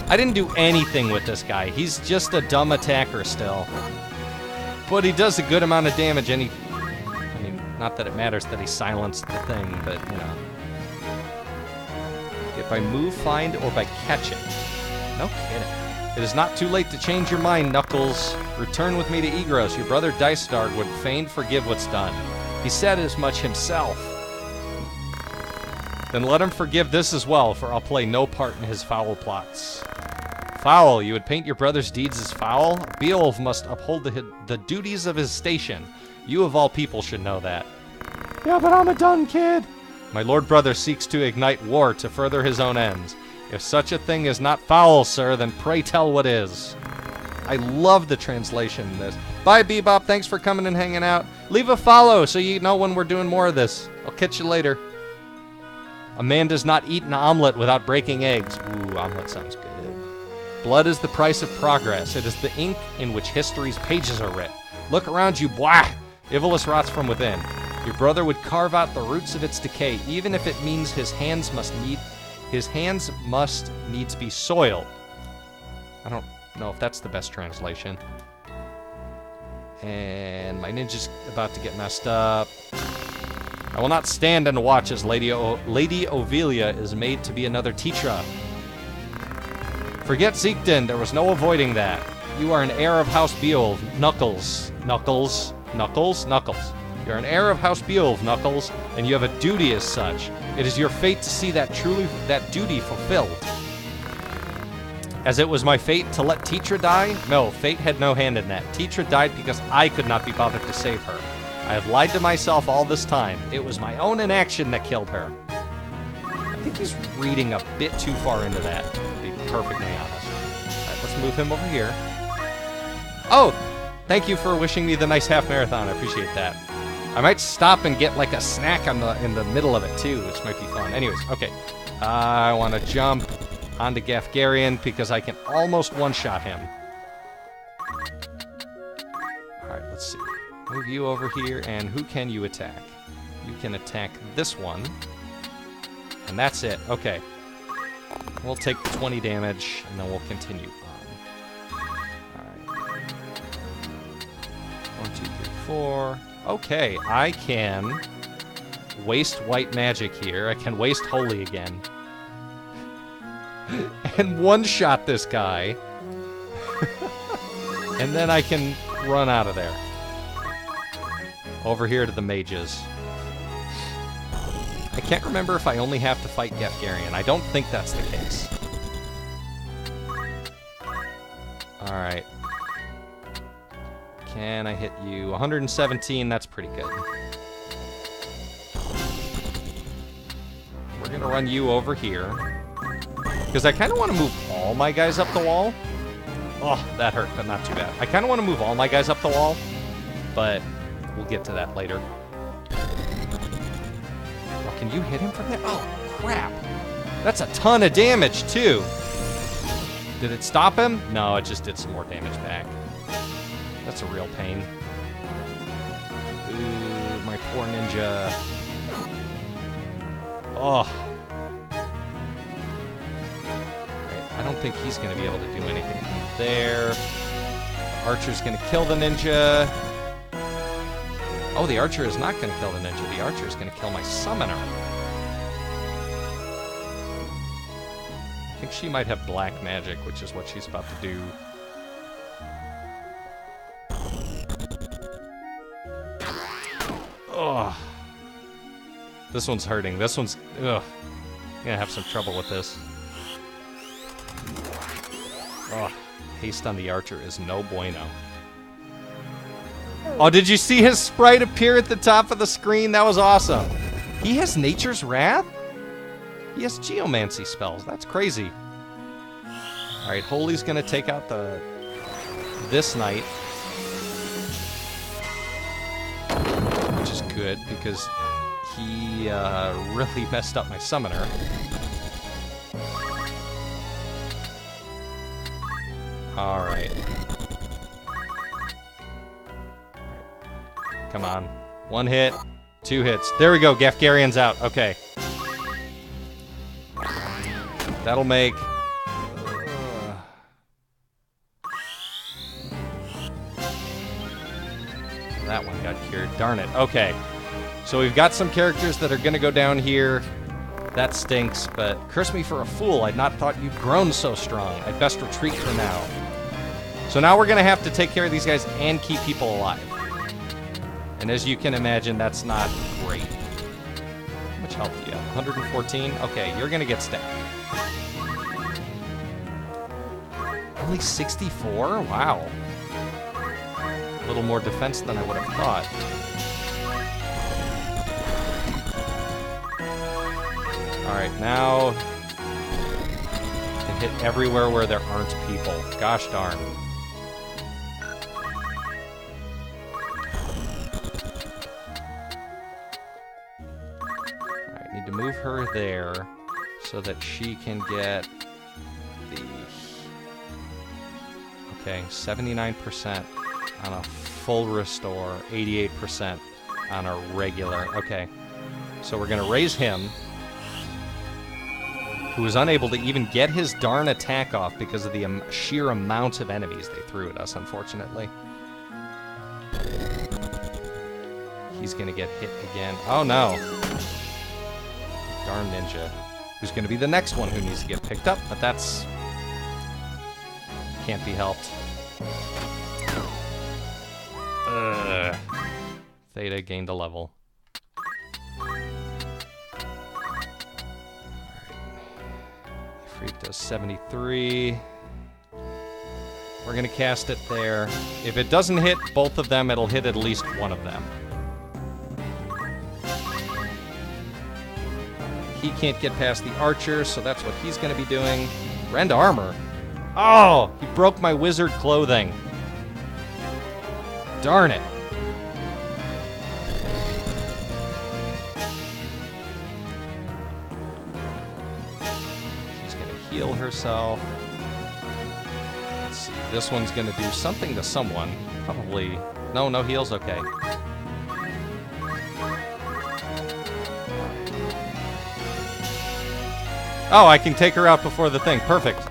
I didn't do anything with this guy. He's just a dumb attacker still. But he does a good amount of damage, and I mean, not that it matters that he silenced the thing, but, you know. Get by move, find, or by catching. No kidding. It is not too late to change your mind, Knuckles. Return with me to Egros. Your brother Dicedard would fain forgive what's done. He said as much himself. Then let him forgive this as well, for I'll play no part in his foul plots. Foul, you would paint your brother's deeds as foul? Beowulf must uphold the duties of his station. You of all people should know that. Yeah, but I'm a done kid. My lord brother seeks to ignite war to further his own ends. If such a thing is not foul, sir, then pray tell what is. I love the translation in this. Bye, Bebop. Thanks for coming and hanging out. Leave a follow so you know when we're doing more of this. I'll catch you later. A man does not eat an omelet without breaking eggs. Ooh, omelet sounds good. Blood is the price of progress. It is the ink in which history's pages are writ. Look around you, blah! Ivalice rots from within. Your brother would carve out the roots of its decay, even if it means his hands must needs be soiled. I don't know if that's the best translation. And my ninja's about to get messed up. I will not stand and watch as Lady Ovelia is made to be another Tetra. Forget Zeekden, there was no avoiding that. You are an heir of House Beowulf, Knuckles. Knuckles. Knuckles? Knuckles. You're an heir of House Beowulf, Knuckles, and you have a duty as such. It is your fate to see that duty fulfilled. As it was my fate to let Tetra die? No, fate had no hand in that. Tetra died because I could not be bothered to save her. I have lied to myself all this time. It was my own inaction that killed her. I think he's reading a bit too far into that, to be perfectly honest. Alright, let's move him over here. Oh! Thank you for wishing me the nice half marathon. I appreciate that. I might stop and get like a snack in the middle of it too, which might be fun. Anyways, okay. I want to jump onto Gafgarion because I can almost one-shot him. Alright, let's see. Move you over here, and who can you attack? You can attack this one. And that's it. Okay. We'll take 20 damage, and then we'll continue on. Alright. 1, 2, 3, 4. Okay, I can waste white magic here. I can waste holy again. And one-shot this guy. And then I can run out of there. Over here to the mages. I can't remember if I only have to fight Gefgarian. I don't think that's the case. Alright. Can I hit you? 117, that's pretty good. We're gonna run you over here. Because I kind of want to move all my guys up the wall. Oh, that hurt, but not too bad. I kind of want to move all my guys up the wall, but we'll get to that later. Oh, can you hit him from there? Oh, crap. That's a ton of damage, too. Did it stop him? No, it just did some more damage back. That's a real pain. Ooh, my poor ninja. Oh. I don't think he's going to be able to do anything from there. The archer's going to kill the ninja. Oh, the archer is not going to kill the ninja. The archer is going to kill my summoner. I think she might have black magic, which is what she's about to do. Ugh. This one's hurting. This one's... Ugh. I'm going to have some trouble with this. Oh, haste on the archer is no bueno. Oh, did you see his sprite appear at the top of the screen? That was awesome. He has Nature's Wrath? He has Geomancy spells. That's crazy. Alright, Holy's gonna take out this knight. Which is good, because he really messed up my summoner. Alright. Come on. 1 hit, 2 hits. There we go, Gefgarian's out. Okay. That'll make... That one got cured. Darn it. Okay. So we've got some characters that are going to go down here. That stinks, but curse me for a fool. I'd not thought you'd grown so strong. I'd best retreat for now. So now we're going to have to take care of these guys and keep people alive. And as you can imagine, that's not great. How much health do you have? 114? Okay, you're going to get stabbed. Only 64? Wow. A little more defense than I would have thought. Alright, now... can hit everywhere where there aren't people. Gosh darn. Alright, need to move her there so that she can get the... Okay, 79% on a full restore, 88% on a regular. Okay, so we're going to raise him, who was unable to even get his darn attack off because of the sheer amount of enemies they threw at us, unfortunately. He's going to get hit again. Oh, no. Darn ninja. Who's going to be the next one who needs to get picked up, but that's... can't be helped. Ugh. Theta gained a level. Freak does 73. We're gonna cast it there. If it doesn't hit both of them, it'll hit at least one of them. He can't get past the archer, so that's what he's gonna be doing. Rend armor. Oh, he broke my wizard clothing. Darn it. She's gonna heal herself. Let's see, this one's gonna do something to someone. Probably, no heals, okay. Oh, I can take her out before the thing, perfect.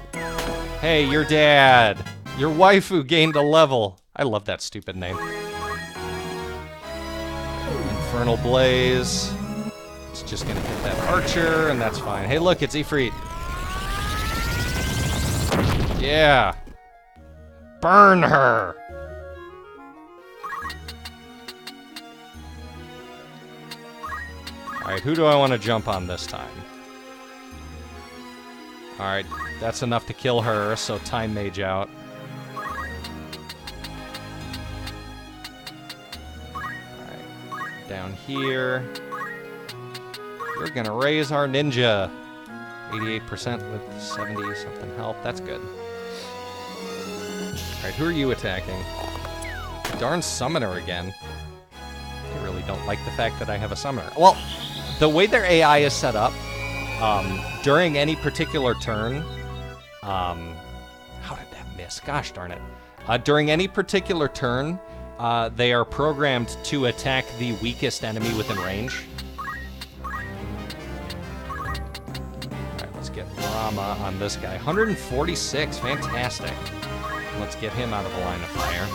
Hey, your dad. Your waifu gained a level. I love that stupid name. Infernal Blaze. It's just gonna hit that archer, and that's fine. Hey, look, it's Ifrit. Yeah. Burn her! Alright, who do I want to jump on this time? Alright, that's enough to kill her, so Time Mage out. Alright, down here. We're gonna raise our ninja. 88% with 70-something health. That's good. Alright, who are you attacking? Darn summoner again. I really don't like the fact that I have a summoner. Well, the way their AI is set up, during any particular turn, how did that miss? Gosh darn it. During any particular turn, they are programmed to attack the weakest enemy within range. Alright, let's get Rama on this guy. 146, fantastic. Let's get him out of the line of fire.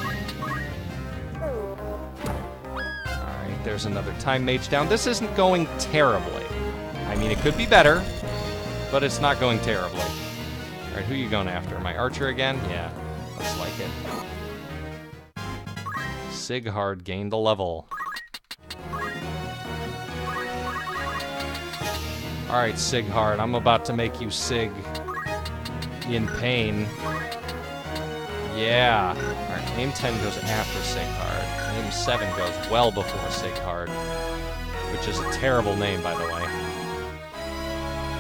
Alright, there's another Time Mage down. This isn't going terribly. I mean, it could be better, but it's not going terribly. Alright, who are you going after? My archer again? Yeah, looks like it. Sighard gained a level. Alright, Sighard, I'm about to make you Sig in pain. Yeah. Alright, Aim 10 goes after Sighard. Aim 7 goes well before Sighard, which is a terrible name, by the way.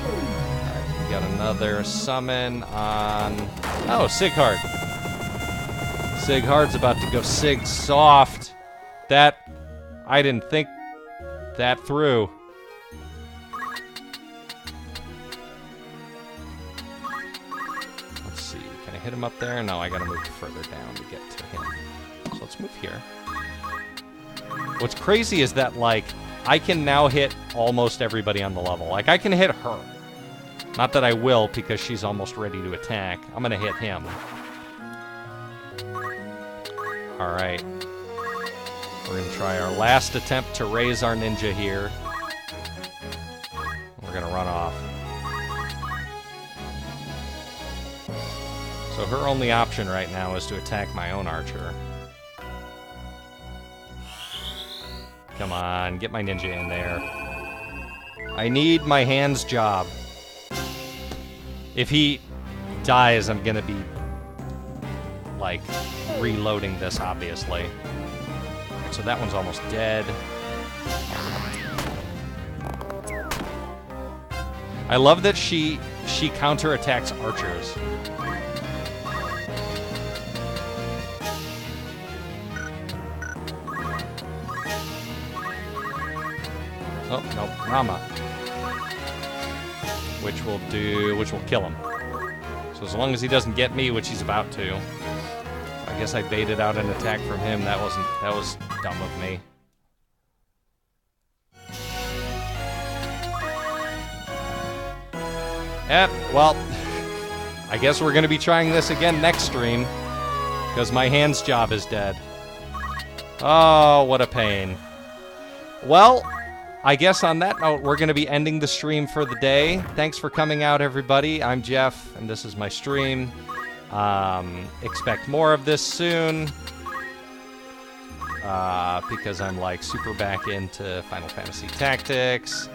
Alright, we got another summon on... Oh, Sighard. Sighard's about to go Sig soft. That... I didn't think that through. Let's see, can I hit him up there? No, I gotta move further down to get to him. So let's move here. What's crazy is that, like, I can now hit almost everybody on the level. Like, I can hit her. Not that I will, because she's almost ready to attack. I'm gonna hit him. Alright. We're gonna try our last attempt to raise our ninja here. We're gonna run off. So her only option right now is to attack my own archer. Come on, get my ninja in there. I need my hand's job. If he dies, I'm gonna be, like, reloading this, obviously. So that one's almost dead. I love that she counterattacks archers. Oh, no, Rama. Which will kill him. So as long as he doesn't get me, which he's about to. I guess I baited out an attack from him. That was dumb of me. Well, I guess we're gonna be trying this again next stream, because my hand's job is dead. Oh, what a pain. Well, I guess on that note, we're going to be ending the stream for the day. Thanks for coming out, everybody. I'm Jeff, and this is my stream. Expect more of this soon, because I'm, like, super back into Final Fantasy Tactics.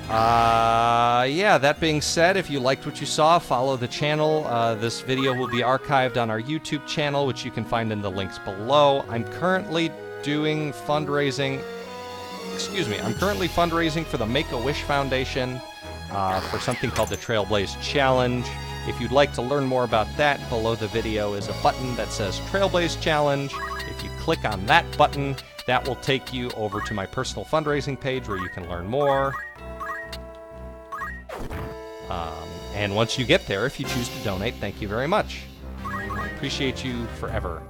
Yeah, that being said, if you liked what you saw, follow the channel. This video will be archived on our YouTube channel, which you can find in the links below. I'm currently doing fundraising... Excuse me, I'm currently fundraising for the Make-A-Wish Foundation for something called the Trailblaze Challenge. If you'd like to learn more about that, below the video is a button that says Trailblaze Challenge. If you click on that button, that will take you over to my personal fundraising page where you can learn more. And once you get there, if you choose to donate, thank you very much. I appreciate you forever.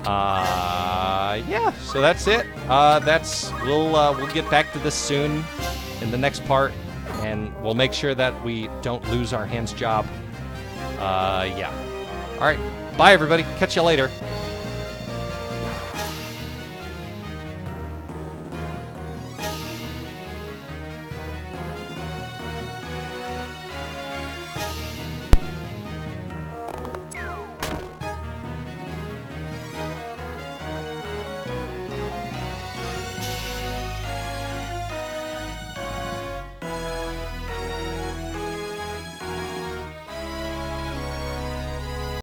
Yeah, so that's it. We'll get back to this soon in the next part, and we'll make sure that we don't lose our hand's job. Yeah. All right. Bye, everybody. Catch you later.